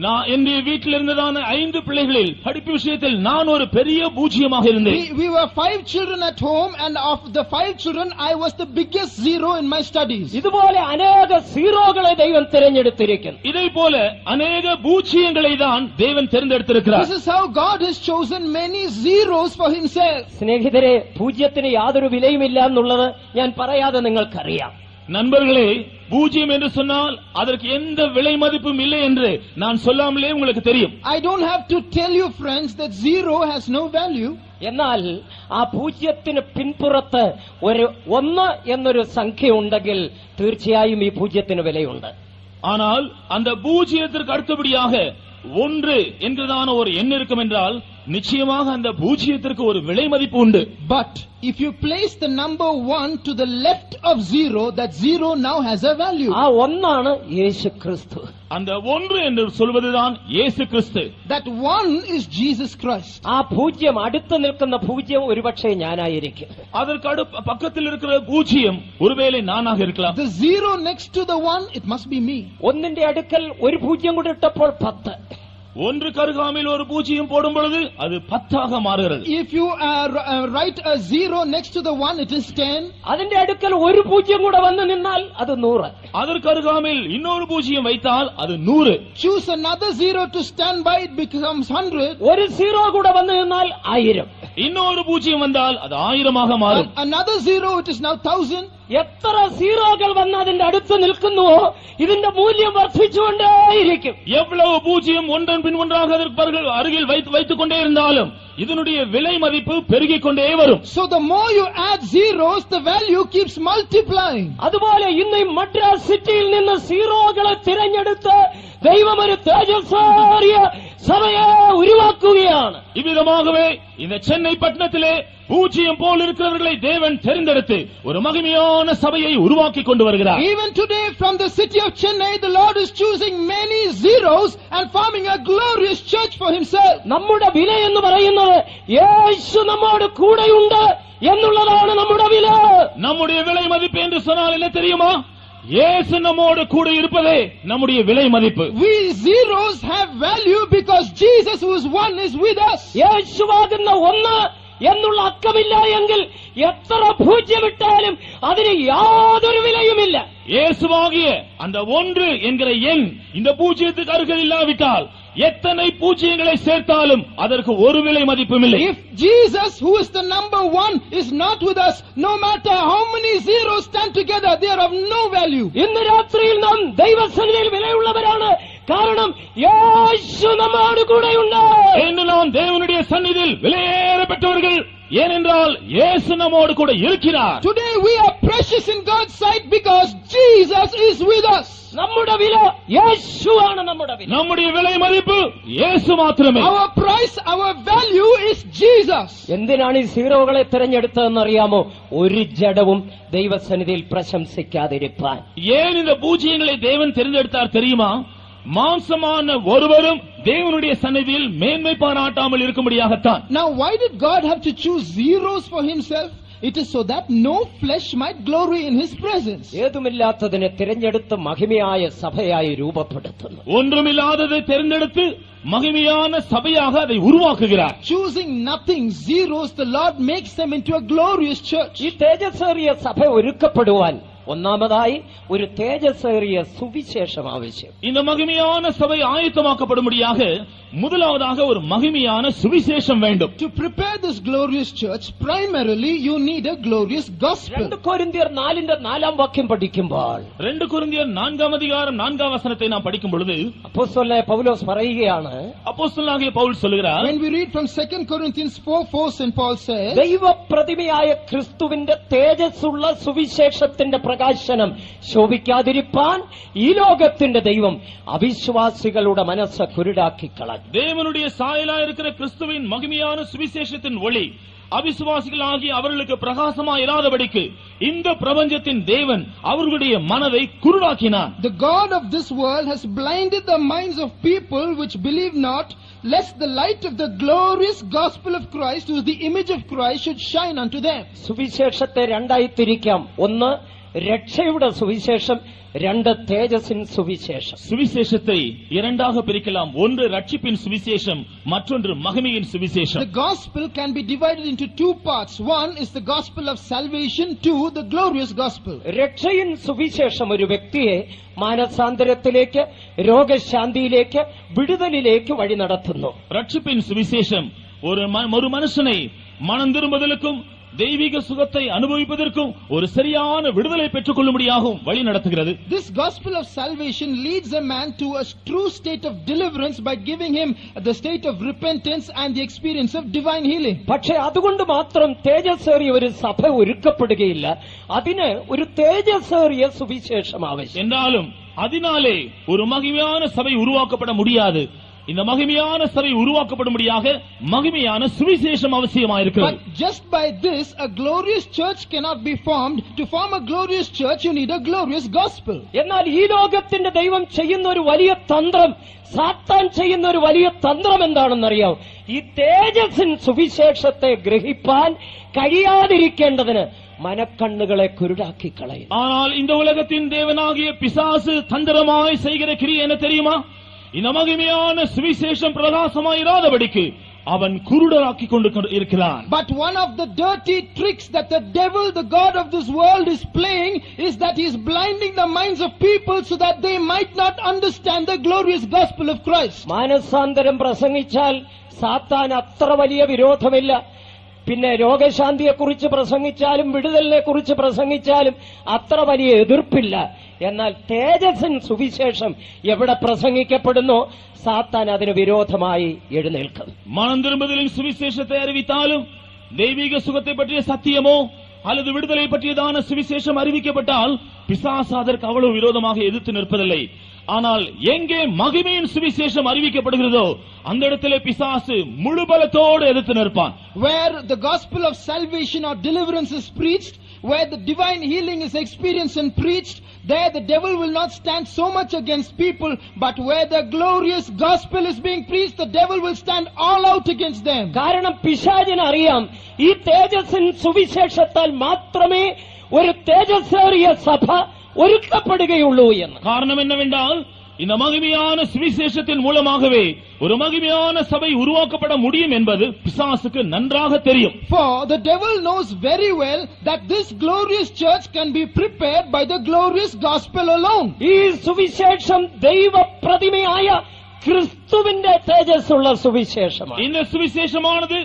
[SPEAKER 1] நான் என்னுடைய வீட்டில் இருந்ததான 5 பிள்ளைகளில் படிப்பு விஷயத்தில் நான் ஒரு பெரிய பூஜ்யமாக இருந்தேன்.
[SPEAKER 2] We were 5 children at home, and of the 5 children I was the biggest zero in my studies.
[SPEAKER 3] ഇതുപോലെ അനേക സീറോകളെ ദൈവം തിരഞ്ഞെടുത്തിരിക്കുന്നു.
[SPEAKER 1] இதைப்போல அநேக பூஜ்யங்களை தான் தேவன் தேர்ந்தெடுத்திருக்கிறார்.
[SPEAKER 2] This is how God has chosen many zeros for Himself.
[SPEAKER 3] സ്നേഹിതരെ, പൂജ്യത്തിന് യാതൊരു വിലയുമില്ല എന്നുള്ളത് ഞാൻ പറയാതെ നിങ്ങൾക്കറിയാം.
[SPEAKER 1] நண்பர்களே, பூஜ்யம் என்று சொன்னால் அதற்கு எந்த விலை மதிப்பும் இல்லை என்று நான் சொல்லாமலே உங்களுக்கு தெரியும்.
[SPEAKER 2] I don't have to tell you, friends, that zero has no value.
[SPEAKER 3] എന്നാൽ ആ പൂജ്യത്തിന് പിൻപുറത്ത് ഒരു 1 എന്നൊരു സംഖ്യ ഉണ്ടെങ്കിൽ തീർച്ചയായും ഈ പൂജ്യത്തിന് വിലയുണ്ട്.
[SPEAKER 1] ஆனால் அந்த பூஜ்யத்திற்கு அடுத்தபடியாக 1 என்கிறதான ஒரு எண் இருக்கும் என்றால் நிச்சயமாக அந்த பூஜ்யத்திற்கு ஒரு விலை மதிப்பு உண்டு.
[SPEAKER 2] But if you place the number 1 to the left of zero, that zero now has a value.
[SPEAKER 3] ആ ഒന്നാണ് യേശു ക്രിസ്തു.
[SPEAKER 1] அந்த 1 என்று சொல்வதுதான் இயேசு கிறிஸ்து.
[SPEAKER 2] That 1 is Jesus Christ.
[SPEAKER 3] ആ പൂജ്യം, അടുത്ത് നിൽക്കുന്ന പൂജ്യം ഒരുപക്ഷെ ഞാനായിരിക്കും.
[SPEAKER 1] அதற்கு பக்கத்தில் இருக்கிற பூஜ்யம் ஒருவேளை நானாக இருக்கலாம்.
[SPEAKER 2] The zero next to the 1, it must be me.
[SPEAKER 3] ഒന്നിന്റെ അടുക്കൽ ഒരു പൂജ്യം കൂടി ഇട്ടപ്പോൾ 10.
[SPEAKER 1] ஒன்று கருகாமையில் ஒரு பூஜ்யம் போடும் பொழுது அது 10ஆக மாறுகிறது.
[SPEAKER 2] If you write a zero next to the 1, it is 10.
[SPEAKER 3] അതിന്റെ അടുക്കൽ ഒരു പൂജ്യം കൂടെ വന്നു നിന്നാൽ അത് 100.
[SPEAKER 1] அதற்கு அருகாமையில் இன்னொரு பூஜ்யம் வைத்தால் அது 100.
[SPEAKER 2] Choose another zero to stand by, it becomes 100.
[SPEAKER 3] ഒരു സീറോ കൂടെ വന്നു നിന്നാൽ 1000.
[SPEAKER 1] இன்னொரு பூஜ்யம் வந்தால் அது 1000ஆக மாறும்.
[SPEAKER 2] Another zero, it is now 1000.
[SPEAKER 3] എത്ര സീറോകൾ വന്ന് അതിന്റെ അടുത്ത് നിൽക്കുന്നുവോ ഇതിന്റെ മൂല്യം വർദ്ധിച്ചുകൊണ്ടേയിരിക്കും.
[SPEAKER 1] எவ்வளவு பூஜ்யம் ஒன்றன் பின் ஒன்றாக அதற்கு அருகில் வைத்துக் கொண்டே இருந்தாலும் இதனுடைய விலை மதிப்பு பெருகிக் கொண்டே வரும்.
[SPEAKER 2] So the more you add zeros, the value keeps multiplying.
[SPEAKER 3] അതുപോലെ ഇന്ന് മദ്രാസ് സിറ്റിയിൽ നിന്ന് സീറോകളെ തിരഞ്ഞെടുത്ത് ദൈവം ഒരു തേജസ്സേറിയ സഭയെ ഉരുവാക്കുകയാണ്.
[SPEAKER 1] இவ்விதமாகவே இந்த சென்னை பட்டணத்திலே பூஜ்யம் போல் இருக்கிறவர்களை தேவன் தெரிந்தெடுத்து ஒரு மகிமையான சபையை உருவாக்கி கொண்டு வருகிறார்.
[SPEAKER 2] Even today from the city of Chennai, the Lord is choosing many zeros and forming a glorious church for Himself.
[SPEAKER 3] നമ്മുടെ വില എന്ന് പറയുന്നത് യേശു നമ്മോട് കൂടെയുണ്ട് എന്നുള്ളതാണ് നമ്മുടെ വില.
[SPEAKER 1] நம்முடைய விலை மதிப்பு என்று சொன்னால் என்ன தெரியுமா? இயேசு நம்மோடு கூட இருப்பதே நம்முடைய விலை மதிப்பு.
[SPEAKER 2] We zeros have value because Jesus, who is 1, is with us.
[SPEAKER 3] യേശുവാകുന്ന 1 എന്നുള്ള അക്കമില്ല എങ്കിൽ എത്ര പൂജ്യമിട്ടാലും അതിന് യാതൊരു വിലയുമില്ല.
[SPEAKER 1] இயேசுவாகிய அந்த 1 என்கிற எண் இந்த பூஜ்யத்துக்கு அருகில் இல்லாவிட்டால் எத்தனை பூஜ்யங்களை சேர்த்தாலும் அதற்கு ஒரு விலை மதிப்பும் இல்லை.
[SPEAKER 2] If Jesus, who is the number 1, is not with us, no matter how many zeros stand together, they are of no value.
[SPEAKER 3] ഇന്ന് രാത്രിയിൽ നാം ദൈവസന്നിധിയിൽ വിലയുള്ളവരാണ്. കാരണം യേശു നമ്മോട് കൂടെയുണ്ട്.
[SPEAKER 1] இன்று நாம் தேவனுடைய சந்நிதியில் விலையேறப்பட்டவர்கள். ஏனென்றால் இயேசு நம்மோடு கூட இருக்கிறார்.
[SPEAKER 2] Today we are precious in God's sight because Jesus is with us.
[SPEAKER 3] നമ്മുടെ വില യേശുവാണ്. നമ്മുടെ
[SPEAKER 1] விலை மதிப்பு இயேசு மாத்திரமே.
[SPEAKER 2] Our price, our value is Jesus.
[SPEAKER 3] എന്തിനാണ് ഈ സീറോകളെ തിരഞ്ഞെടുത്തതെന്ന് അറിയാമോ? ഒരു ജഡവും ദൈവസന്നിധിയിൽ പ്രശംസിക്കാതിരിപ്പാൻ.
[SPEAKER 1] ஏன் இந்த பூஜ்யங்களை தேவன் தெரிந்தெடுத்தார் தெரியுமா? மாம்சமான ஒருவரும் தேவனுடைய சந்நிதியில் மேன்மை பாராட்டாமல் இருக்கும்படியாகத்தான்.
[SPEAKER 2] Now why did God have to choose zeros for Himself? It is so that no flesh might glory in His presence.
[SPEAKER 3] ഏതുമില്ലാത്തതിനെ തിരഞ്ഞെടുത്ത് മഹിമയായ സഭയായി രൂപപ്പെടുത്തുന്നു.
[SPEAKER 1] ஒன்றுமில்லாததை தெரிந்தெடுத்து மகிமையான சபையாக அதை உருவாக்குகிறார்.
[SPEAKER 2] Choosing nothing, zeros, the Lord makes them into a glorious church.
[SPEAKER 3] ഈ തേജസ്സേറിയ സഭ ഒരുക്കപ്പെടുവാൻ ഒന്നാമതായി ഒരു തേജസ്സേറിയ സുവിശേഷം ആവശ്യം.
[SPEAKER 1] இந்த மகிமையான சபை ஆயத்தமாக்கப்படும்படியாக முதலாவதாக ஒரு மகிமையான சுவிசேஷம் வேண்டும்.
[SPEAKER 2] To prepare this glorious church, primarily you need a glorious gospel.
[SPEAKER 3] 2 കൊരിന്ത്യർ 4:4 പഠിക്കുമ്പോൾ
[SPEAKER 1] 2 കൊരിന്ത്യർ 4:4 நாம் படிக்கும் பொழுது
[SPEAKER 3] അപ്പോസ്തലനായ പൗലോസ് പറയുകയാണ്,
[SPEAKER 1] அப்போஸ்தலனாகிய பவுல் சொல்கிறார்,
[SPEAKER 2] When we read from 2 Corinthians 4:4, St. Paul says,
[SPEAKER 3] ദൈവപ്രതിമയായ ക്രിസ്തുവിന്റെ തേജസ്സുള്ള സുവിശേഷത്തിന്റെ പ്രകാശനം ശോഭിക്കാതിരിപ്പാൻ ഈ ലോകത്തിന്റെ ദൈവം അവിശ്വാസികളുടെ മനസ്സ് കുരുടാക്കി കളഞ്ഞു.
[SPEAKER 1] தேவனுடைய சாயலாய் இருக்கிற கிறிஸ்துவின் மகிமையான சுவிசேஷத்தின் ஒளி அவிசுவாசிகளாகிய அவர்களுக்கு பிரகாசமாய் இராதபடிக்கு இந்த பிரபஞ்சத்தின் தேவன் அவர்களுடைய மனதை குருடாக்கினார்.
[SPEAKER 2] The God of this world has blinded the minds of people which believe not, lest the light of the glorious gospel of Christ, who is the image of Christ, should shine unto them.
[SPEAKER 3] സുവിശേഷത്തെ രണ്ടായി തിരിക്കാം. ഒന്ന് രക്ഷയുടെ സുവിശേഷം, രണ്ട് തേജസ്സിൻ സുവിശേഷം.
[SPEAKER 1] சுவிசேஷத்தை இரண்டாக பிரிக்கலாம். ஒன்று ரட்சிப்பின் சுவிசேஷம், மற்றொன்று மகிமையின் சுவிசேஷம்.
[SPEAKER 2] The gospel can be divided into two parts. One is the gospel of salvation, two the glorious gospel.
[SPEAKER 3] രക്ഷയിൻ സുവിശേഷം ഒരു വ്യക്തിയെ മാനസാന്തരത്തിലേക്ക്, രോഗശാന്തിയിലേക്ക്, വിടുതലിലേക്ക് വഴി നടത്തുന്നു.
[SPEAKER 1] ரட்சிப்பின் சுவிசேஷம் ஒரு மனுஷனை மனம் திரும்புதலுக்கும் தெய்வீக சுகத்தை அனுபவிப்பதற்கும் ஒரு சரியான விடுதலை பெற்றுக் கொள்ளும்படியாகவும் வழி நடத்துகிறது.
[SPEAKER 2] This gospel of salvation leads a man to a true state of deliverance by giving him the state of repentance and the experience of divine healing.
[SPEAKER 3] പക്ഷേ അതുകൊണ്ട് മാത്രം തേജസ്സേറിയ ഒരു സഭ ഒരുക്കപ്പെടുകയില്ല. അതിന് ഒരു തേജസ്സേറിയ സുവിശേഷം ആവശ്യം.
[SPEAKER 1] என்றாலும் அதனாலே ஒரு மகிமையான சபை உருவாக்கப்பட முடியாது. இந்த மகிமையான சபை உருவாக்கப்படும்படியாக மகிமையான சுவிசேஷம் அவசியமாயிருக்கிறது.
[SPEAKER 2] But just by this a glorious church cannot be formed. To form a glorious church you need a glorious gospel.
[SPEAKER 3] എന്നാൽ ഈ ലോകത്തിന്റെ ദൈവം ചെയ്യുന്ന ഒരു വലിയ തന്ത്രം, സാത്താൻ ചെയ്യുന്ന ഒരു വലിയ തന്ത്രം എന്താണെന്നറിയാം? ഈ തേജസ്സിൻ സുവിശേഷത്തെ ഗ്രഹിപ്പാൻ കഴിയാതിരിക്കേണ്ടതിന് മനക്കണ്ണുകളെ കുരുടാക്കി കളയും.
[SPEAKER 1] ஆனால் இந்த உலகத்தின் தேவனாகிய பிசாசு தந்திரமாய் செய்கிற கிரியை என்ன தெரியுமா? இந்த மகிமையான சுவிசேஷம் பிரகாசமாயிராதபடிக்கு அவன் குருடராக்கி கொண்டு இருக்கிறான்.
[SPEAKER 2] But one of the dirty tricks that the devil, the god of this world, is playing is that he is blinding the minds of people so that they might not understand the glorious gospel of Christ.
[SPEAKER 3] മാനസാന്തരം പ്രസംഗിച്ചാൽ സാത്താൻ അത്ര വലിയ വിരോധമില്ല. പിന്നെ രോഗശാന്തിയെക്കുറിച്ച് പ്രസംഗിച്ചാലും വിടുതലിനെ കുറിച്ച് പ്രസംഗിച്ചാലും അത്ര വലിയ എതിർപ്പില്ല. എന്നാൽ തേജസ്സിൻ സുവിശേഷം എവിടെ പ്രസംഗിക്കപ്പെടുന്നോ സാത്താൻ അതിന് വിരോധമായി എഴുന്നേൽക്കും.
[SPEAKER 1] மனம் திரும்புதலின் சுவிசேஷத்தை அறிவித்தாலும் தெய்வீக சுகத்தை பற்றிய சத்தியமோ அல்லது விடுதலை பற்றியதான சுவிசேஷம் அறிவிக்கப்பட்டால் பிசாசு அதற்கு அவ்வளவு விரோதமாக எதிர்த்து நிற்பதில்லை. ஆனால் எங்கே மகிமையின் சுவிசேஷம் அறிவிக்கப்படுகிறதோ அந்த இடத்திலே பிசாசு முழு பலத்தோடு எதிர்த்து நிற்பான்.
[SPEAKER 2] Where the gospel of salvation or deliverance is preached, where the divine healing is experienced and preached, there the devil will not stand so much against people, but where the glorious gospel is being preached, the devil will stand all out against them.
[SPEAKER 3] കാരണം പിശാചിന് അറിയാം ഈ തേജസ്സിൻ സുവിശേഷത്താൽ മാത്രമേ ഒരു തേജസ്സേറിയ സഭ ഒരുക്കപ്പെടുകയുള്ളൂ എന്ന്.
[SPEAKER 1] காரணம் என்னவென்றால் இந்த மகிமையான சுவிசேஷத்தின் மூலமாகவே ஒரு மகிமையான சபை உருவாக்கப்பட முடியும் என்பது பிசாசுக்கு நன்றாக தெரியும்.
[SPEAKER 2] For the devil knows very well that this glorious church can be prepared by the glorious gospel alone.
[SPEAKER 3] ഈ സുവിശേഷം ദൈവപ്രതിമയായ ക്രിസ്തുവിന്റെ തേജസ്സുള്ള സുവിശേഷമാണ്.
[SPEAKER 1] இந்த சுவிசேஷமானது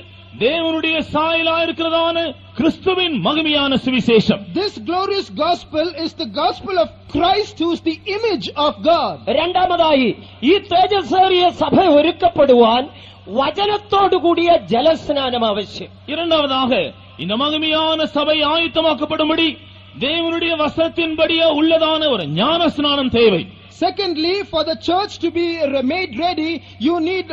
[SPEAKER 1] தேவனுடைய சாயலாய் இருக்கிறதான கிறிஸ்துவின் மகிமையான சுவிசேஷம்.
[SPEAKER 2] This glorious gospel is the gospel of Christ, who is the image of God.
[SPEAKER 3] രണ്ടാമതായി ഈ തേജസ്സേറിയ സഭ ഒരുക്കപ്പെടുവാൻ വചനത്തോടു കൂടിയ ജലസ്നാനം ആവശ്യം.
[SPEAKER 1] இரண்டாவதாக இந்த மகிமையான சபை ஆயத்தமாக்கப்படும்படி தேவனுடைய வசனத்தின்படியே உள்ளதான ஒரு ஞான ஸ்நானம் தேவை.
[SPEAKER 2] Secondly, for the church to be made ready, you need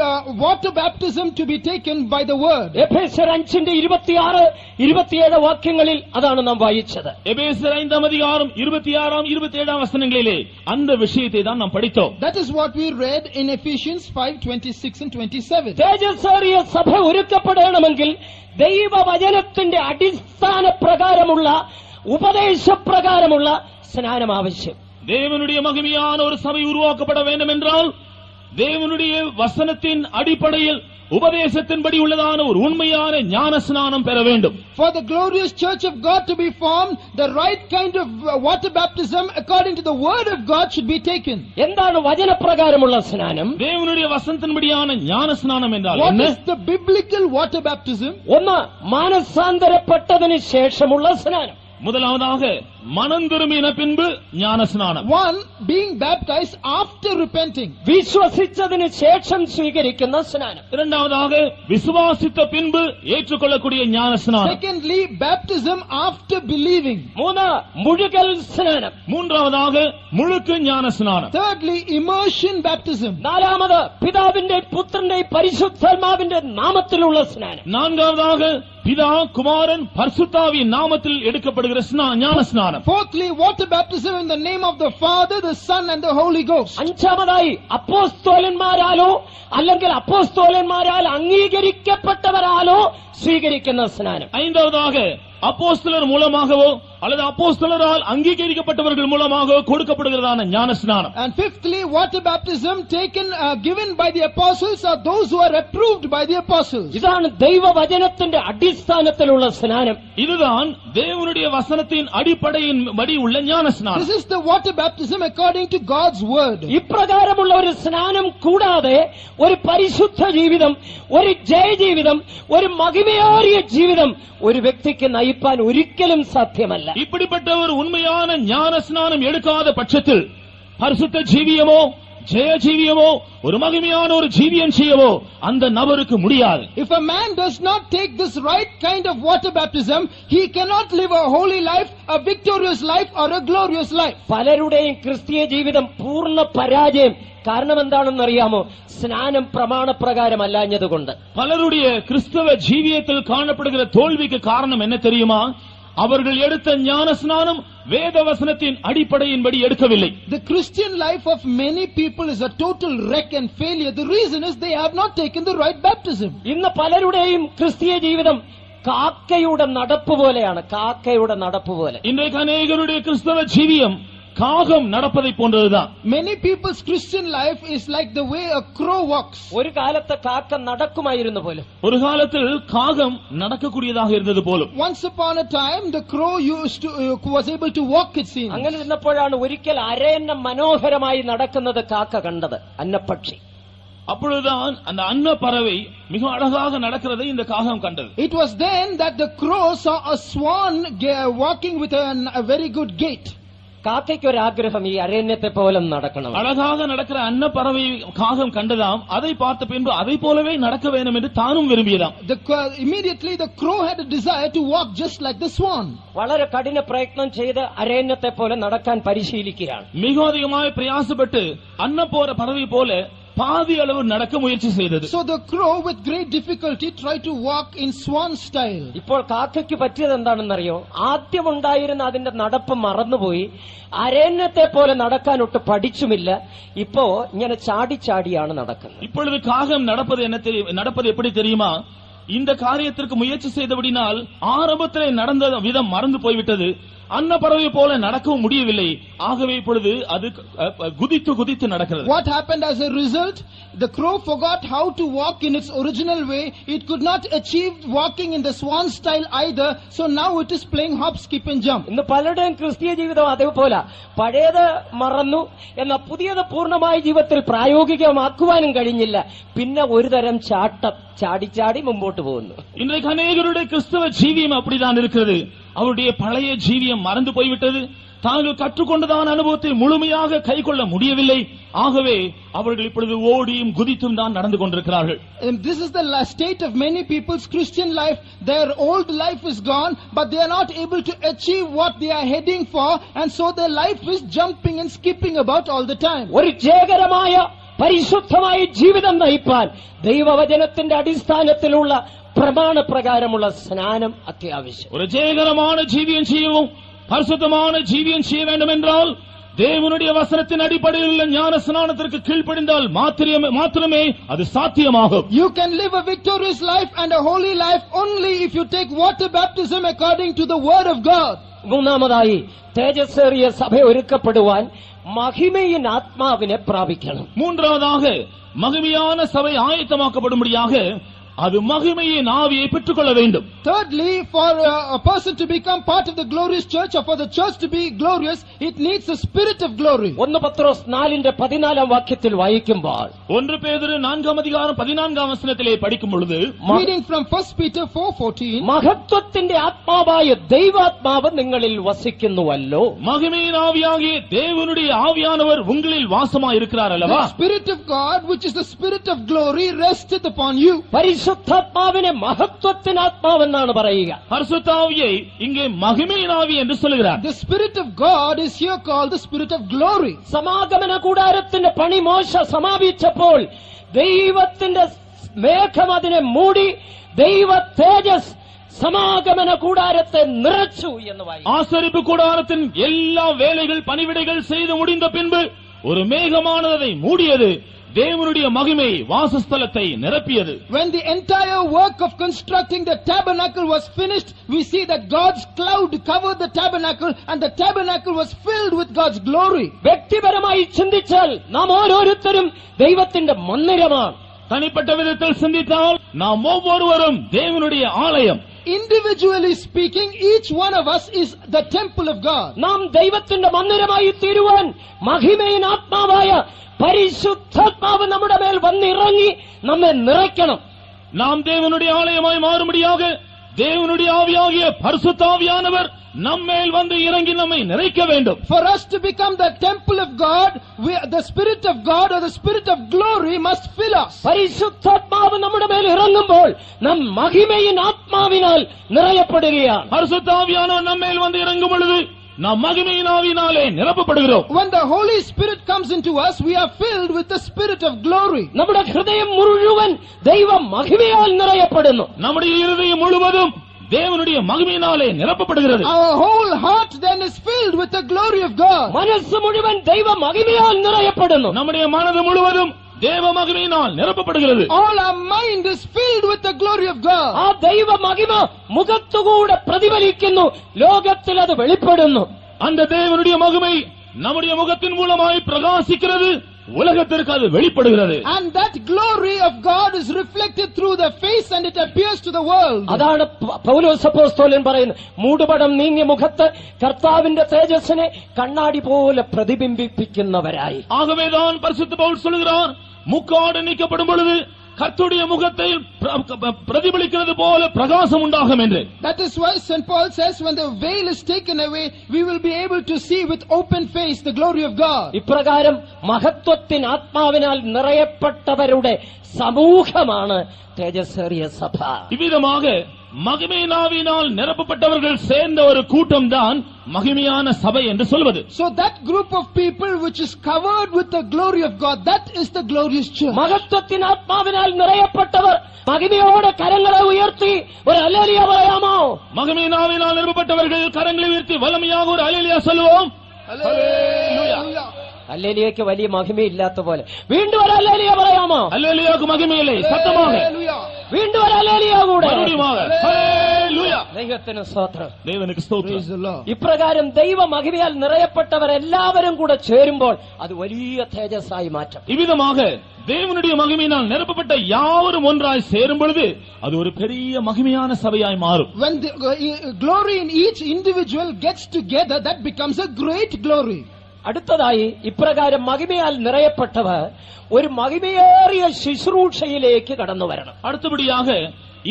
[SPEAKER 2] water baptism to be taken by the word.
[SPEAKER 3] എഫേസ്യർ 5:26-27 വാക്യങ്ങളിൽ അതാണ് നാം വായിച്ചത്.
[SPEAKER 1] எபேசியர் 5:26-27 வசனங்களிலே அந்த விஷயத்தை தான் நாம் படித்தோம்.
[SPEAKER 2] That is what we read in Ephesians 5:26 and 27.
[SPEAKER 3] തേജസ്സേറിയ സഭ ഒരുക്കപ്പെടണമെങ്കിൽ ദൈവവചനത്തിന്റെ അടിസ്ഥാന പ്രകാരമുള്ള ഉപദേശപ്രകാരമുള്ള സ്നാനം ആവശ്യം.
[SPEAKER 1] தேவனுடைய மகிமையான ஒரு சபை உருவாக்கப்பட வேண்டும் என்றால் தேவனுடைய வசனத்தின் அடிப்படையில் உபதேசத்தின்படி உள்ளதான ஒரு உண்மையான ஞான ஸ்நானம் பெற வேண்டும்.
[SPEAKER 2] For the glorious church of God to be formed, the right kind of water baptism according to the word of God should be taken.
[SPEAKER 3] എന്താണ് വചനപ്രകാരമുള്ള സ്നാനം?
[SPEAKER 1] தேவனுடைய வசனத்தின்படியான ஞான ஸ்நானம் என்றால்
[SPEAKER 2] What
[SPEAKER 1] என்ன?
[SPEAKER 2] is the biblical water baptism?
[SPEAKER 3] ഒന്ന് മാനസാന്തരപ്പെട്ടതിന് ശേഷമുള്ള സ്നാനം.
[SPEAKER 1] முதலாவதாக மனம் திரும்பின பின்பு ஞான ஸ்நானம்.
[SPEAKER 2] One, being baptized after repenting.
[SPEAKER 3] വിശ്വസിച്ചതിന് ശേഷം സ്വീകരിക്കുന്ന സ്നാനം.
[SPEAKER 1] இரண்டாவதாக விசுவாசித்த பின்பு ஏற்றுக்கொள்ளக்கூடிய ஞான ஸ்நானம்.
[SPEAKER 2] Secondly, baptism after believing.
[SPEAKER 3] മൂന്ന് മുഴുകൽ സ്നാനം.
[SPEAKER 1] மூன்றாவதாக முழுக்கு ஞான ஸ்நானம்.
[SPEAKER 2] Thirdly, immersion baptism.
[SPEAKER 3] നാലാമത് പിതാവിന്റെ പുത്രന്റെ പരിശുദ്ധാത്മാവിന്റെ നാമത്തിലുള്ള സ്നാനം.
[SPEAKER 1] நான்காவதாக பிதா குமாரன் பரிசுத்தாவியின் நாமத்தில் எடுக்கப்படுகிற ஞான ஸ்நானம்.
[SPEAKER 2] Fourthly, water baptism in the name of the Father, the Son and the Holy Ghost.
[SPEAKER 3] അഞ്ചാമതായി അപ്പോസ്തലന്മാരാലോ അല്ലെങ്കിൽ അപ്പോസ്തലന്മാരാൽ അംഗീകരിക്കപ്പെട്ടവരാലോ സ്വീകരിക്കുന്ന സ്നാനം.
[SPEAKER 1] ஐந்தாவதாக அப்போஸ்தலர் மூலமாகவோ அல்லது அப்போஸ்தலரால் அங்கீகரிக்கப்பட்டவர்கள் மூலமாகவோ கொடுக்கப்படுகிறதான ஞான ஸ்நானம்.
[SPEAKER 2] And fifthly, water baptism given by the apostles or those who are approved by the apostles.
[SPEAKER 3] ഇതാണ് ദൈവവചനത്തിന്റെ അടിസ്ഥാനത്തിലുള്ള സ്നാനം.
[SPEAKER 1] இதுதான் தேவனுடைய வசனத்தின் அடிப்படையின் படி உள்ள ஞான ஸ்நானம்.
[SPEAKER 2] This is the water baptism according to God's word.
[SPEAKER 3] ഇപ്രകാരമുള്ള ഒരു സ്നാനം കൂടാതെ ഒരു പരിശുദ്ധ ജീവിതം, ഒരു ജയജീവിതം, ഒരു മഹിമയേറിയ ജീവിതം ഒരു വ്യക്തിക്ക് നയിപ്പാൻ ഒരിക്കലും സാധ്യമല്ല.
[SPEAKER 1] இப்படிப்பட்ட ஒரு உண்மையான ஞான ஸ்நானம் எடுக்காத பட்சத்தில் பரிசுத்த ஜீவியமோ ஜெய ஜீவியமோ ஒரு மகிமையான ஒரு ஜீவியம் செய்யவோ அந்த நபருக்கு முடியாது.
[SPEAKER 2] If a man does not take this right kind of water baptism, he cannot live a holy life, a victorious life or a glorious life.
[SPEAKER 3] പലരുടെയും ക്രിസ്തീയ ജീവിതം പൂർണ്ണ പരാജയം. കാരണം എന്താണെന്നറിയാമോ? സ്നാനം പ്രമാണപ്രകാരമല്ലാഞ്ഞതുകൊണ്ട്.
[SPEAKER 1] பலருடைய கிறிஸ்தவ ஜீவியத்தில் காணப்படுகிற தோல்விக்கு காரணம் என்ன தெரியுமா? அவர்கள் எடுத்த ஞான ஸ்நானம் வேத வசனத்தின் அடிப்படையின்படி எடுக்கவில்லை.
[SPEAKER 2] The Christian life of many people is a total wreck and failure. The reason is they have not taken the right baptism.
[SPEAKER 3] ഇന്ന് പലരുടെയും ക്രിസ്തീയ ജീവിതം കാക്കയുടെ നടപ്പ് പോലെയാണ്. കാക്കയുടെ നടപ്പ് പോലെ.
[SPEAKER 1] இன்றைக்கு அநேகருடைய கிறிஸ்தவ ஜீவியம் காகம் நடப்பதை போன்றதுதான்.
[SPEAKER 2] Many people's Christian life is like the way a crow walks.
[SPEAKER 3] ഒരു കാലത്ത് കാക്ക നടക്കുമായിരുന്നു പോലും.
[SPEAKER 1] ஒரு காலத்தில் காகம் நடக்கக்கூடியதாக இருந்தது போலும்.
[SPEAKER 2] Once upon a time the crow was able to walk, it seems.
[SPEAKER 3] അങ്ങനെ ഇരുന്നപ്പോഴാണ് ഒരിക്കൽ അരയന്നം മനോഹരമായി നടക്കുന്നത് കാക്ക കണ്ടത്. അന്നപ്പക്ഷി.
[SPEAKER 1] அப்பொழுதுதான் அந்த அன்ன பறவை மிக அழகாக நடக்கிறதை இந்த காகம் கண்டது.
[SPEAKER 2] It was then that the crow saw a swan walking with a very good gait.
[SPEAKER 3] കാക്കയ്ക്ക് ഒരു ആഗ്രഹം ഈ അരയന്നത്തെ പോലെ നടക്കണം.
[SPEAKER 1] அழகாக நடக்கிற அன்ன பறவை காகம் கண்டதாம். அதை பார்த்த பின்பு அதை போலவே நடக்க வேண்டும் என்று தானும் விரும்பியதாம்.
[SPEAKER 2] Immediately the crow had a desire to walk just like the swan.
[SPEAKER 3] വളരെ കഠിന പ്രയത്നം ചെയ്ത് അരയന്നത്തെ പോലെ നടക്കാൻ പരിശീലിക്കുകയാണ്.
[SPEAKER 1] மிக அதிகமாக பிரயாசப்பட்டு அன்ன போற பறவை போல பாதி அளவு நடக்க முயற்சி செய்தது.
[SPEAKER 2] So the crow with great difficulty tried to walk in swan style.
[SPEAKER 3] ഇപ്പോൾ കാക്കയ്ക്ക് പറ്റിയത് എന്താണെന്നറിയോ? ആദ്യം ഉണ്ടായിരുന്ന അതിന്റെ നടപ്പ് മറന്നുപോയി. അരയന്നത്തെ പോലെ നടക്കാനൊട്ട് പഠിച്ചുമില്ല. ഇപ്പോ ഇങ്ങനെ ചാടി ചാടിയാണ് നടക്കുന്നത്.
[SPEAKER 1] இப்பொழுது காகம் நடப்பது எப்படி தெரியுமா? இந்த காரியத்திற்கு முயற்சி செய்தபடினால் ஆரம்பத்திலே நடந்த விதம் மறந்து போய்விட்டது. அன்ன பறவை போல நடக்கவும் முடியவில்லை. ஆகவே இப்பொழுது அது குதித்து குதித்து நடக்கிறது.
[SPEAKER 2] What happened as a result? The crow forgot how to walk in its original way. It could not achieve walking in the swan style either. So now it is playing hop, skip and jump.
[SPEAKER 3] ഇന്ന് പലരുടെയും ക്രിസ്തീയ ജീവിതം അതേപോലെ പഴയത് മറന്നു, എന്നാൽ പുതിയത് പൂർണ്ണമായ ജീവിതത്തിൽ പ്രായോഗികമാക്കുവാനും കഴിഞ്ഞില്ല. പിന്നെ ഒരു തരം ചാട്ടം, ചാടി ചാടി മുമ്പോട്ട് പോകുന്നു.
[SPEAKER 1] இன்றைக்கு அநேகருடைய கிறிஸ்தவ ஜீவியம் அப்படிதான் இருக்கிறது. அவருடைய பழைய ஜீவியம் மறந்து போய்விட்டது. தாங்கள் கற்றுக்கொண்டதான அனுபவத்தை முழுமையாக கைக்கொள்ள முடியவில்லை. ஆகவே அவர்கள் இப்பொழுது ஓடியும் குதித்தும் தான் நடந்து கொண்டிருக்கிறார்கள்.
[SPEAKER 2] This is the state of many people's Christian life. Their old life is gone, but they are not able to achieve what they are heading for, and so their life is jumping and skipping about all the time.
[SPEAKER 3] ഒരു ജയകരമായ പരിശുദ്ധമായ ജീവിതം നയിപ്പാൻ ദൈവവചനത്തിന്റെ അടിസ്ഥാനത്തിലുള്ള பிரமாணப்பிரகாரமுள்ள ஸ்நானம் அத்தியாவசியம்.
[SPEAKER 1] ஒரு ஜெயகரமான ஜீவியம் செய்யவும் பரிசுத்தமான ஜீவியம் செய்ய வேண்டும் என்றால் தேவனுடைய வசனத்தின் அடிப்படையில் உள்ள ஞான ஸ்நானத்திற்கு கீழ்ப்படிந்தால் மாத்திரமே அது சாத்தியமாகும்.
[SPEAKER 2] You can live a victorious life and a holy life only if you take water baptism according to the word of God.
[SPEAKER 3] മൂന്നാമതായി തേജസ്സേറിയ സഭ ഒരുക്കപ്പെടുവാൻ മഹിമയിൻ ആത്മാവിനെ പ്രാപിക്കണം.
[SPEAKER 1] மூன்றாவதாக மகிமையான சபை ஆயத்தமாக்கப்படும்படியாக அது மகிமையின் ஆவியை பெற்றுக்கொள்ள வேண்டும்.
[SPEAKER 2] Thirdly, for a person to become part of the glorious church, or for the church to be glorious, it needs the spirit of glory.
[SPEAKER 3] 1 പത്രോസ് 4:14 വാക്യത്തിൽ വായിക്കുമ്പോൾ
[SPEAKER 1] 1 പേതുരു 4:14 പഠിക്കും പൊழுது,
[SPEAKER 2] reading from 1 Peter 4:14,
[SPEAKER 3] മഹത്വത്തിന്റെ ആത്മാവായ ദൈവാത്മാവ് നിങ്ങളിൽ വസിക്കുന്നുവല്ലോ.
[SPEAKER 1] மகிமையின் ஆவியாகிய தேவனுடைய ஆவியானவர் உங்களில் வாசமாய் இருக்கிறார் அல்லவா?
[SPEAKER 2] the spirit of God, which is the spirit of glory, resteth upon you.
[SPEAKER 3] പരിശുദ്ധാത്മാവിനെ മഹത്വത്തിന് ആത്മാവെന്നാണ് പറയുക.
[SPEAKER 1] பரிசுத்தாவியை இங்கே மகிமையின் ஆவி என்று சொல்கிறார்.
[SPEAKER 2] The spirit of God is here called the spirit of glory.
[SPEAKER 3] സമാഗമന കൂടാരത്തിന്റെ പണി മോശ സമാപിച്ചപ്പോൾ ദൈവത്തിന്റെ മേഘം അതിനെ മൂടി, ദൈവ തേജസ് സമാഗമന കൂടാരത്തെ നിറച്ചു എന്ന് വായിക്കും.
[SPEAKER 1] ஆசரிப்பு கூடாரத்தின் எல்லா வேலைகள் பணிவிடைகள் செய்து முடிந்த பின்பு ஒரு மேகமானது அதை மூடியது. தேவனுடைய மகிமை வாசஸ்தலத்தை நிரப்பியது.
[SPEAKER 2] When the entire work of constructing the tabernacle was finished, we see that God's cloud covered the tabernacle and the tabernacle was filled with God's glory.
[SPEAKER 3] വ്യക്തിപരമായി ചിന്തിച്ചാൽ നാം ഓരോരുത്തരും ദൈവത്തിന്റെ മന്ദിരമാണ്.
[SPEAKER 1] தனிப்பட்ட விதத்தில் சிந்தித்தால் நாம் ஒவ்வொருவரும் தேவனுடைய ஆலயம்.
[SPEAKER 2] Individually speaking, each one of us is the temple of God.
[SPEAKER 3] നാം ദൈവത്തിന്റെ മന്ദിരമായി തീരുവാൻ മഹിമയിൻ ആത്മാവായ പരിശുദ്ധാത്മാവ് നമ്മുടെ മേൽ വന്നിറങ്ങി നമ്മെ നിറയ്ക്കണം.
[SPEAKER 1] நாம் தேவனுடைய ஆலயமாய் மாறும்படியாக தேவனுடைய ஆவியாகிய பரிசுத்த ஆவியானவர் நம்மேல் வந்து இறங்கி நம்மை நிறைக்க வேண்டும்.
[SPEAKER 2] For us to become the temple of God, the spirit of God or the spirit of glory must fill us.
[SPEAKER 3] പരിശുദ്ധാത്മാവ് നമ്മുടെ മേൽ ഇറങ്ങുമ്പോൾ നാം മഹിമയിൻ ആത്മാവിനാൽ നിറയപ്പെടുകയാണ്.
[SPEAKER 1] பரிசுத்த ஆவியானவர் நம்மேல் வந்து இறங்கும் பொழுது நாம் மகிமையின் ஆவியினாலே நிரப்பப்படுகிறோம்.
[SPEAKER 2] When the Holy Spirit comes into us, we are filled with the spirit of glory.
[SPEAKER 3] നമ്മുടെ ഹൃദയം മുഴുവൻ ദൈവ മഹിമയാൽ നിറയപ്പെടുന്നു.
[SPEAKER 1] நம்முடைய இருதயம் முழுவதும் தேவனுடைய மகிமையினாலே நிரப்பப்படுகிறது.
[SPEAKER 2] Our whole heart then is filled with the glory of God.
[SPEAKER 3] മനസ്സ് മുഴുവൻ ദൈവ മഹിമയാൽ നിറയപ്പെടുന്നു.
[SPEAKER 1] நம்முடைய மனது முழுவதும் தேவ மகிமையினால் நிரப்பப்படுகிறது.
[SPEAKER 2] All our mind is filled with the glory of God.
[SPEAKER 3] ആ ദൈവ മഹിമ മുഖത്തുകൂടെ പ്രതിഫലിക്കുന്നു, ലോകത്തിൽ അത് വെളിപ്പെടുന്നു.
[SPEAKER 1] அந்த தேவனுடைய மகிமை நம்முடைய முகத்தின் மூலமாய் பிரகாசிக்கிறது, உலகத்திற்கு அது வெளிப்படுகிறது.
[SPEAKER 2] And that glory of God is reflected through the face and it appears to the world.
[SPEAKER 3] അതാണ് പൗലോസ് അപ്പോസ്തലൻ പറയുന്നത്, മൂടുപടം നീങ്ങിയ മുഖത്ത് കർത്താവിന്റെ തേജസ്സിനെ കണ്ണാടി പോലെ പ്രതിബിംബിപ്പിക്കുന്നവരായി.
[SPEAKER 1] ஆகவேதான் பரிசுத்த பவுல் சொல்கிறார், முக்காடு நீக்கப்படும் பொழுது கர்த்தருடைய முகத்தை பிரதிபலிக்கிறது போல பிரகாசம் உண்டாகும் என்று.
[SPEAKER 2] That is why St. Paul says, when the veil is taken away, we will be able to see with open face the glory of God.
[SPEAKER 3] ഇപ്രകാരം മഹത്വത്തിൻ ആത്മാവിനാൽ നിറയപ്പെട്ടവരുടെ സമൂഹമാണ് തേജസ്സേറിയ സഭ.
[SPEAKER 1] இவ்விதமாக மகிமையினாவினால் நிரப்பப்பட்டவர்கள் சேர்ந்த ஒரு கூட்டம் தான் மகிமையான சபை என்று சொல்வது.
[SPEAKER 2] So that group of people which is covered with the glory of God, that is the glorious church.
[SPEAKER 3] മഹത്വത്തിൻ ആത്മാവിനാൽ നിറയപ്പെട്ടവർ മഹിമയോടെ കരങ്ങളെ ഉയർത്തി ഒരു ഹല്ലേലൂയ പറയാമോ?
[SPEAKER 1] மகிமையினாவினால் நிரப்பப்பட்டவர்கள் கரங்களை உயர்த்தி வல்லமையாக ஒரு ஹல்லேலூயா சொல்லுவோம்.
[SPEAKER 2] Hallelujah.
[SPEAKER 3] ഹല്ലേലൂയയ്ക്ക് വലിയ മഹിമയില്ലാത്ത പോലെ വീണ്ടും ഒരു ഹല്ലേലൂയ പറയാമോ?
[SPEAKER 1] ஹல்லேலூயாவுக்கு மகிமையில்லை, சத்தமாக
[SPEAKER 3] വീണ്ടും ഒരു ഹല്ലേലൂയ കൂടെ.
[SPEAKER 1] ஹல்லேலூயா.
[SPEAKER 3] ദൈവത്തിന് സ്തോത്രം,
[SPEAKER 1] தேவனுக்கு
[SPEAKER 2] Praise
[SPEAKER 1] ஸ்தோத்திரம்.
[SPEAKER 2] the Lord.
[SPEAKER 3] ഇപ്രകാരം ദൈവ മഹിമയാൽ നിറയപ്പെട്ടവരെല്ലാവരും കൂടെ ചേരുമ്പോൾ അത് വലിയ തേജസ്സായി മാറ്റും.
[SPEAKER 1] இவ்விதமாக தேவனுடைய மகிமையினால் நிரப்பப்பட்ட யாவரும் ஒன்றாய் சேரும் பொழுது அது ஒரு பெரிய மகிமையான சபையாய் மாறும்.
[SPEAKER 2] When the glory in each individual gets together, that becomes a great glory.
[SPEAKER 3] അടുത്തതായി ഇപ്രകാരം മഹിമയാൽ നിറയപ്പെട്ടവർ ഒരു മഹിമയേറിയ ശുശ്രൂഷയിലേക്ക് കടന്നു വരണം.
[SPEAKER 1] அடுத்தபடியாக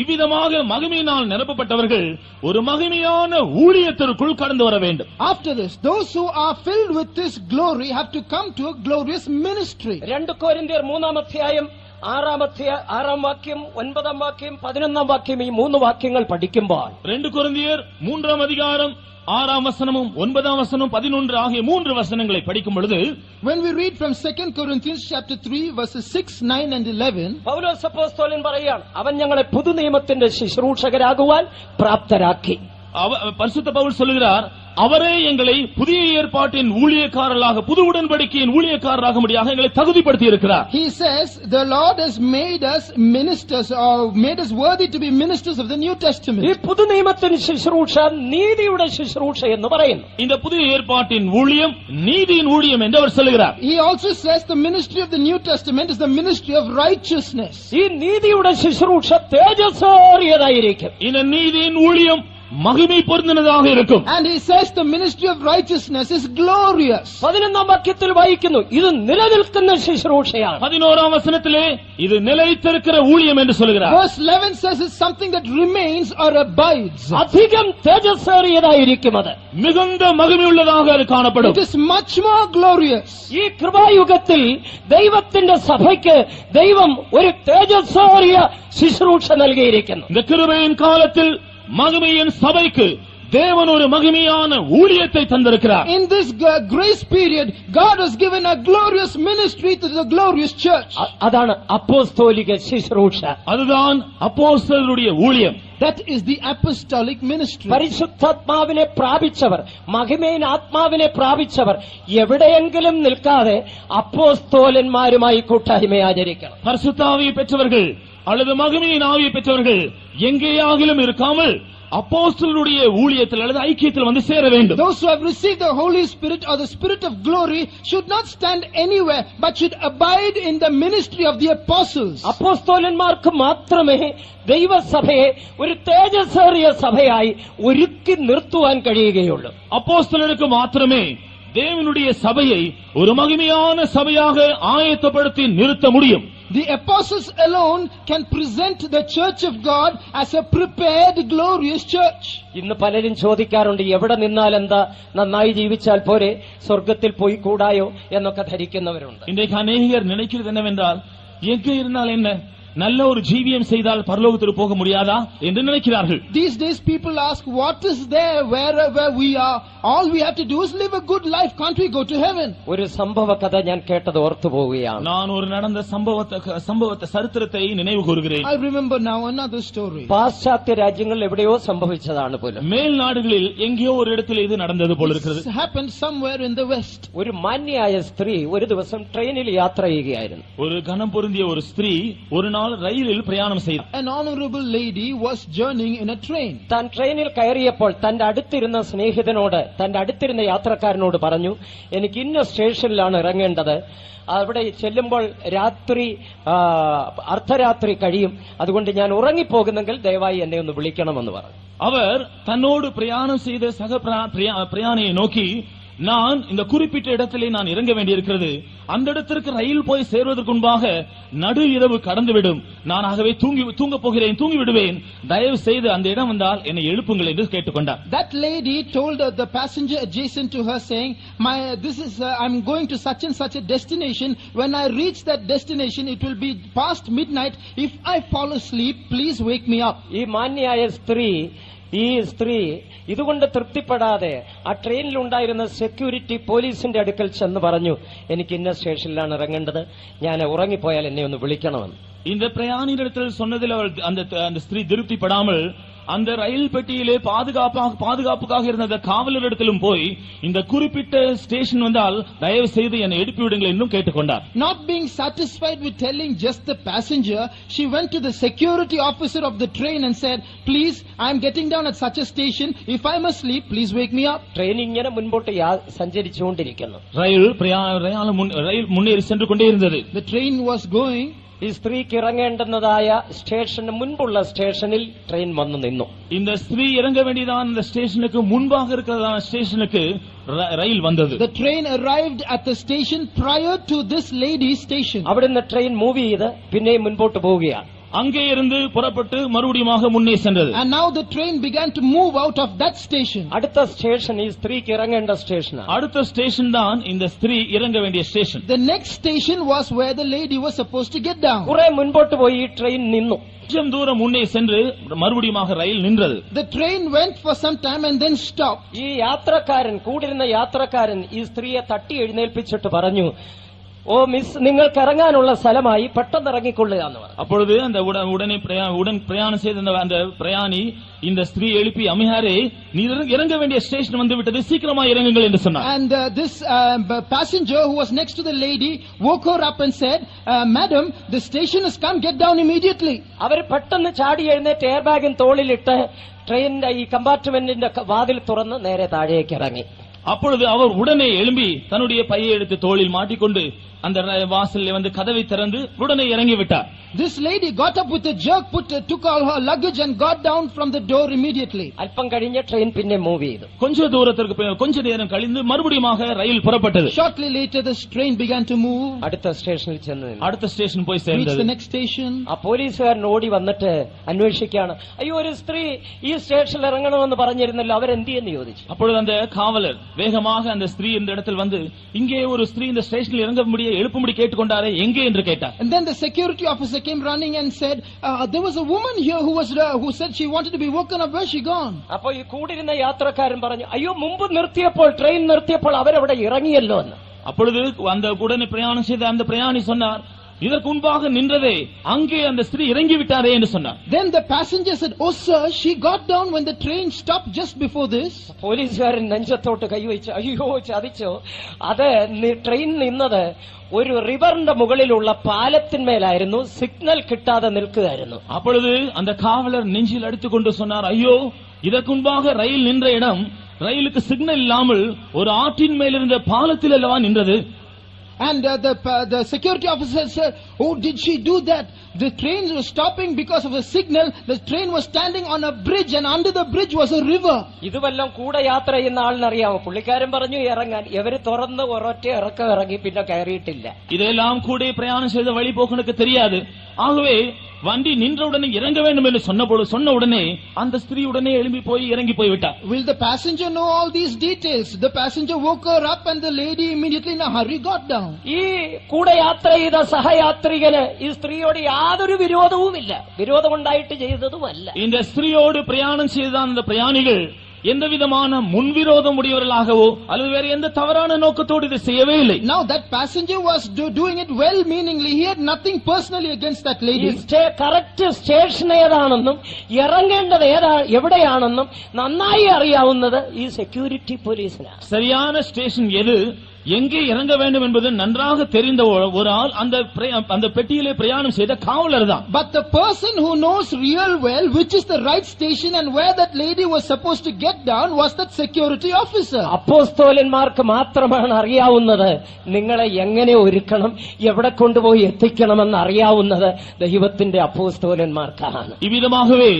[SPEAKER 1] இவ்விதமாக மகிமையினால் நிரப்பப்பட்டவர்கள் ஒரு மகிமையான ஊழியத்திற்குள் கடந்து வர வேண்டும்.
[SPEAKER 2] After this, those who are filled with this glory have to come to a glorious ministry.
[SPEAKER 3] 2 കൊരിന്ത്യർ 3-ാം അധ്യായം 6-ാം വാക്യം 9-ാം വാക്യം 11-ാം വാക്യം ഈ 3 വാക്യങ്ങൾ പഠിക്കുമ്പോൾ
[SPEAKER 1] 2 കൊരിന്ത്യർ 3-ാം அதிகாரம் 6-ാം വചനവും 9-ാം വചനവും 11 ആகிய 3 വചനங்களை പഠിക്കും பொழுது,
[SPEAKER 2] when we read from 2 Corinthians chapter 3 verses 6, 9 and 11,
[SPEAKER 3] പൗലോസ് അപ്പോസ്തലൻ പറയുകയാണ്, അവൻ ഞങ്ങളെ പുതുനിയമത്തിന്റെ ശുശ്രൂഷകരാകുവാൻ പ്രാപ്തരാക്കി.
[SPEAKER 1] பரிசுத்த பவுல் சொல்கிறார், அவரே எங்களை புதிய ஏற்பாட்டின் ஊழியக்காரர்களாக, புது உடன்படிக்கையின் ஊழியக்காரராகும்படியாக எங்களை தகுதிப்படுத்தி இருக்கிறார்.
[SPEAKER 2] He says the Lord has made us ministers, or made us worthy to be ministers of the New Testament.
[SPEAKER 3] ഈ പുതു നിയമത്തിന് ശുശ്രൂഷ നീതിയുടെ ശുശ്രൂഷ എന്ന് പറയുന്നു.
[SPEAKER 1] இந்த புதிய ஏற்பாட்டின் ஊழியம் நீதியின் ஊழியம் என்று அவர் சொல்கிறார்.
[SPEAKER 2] He also says the ministry of the New Testament is the ministry of righteousness.
[SPEAKER 3] ഈ നീതിയുടെ ശുശ്രൂഷ തേജസ്സേറിയതായിരിക്കും.
[SPEAKER 1] இந்த நீதியின் ஊழியம் மகிமை பொருந்தினதாக இருக்கும்.
[SPEAKER 2] And he says the ministry of righteousness is glorious.
[SPEAKER 3] 11ാം വാക്യത്തിൽ വായിക്കുന്നു, ഇത് നിലനിൽക്കുന്ന ശുശ്രൂഷയാണ്.
[SPEAKER 1] 11ஆம் வசனத்திலே இது நிலைத்திருக்கிற ஊழியம் என்று சொல்கிறார்.
[SPEAKER 2] Verse 11 says it's something that remains or abides.
[SPEAKER 3] അധികം തേജസ്സേറിയതായിരിക്കും അത്.
[SPEAKER 1] மிகுந்த மகிமையுள்ளதாக அது காணப்படும்.
[SPEAKER 2] It is much more glorious.
[SPEAKER 3] ഈ കൃപായുഗത്തിൽ ദൈവത്തിന്റെ സഭയ്ക്ക് ദൈവം ഒരു തേജസ്സേറിയ ശുശ്രൂഷ നൽകിയിരിക്കുന്നു.
[SPEAKER 1] இந்த கிருபையின் காலத்தில் மகிமையின் சபைக்கு தேவன் ஒரு மகிமையான ஊழியத்தை தந்திருக்கிறார்.
[SPEAKER 2] In this grace period, God has given a glorious ministry to the glorious church.
[SPEAKER 3] അതാണ് അപ്പോസ്തോലിക ശുശ്രൂഷ.
[SPEAKER 1] அதுதான் அப்போஸ்தலருடைய ஊழியம்.
[SPEAKER 2] That is the apostolic ministry.
[SPEAKER 3] പരിശുദ്ധാത്മാവിനെ പ്രാപിച്ചവർ, മഹിമയിൻ ആത്മാവിനെ പ്രാപിച്ചവർ എവിടെയെങ്കിലും നിൽക്കാതെ അപ്പോസ്തോലന്മാരുമായി കൂട്ടായ്മ ആചരിക്കണം.
[SPEAKER 1] பரிசுத்தாவியை பெற்றவர்கள் அல்லது மகிமையின் ஆவியை பெற்றவர்கள் எங்கேயாகிலும் இருக்காமல் அப்போஸ்தலருடைய ஊழியத்தில் அல்லது ஐக்கியத்தில் வந்து சேர வேண்டும்.
[SPEAKER 2] Those who have received the Holy Spirit or the Spirit of glory should not stand anywhere but should abide in the ministry of the apostles.
[SPEAKER 3] അപ്പോസ്തലന്മാർക്ക് മാത്രമേ ദൈവസഭയെ ഒരു തേജസ്സേറിയ സഭയായി ഒരുക്കി നിർത്തുവാൻ കഴിയുകയുള്ളൂ.
[SPEAKER 1] அப்போஸ்தலருக்கு மாத்திரமே தேவனுடைய சபையை ஒரு மகிமையான சபையாக ஆயத்தப்படுத்தி நிறுத்த முடியும்.
[SPEAKER 2] The apostles alone can present the church of God as a prepared glorious church.
[SPEAKER 3] ഇന്ന് പലരും ചോദിക്കാറുണ്ട്, എവിടെ നിന്നാൽ എന്താ, നന്നായി ജീവിച്ചാൽ പോരെ, സ്വർഗത്തിൽ പോയി കൂടായോ എന്നൊക്കെ ധരിക്കുന്നവരുണ്ട്.
[SPEAKER 1] இன்றைக்கு அநேகர் நினைக்கிறது என்னவென்றால், எங்கே இருந்தால் என்ன, நல்ல ஒரு ஜீவியம் செய்தால் பரலோகத்திற்கு போக முடியாதா என்று நினைக்கிறார்கள்.
[SPEAKER 2] These days people ask, what is there wherever we are? All we have to do is live a good life. Can't we go to heaven?
[SPEAKER 3] ഒരു സംഭവ കഥ ഞാൻ കേട്ടത് ഓർത്തു പോവുകയാണ്.
[SPEAKER 1] நான் ஒரு நடந்த சம்பவத்தை சரித்திரத்தை நினைவு கூறுகிறேன்.
[SPEAKER 2] I remember now another story.
[SPEAKER 3] പാശ്ചാത്യ രാജ്യങ്ങളിൽ എവിടെയോ സംഭവിച്ചതാണ് പോലും.
[SPEAKER 1] மேல் நாடுகளில் எங்கேயோ ஒரு இடத்தில் இது நடந்தது போல இருக்கிறது.
[SPEAKER 2] This happened somewhere in the west.
[SPEAKER 3] ഒരു മാന്യായ സ്ത്രീ ഒരു ദിവസം ട്രെയിനിൽ യാത്ര ചെയ്യുകയായിരുന്നു.
[SPEAKER 1] ஒரு கனம் பொருந்திய ஒரு ஸ்திரீ ஒரு நாள் ரயிலில் பிரயாணம் செய்தார்.
[SPEAKER 2] An honorable lady was journeying in a train.
[SPEAKER 3] താൻ ട്രെയിനിൽ കയറിയപ്പോൾ തന്റെ അടുത്തിരുന്ന സ്നേഹിതനോട്, തന്റെ അടുത്തിരുന്ന യാത്രക്കാരനോട് പറഞ്ഞു, എനിക്ക് ഇന്ന സ്റ്റേഷനിലാണ് ഇറങ്ങേണ്ടത്, അവിടെ ചെല്ലുമ്പോൾ രാത്രി അർദ്ധരാത്രി കഴിയും, അതുകൊണ്ട് ഞാൻ ഉറങ്ങിപ്പോകുന്നെങ്കിൽ ദയവായി എന്നെ ഒന്ന് വിളിക്കണമെന്ന് പറഞ്ഞു.
[SPEAKER 1] அவர் தன்னோடு பிரயாணம் செய்த சக பிரயாணியை நோக்கி, நான் இந்த குறிப்பிட்ட இடத்திலே நான் இறங்க வேண்டியிருக்கிறது, அந்த இடத்திற்கு ரயில் போய் சேர்வதற்கு முன்பாக நடு இரவு கடந்துவிடும், நான் ஆகவே தூங்க போகிறேன், தூங்கி விடுவேன், தயவு செய்து அந்த இடம் வந்தால் என்னை எழுப்புங்கள் என்று கேட்டுக்கொண்டார்.
[SPEAKER 2] That lady told the passenger adjacent to her saying, I'm going to such and such a destination. When I reach that destination, it will be past midnight. If I fall asleep, please wake me up.
[SPEAKER 3] ഈ മാന്യായ ഈ സ്ത്രീ ഇതുകൊണ്ട് തൃപ്തിപ്പെടാതെ ആ ട്രെയിനിലുണ്ടായിരുന്ന security പോലീസിന്റെ അടുക്കൽ ചെന്ന് പറഞ്ഞു, എനിക്ക് ഇന്ന സ്റ്റേഷനിലാണ് ഇറങ്ങേണ്ടത്, ഞാൻ ഉറങ്ങിപ്പോയാൽ എന്നെ ഒന്ന് വിളിക്കണമെന്ന്.
[SPEAKER 1] இந்த பிரயாணியிடத்தில் சொன்னதில் அந்த ஸ்திரீ திருப்திப்படாமல் அந்த ரயில் பெட்டியிலே பாதுகாப்புக்காக இருந்த காவலரிடத்திலும் போய் இந்த குறிப்பிட்ட ஸ்டேஷன் வந்தால் தயவு செய்து என்னை எழுப்பி விடுங்கள் என்றும் கேட்டுக்கொண்டார்.
[SPEAKER 2] Not being satisfied with telling just the passenger, she went to the security officer of the train and said, please, I am getting down at such a station. If I am asleep, please wake me up.
[SPEAKER 3] Train ഇങ്ങനെ മുൻപോട്ട് സഞ്ചരിച്ചുകൊണ്ടിരിക്കുന്നു.
[SPEAKER 1] ரயில் முன்னேறி சென்று கொண்டே இருந்தது.
[SPEAKER 2] The train was going.
[SPEAKER 3] ഈ സ്ത്രീക്ക് ഇറങ്ങേണ്ടുന്നതായ സ്റ്റേഷന് മുൻപുള്ള സ്റ്റേഷനിൽ ട്രെയിൻ വന്നു നിന്നു.
[SPEAKER 1] இந்த ஸ்திரீ இறங்க வேண்டியதான இந்த ஸ்டேஷனுக்கு முன்பாக இருக்கிறதான ஸ்டேஷனுக்கு ரயில் வந்தது.
[SPEAKER 2] The train arrived at the station prior to this lady's station.
[SPEAKER 3] അവിടുന്ന് ട്രെയിൻ മൂവ് ചെയ്ത് പിന്നെയും മുൻപോട്ട് പോവുകയാണ്.
[SPEAKER 1] அங்கே இருந்து புறப்பட்டு மறுபடியுமாக முன்னே சென்றது.
[SPEAKER 2] And now the train began to move out of that station.
[SPEAKER 3] അടുത്ത സ്റ്റേഷൻ ഈ സ്ത്രീക്ക് ഇറങ്ങേണ്ട സ്റ്റേഷനാണ്.
[SPEAKER 1] அடுத்த ஸ்டேஷன் தான் இந்த ஸ்திரீ இறங்க வேண்டிய station.
[SPEAKER 2] The next station was where the lady was supposed to get down.
[SPEAKER 3] കുറെ മുൻപോട്ട് പോയി ഈ ട്രെയിൻ നിന്നു.
[SPEAKER 1] கொஞ்சம் தூரம் முன்னே சென்று மறுபடியுமாக ரயில் நின்றது.
[SPEAKER 2] The train went for some time and then stopped.
[SPEAKER 3] ഈ യാത്രക്കാരൻ, കൂടിരുന്ന യാത്രക്കാരൻ ഈ സ്ത്രീയെ തട്ടി എഴുന്നേൽപ്പിച്ചിട്ട് പറഞ്ഞു, ഓ മിസ്, നിങ്ങൾക്ക് ഇറങ്ങാനുള്ള സ്ഥലമായി, പെട്ടെന്ന് ഇറങ്ങിക്കൊള്ളുക എന്ന് പറഞ്ഞു.
[SPEAKER 1] அப்பொழுது அந்த உடன் பிரயாணம் செய்த அந்த பிரயாணி இந்த ஸ்திரீ எழுப்பி, அம்மையாரே நீர் இறங்க வேண்டிய ஸ்டேஷன் வந்து விட்டது, சீக்கிரமா இறங்குங்கள் என்று சொன்னார்.
[SPEAKER 2] And this passenger who was next to the lady woke her up and said, madam, the station has come, get down immediately.
[SPEAKER 3] അവർ പെട്ടെന്ന് ചാടി എഴുന്നേറ്റ് എയർ ബാഗും തോളിലിട്ട് ട്രെയിനിന്റെ ഈ കമ്പാർട്ട്മെന്റിന്റെ വാതിൽ തുറന്ന് നേരെ താഴേക്ക് ഇറങ്ങി.
[SPEAKER 1] அப்பொழுது அவர் உடனே எழும்பி தன்னுடைய பையை எடுத்து தோளில் மாட்டிக்கொண்டு அந்த வாசலில் வந்து கதவை திறந்து உடனே இறங்கி விட்டார்.
[SPEAKER 2] This lady got up with a jerk, took all her luggage and got down from the door immediately.
[SPEAKER 3] അല്പം കഴിഞ്ഞ് ട്രെയിൻ പിന്നെ മൂവ് ചെയ്തു.
[SPEAKER 1] கொஞ்ச நேரம் கழிந்து மறுபடியுமாக ரயில் புறப்பட்டது.
[SPEAKER 2] Shortly later the train began to move.
[SPEAKER 3] അടുത്ത സ്റ്റേഷനിൽ ചെന്ന്
[SPEAKER 1] അടുത്ത സ്റ്റേഷൻ പോയി
[SPEAKER 2] reached
[SPEAKER 1] சேர்ந்தது.
[SPEAKER 2] the next station.
[SPEAKER 3] ആ പോലീസുകാരൻ ഓടി വന്നിട്ട് അന്വേഷിക്കുകയാണ്, അയ്യോ ഒരു സ്ത്രീ ഈ സ്റ്റേഷനിൽ ഇറങ്ങണമെന്ന് പറഞ്ഞിരുന്നല്ലോ, അവരെന്തിയെന്ന് ചോദിച്ചു.
[SPEAKER 1] அப்பொழுது அந்த காவலர் வேகமாக அந்த ஸ்திரீ இந்த இடத்தில் வந்து, இங்கே ஒரு ஸ்திரீ இந்த ஸ்டேஷனில் இறங்கும்படி எழுப்பும்படி கேட்டுக்கொண்டாரே, எங்கே என்று கேட்டார்.
[SPEAKER 2] And then the security officer came running and said, there was a woman here who said she wanted to be woken up. Where's she gone?
[SPEAKER 3] അപ്പൊ ഈ കൂടിരുന്ന യാത്രക്കാരൻ പറഞ്ഞു, അയ്യോ മുമ്പ് നിർത്തിയപ്പോൾ ട്രെയിൻ നിർത്തിയപ്പോൾ അവരവിടെ ഇറങ്ങിയല്ലോ എന്ന്.
[SPEAKER 1] அப்பொழுது அந்த உடனே பிரயாணம் செய்த அந்த பிரயாணி சொன்னார், இதற்கு முன்பாக நின்றதே அங்கே அந்த ஸ்திரீ இறங்கி விட்டாரே என்று சொன்னார்.
[SPEAKER 2] Then the passenger said, oh sir, she got down when the train stopped just before this.
[SPEAKER 3] പോലീസുകാരൻ നെഞ്ചത്തോട്ട് കൈവച്ചു, അയ്യോ ചതിച്ചോ, അത് ട്രെയിൻ നിന്നത് ഒരു റിവറിന്റെ മുകളിലുള്ള പാലത്തിന്മേലായിരുന്നു, സിഗ്നൽ കിട്ടാതെ നിൽക്കുകയായിരുന്നു.
[SPEAKER 1] அப்பொழுது அந்த காவலர் நெஞ்சில் அடித்துக்கொண்டு சொன்னார், ஐயோ இதற்கு முன்பாக ரயில் நின்ற இடம் ரயிலுக்கு சிக்னல் இல்லாமல் ஒரு ஆற்றின் மேல் இருந்த பாலத்தில் அல்லவா நின்றது.
[SPEAKER 2] And the security officer said, oh, did she do that? The train was stopping because of a signal. The train was standing on a bridge and under the bridge was a river.
[SPEAKER 3] ഇതുവെല്ലാം കൂടെ യാത്ര ചെയ്യുന്ന ആളിനറിയാമോ? പുള്ളിക്കാരൻ പറഞ്ഞു ഇറങ്ങാൻ, ഇവര് തുറന്ന് ഒരൊറ്റ ഇറക്കം ഇറങ്ങി പിന്നെ കയറിയിട്ടില്ല.
[SPEAKER 1] இதெல்லாம் கூட பிரயாணம் செய்த வழிபோக்கனுக்கு தெரியாது. ஆகவே வண்டி நின்றவுடனே இறங்க வேண்டும் என்று சொன்ன உடனே அந்த ஸ்திரீ உடனே எழும்பி போய் இறங்கி போய்விட்டார்.
[SPEAKER 2] Will the passenger know all these details? The passenger woke her up and the lady immediately in a hurry got down.
[SPEAKER 3] ഈ കൂടെ യാത്ര ചെയ്ത സഹയാത്രികന് ഈ സ്ത്രീയോട് യാതൊരു വിരോധവുമില്ല, വിരോധമുണ്ടായിട്ട് ചെയ്തതുമല്ല.
[SPEAKER 1] இந்த ஸ்திரீயோடு பிரயாணம் செய்த அந்த பிரயாணிகள் எந்த விதமான முன்விரோதம் உடையவர்களாகவோ அல்லது வேறு எந்த தவறான நோக்கத்தோடு இதை செய்யவே இல்லை.
[SPEAKER 2] Now that passenger was doing it well meaningly. He had nothing personally against that lady.
[SPEAKER 3] Correct station ഏതാണെന്നും ഇറങ്ങേണ്ടത് എവിടെയാണെന്നും നന്നായി അറിയാവുന്നത് ഈ സെക്യൂരിറ്റി പോലീസിനാണ്.
[SPEAKER 1] சரியான ஸ்டேஷன் எது, எங்கே இறங்க வேண்டும் என்பது நன்றாக தெரிந்த ஒரு ஆள் அந்த பெட்டியிலே பிரயாணம் செய்த காவலர் தான்.
[SPEAKER 2] But the person who knows real well which is the right station and where that lady was supposed to get down was that security officer.
[SPEAKER 3] അപ്പോസ്തലന്മാർക്ക് മാത്രമാണ് അറിയാവുന്നത് നിങ്ങളെ എങ്ങനെ ഒരുക്കണം, എവിടെ കൊണ്ടുപോയി എത്തിക്കണമെന്ന് അറിയാവുന്നത് ദൈവത്തിന്റെ അപ്പോസ്തലന്മാർക്കാണ്.
[SPEAKER 1] இவ்விதமாகவே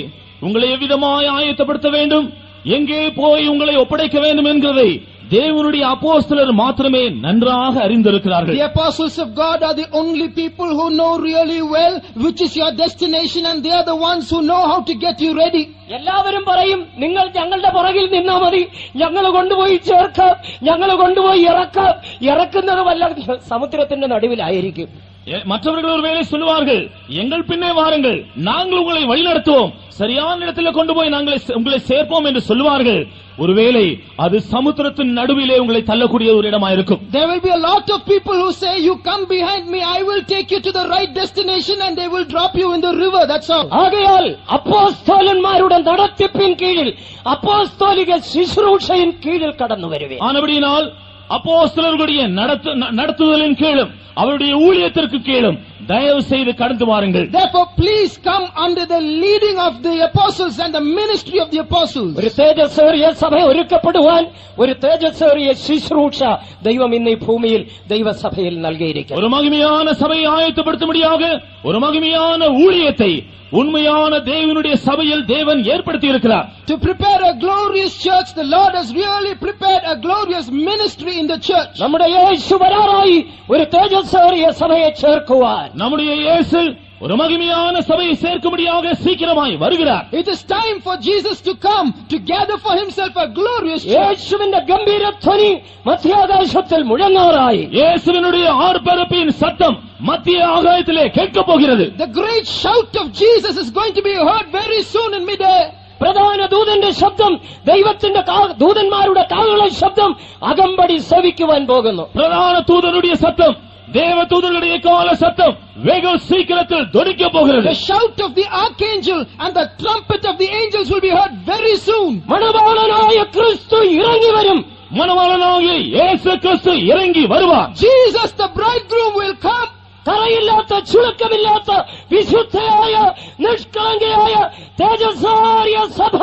[SPEAKER 1] உங்களை எவ்விதமாய் ஆயத்தப்படுத்த வேண்டும், எங்கே போய் உங்களை ஒப்படைக்க வேண்டும் என்கிறதை தேவனுடைய அப்போஸ்தலர் மாத்திரமே நன்றாக அறிந்திருக்கிறார்கள்.
[SPEAKER 2] The apostles of God are the only people who know really well which is your destination and they are the ones who know how to get you ready.
[SPEAKER 3] എല്ലാവരും പറയും, നിങ്ങൾ ഞങ്ങളുടെ പുറകിൽ നിന്നാ മതി, ഞങ്ങൾ കൊണ്ടുപോയി ചേർക്കാം, ഞങ്ങൾ കൊണ്ടുപോയി ഇറക്കാം. ഇറക്കുന്നത് വല്ല സമുദ്രത്തിന്റെ നടുവിലായിരിക്കും.
[SPEAKER 1] மற்றவர்கள் ஒருவேளை சொல்லுவார்கள், எங்கள் பின்னே வாருங்கள், நாங்கள் உங்களை வழிநடத்துவோம், சரியான இடத்தில் கொண்டு போய் நாங்கள் உங்களை சேர்ப்போம் என்று சொல்லுவார்கள். ஒருவேளை அது சமுத்திரத்தின் நடுவிலே உங்களை தள்ளக்கூடிய ஒரு இடமாயிருக்கும்.
[SPEAKER 2] There will be a lot of people who say, you come behind me, I will take you to the right destination and they will drop you in the river. That's all.
[SPEAKER 3] ആകയാൽ അപ്പോസ്തലന്മാരുടെ നടത്തിപ്പിൻ കീഴിൽ, അപ്പോസ്തോലിക ശുശ്രൂഷയിൻ കീഴിൽ കടന്നു വരുവേ.
[SPEAKER 1] ஆனபடியினால் அப்போஸ்தலர்களுடைய நடத்துதலின் கீழும் அவருடைய ஊழியத்திற்கு கீழும் தயவு செய்து கடந்து வாருங்கள்.
[SPEAKER 2] Therefore please come under the leading of the apostles and the ministry of the apostles.
[SPEAKER 3] ഒരു തേജസ്സേറിയ സഭ ഒരുക്കപ്പെടുവാൻ ഒരു തേജസ്സേറിയ ശുശ്രൂഷ ദൈവം ഇന്ന് ഈ ഭൂമിയിൽ ദൈവസഭയിൽ നൽകിയിരിക്കുന്നു.
[SPEAKER 1] ஒரு மகிமையான சபையை ஆயத்தப்படுத்தும்படியாக ஒரு மகிமையான ஊழியத்தை உண்மையான தேவனுடைய சபையில் தேவன் ஏற்படுத்தி இருக்கிறார்.
[SPEAKER 2] To prepare a glorious church, the Lord has really prepared a glorious ministry in the church.
[SPEAKER 3] നമ്മുടെ യേശു വരാറായി ഒരു തേജസ്സേറിയ സഭയെ ചേർക്കുവാൻ.
[SPEAKER 1] நம்முடைய இயேசு ஒரு மகிமையான சபையை சேர்க்கும்படியாக சீக்கிரமாய் வருகிறார்.
[SPEAKER 2] It is time for Jesus to come to gather for himself a glorious church.
[SPEAKER 3] യേശുവിന്റെ ഗംഭീരധ്വനി മധ്യാകാശത്തിൽ മുഴങ്ങാറായി.
[SPEAKER 1] இயேசுவினுடைய ஆர்ப்பரிப்பின் சத்தம் மத்திய ஆகாயத்திலே கேட்கப் போகிறது.
[SPEAKER 2] The great shout of Jesus is going to be heard very soon in midair.
[SPEAKER 3] പ്രധാന ദൂതന്റെ ശബ്ദം, ദൈവത്തിന്റെ ദൂതന്മാരുടെ കാഹള ശബ്ദം അകമ്പടി ശ്രവിക്കുവാൻ പോകുന്നു.
[SPEAKER 1] பிரதான தூதனுடைய சத்தம், தேவதூதர்களுடைய கால சத்தம் வெகு சீக்கிரத்தில் தொனிக்க போகிறது.
[SPEAKER 2] The shout of the archangel and the trumpet of the angels will be heard very soon.
[SPEAKER 3] மணவாளனாய கிறிஸ்து இறங்கி வரும்.
[SPEAKER 1] மணவாளனாகிய இயேசு கிறிஸ்து இறங்கி வருவார்.
[SPEAKER 2] Jesus the bridegroom will come.
[SPEAKER 3] കറയില്ലാത്ത ചുളുക്കമില്ലാത്ത വിശുദ്ധയായ നിഷ്കളങ്കയായ തേജസ്സാരിയ സഭ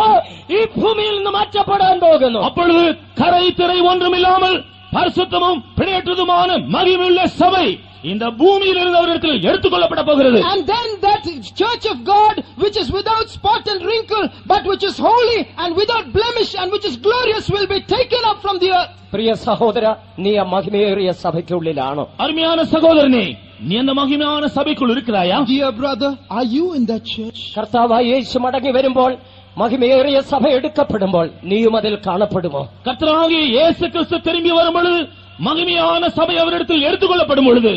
[SPEAKER 3] ഈ ഭൂമിയിൽ നിന്ന് മാറ്റപ്പെടാൻ പോകുന്നു.
[SPEAKER 1] அப்பொழுது கரை திரை ஒன்றுமில்லாமல் பரிசுத்தமும் பிணையற்றதுமான மகிமையுள்ள சபை இந்த பூமியில் இருந்து அவரிடத்தில் எடுத்துக்கொள்ளப்பட போகிறது.
[SPEAKER 2] And then that church of God which is without spot and wrinkle but which is holy and without blemish and which is glorious will be taken up from the earth.
[SPEAKER 3] പ്രിയ സഹോദര, നീ ആ മഹിമയേറിയ സഭയ്ക്കുള്ളിലാണോ?
[SPEAKER 1] அருமையான சகோதரனே, நீ அந்த மகிமையான சபைக்குள் இருக்கிறாயா?
[SPEAKER 2] Dear brother, are you in that church?
[SPEAKER 3] കർത്താവായ യേശു മടങ്ങി വരുമ്പോൾ മഹിമയേറിയ സഭ എടുക്കപ്പെടുമ്പോൾ നീയും അതിൽ കാണപ്പെടുമോ?
[SPEAKER 1] கர்த்தராகிய இயேசு கிறிஸ்து திரும்பி வரும் பொழுது மகிமையான சபை அவரிடத்தில் எடுத்துக்கொள்ளப்படும் பொழுது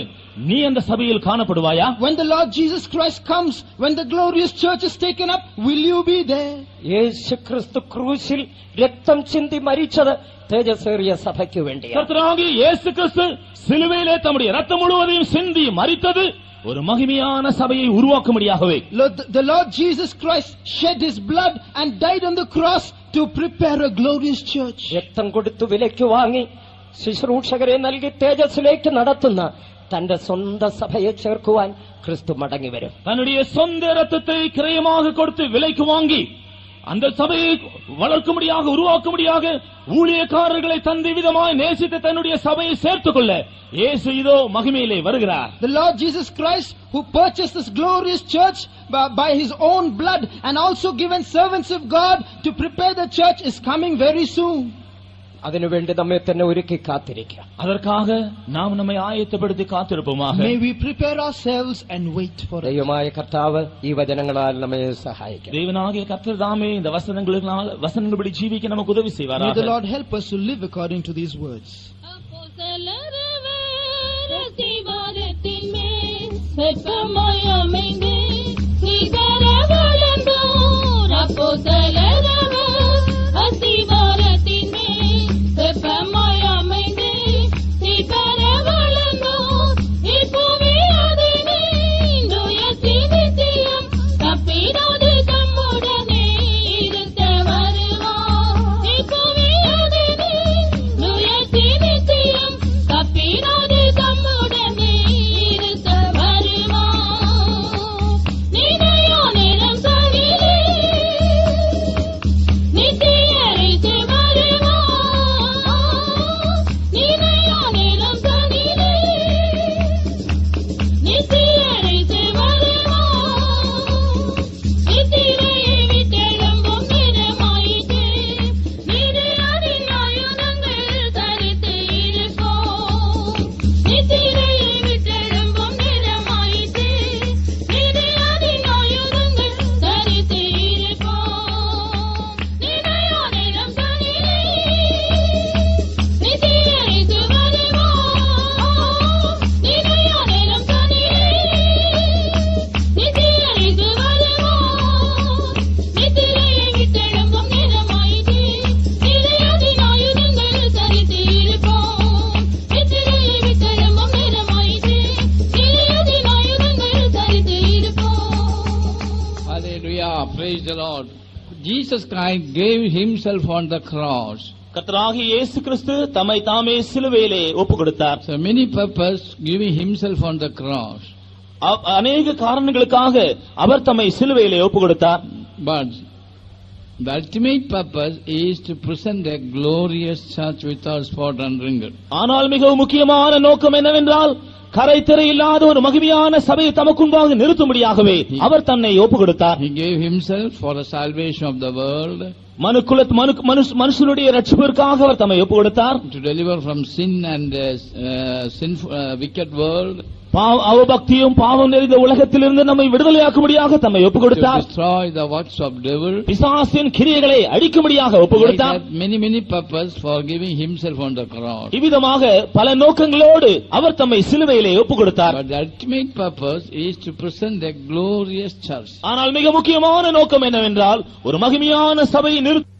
[SPEAKER 1] நீ அந்த சபையில் காணப்படுவாயா?
[SPEAKER 2] When the Lord Jesus Christ comes, when the glorious church is taken up, will you be there?
[SPEAKER 3] യേശു ക്രിസ്തു ക്രൂശിൽ രക്തം ചിന്തി മരിച്ചത് തേജസ്സേറിയ സഭയ്ക്ക് വേണ്ടിയാണ്.
[SPEAKER 1] கர்த்தராகிய இயேசு கிறிஸ்து சிலுவையிலே தம்முடைய ரத்தம் முழுவதையும் சிந்தி மரித்தது ஒரு மகிமையான சபையை உருவாக்கும்படியாகவே.
[SPEAKER 2] The Lord Jesus Christ shed his blood and died on the cross to prepare a glorious church.
[SPEAKER 3] രക്തം കൊടുത്തു വിലയ്ക്ക് വാങ്ങി ശുശ്രൂഷകരെ നൽകി തേജസ്സിലേക്ക് നടത്തുന്ന തന്റെ സ്വന്തം സഭയെ ചേർക്കുവാൻ ക്രിസ്തു മടങ്ങി വരും.
[SPEAKER 1] தன்னுடைய சொந்த ரத்தத்தை கிரயமாக கொடுத்து விலைக்கு வாங்கி அந்த சபையை வளர்க்கும்படியாக உருவாக்கும்படியாக ஊழியக்காரர்களை தந்தை விதமாய் நேசித்து தன்னுடைய சபையை சேர்த்துக் கொள்ள இயேசு இதோ மகிமையிலே வருகிறார்.
[SPEAKER 2] The Lord Jesus Christ, who purchased this glorious church by his own blood and also given servants of God to prepare the church, is coming very soon.
[SPEAKER 3] അതിനുവേണ്ടി നമ്മെ തന്നെ ഒരുക്കി കാത്തിരിക്കാം.
[SPEAKER 1] அதற்காக நாம் நம்மை ஆயத்தப்படுத்தி காத்திருப்போமாக.
[SPEAKER 2] May we prepare ourselves and wait for it.
[SPEAKER 3] ദൈവമായ കർത്താവ് ഈ വചനങ്ങളാൽ നമ്മെ സഹായിക്കും.
[SPEAKER 1] தேவனாகிய கர்த்தர் தாமே இந்த வசனங்களின்படி ஜீவிக்க நமக்கு உதவி
[SPEAKER 2] May
[SPEAKER 1] செய்வாராக.
[SPEAKER 2] the Lord help us to live according to these words.
[SPEAKER 4] Praise the Lord. Jesus Christ gave himself on the cross.
[SPEAKER 1] கர்த்தராகிய இயேசு கிறிஸ்து தம்மை தாமே சிலுவையிலே ஒப்புக் கொடுத்தார்.
[SPEAKER 4] So many purpose giving himself on the cross.
[SPEAKER 1] அநேக காரணங்களுக்காக அவர் தம்மை சிலுவையிலே ஒப்புக் கொடுத்தார்.
[SPEAKER 4] But the ultimate purpose is to present a glorious church without spot and wrinkle.
[SPEAKER 1] ஆனால் மிகவும் முக்கியமான நோக்கம் என்னவென்றால் கரை திரை இல்லாத ஒரு மகிமையான சபையை தமக்குன்பாக நிறுத்தும்படியாகவே அவர் தன்னை ஒப்புக் கொடுத்தார்.
[SPEAKER 4] He gave himself for the salvation of the world.
[SPEAKER 1] மனுஷனுடைய ரட்சிப்பிற்காக அவர் தம்மை ஒப்புக் கொடுத்தார்.
[SPEAKER 4] To deliver from sin and wicked world.
[SPEAKER 1] அவபக்தியும் பாவம் நிறைந்த உலகத்திலிருந்து நம்மை விடுதலையாக்கும்படியாக தம்மை ஒப்புக் கொடுத்தார்.
[SPEAKER 4] To destroy the works of devil.
[SPEAKER 1] பிசாசின் கிரியைகளை அழிக்கும்படியாக ஒப்புக் கொடுத்தார்.
[SPEAKER 4] Many purpose for giving himself on the cross.
[SPEAKER 1] இவ்விதமாக பல நோக்கங்களோடு அவர் தம்மை சிலுவையிலே ஒப்புக் கொடுத்தார்.
[SPEAKER 4] But the ultimate purpose is to present a glorious church.
[SPEAKER 1] ஆனால் மிக முக்கியமான நோக்கம் என்னவென்றால் ஒரு மகிமையான சபையை நிறுத்த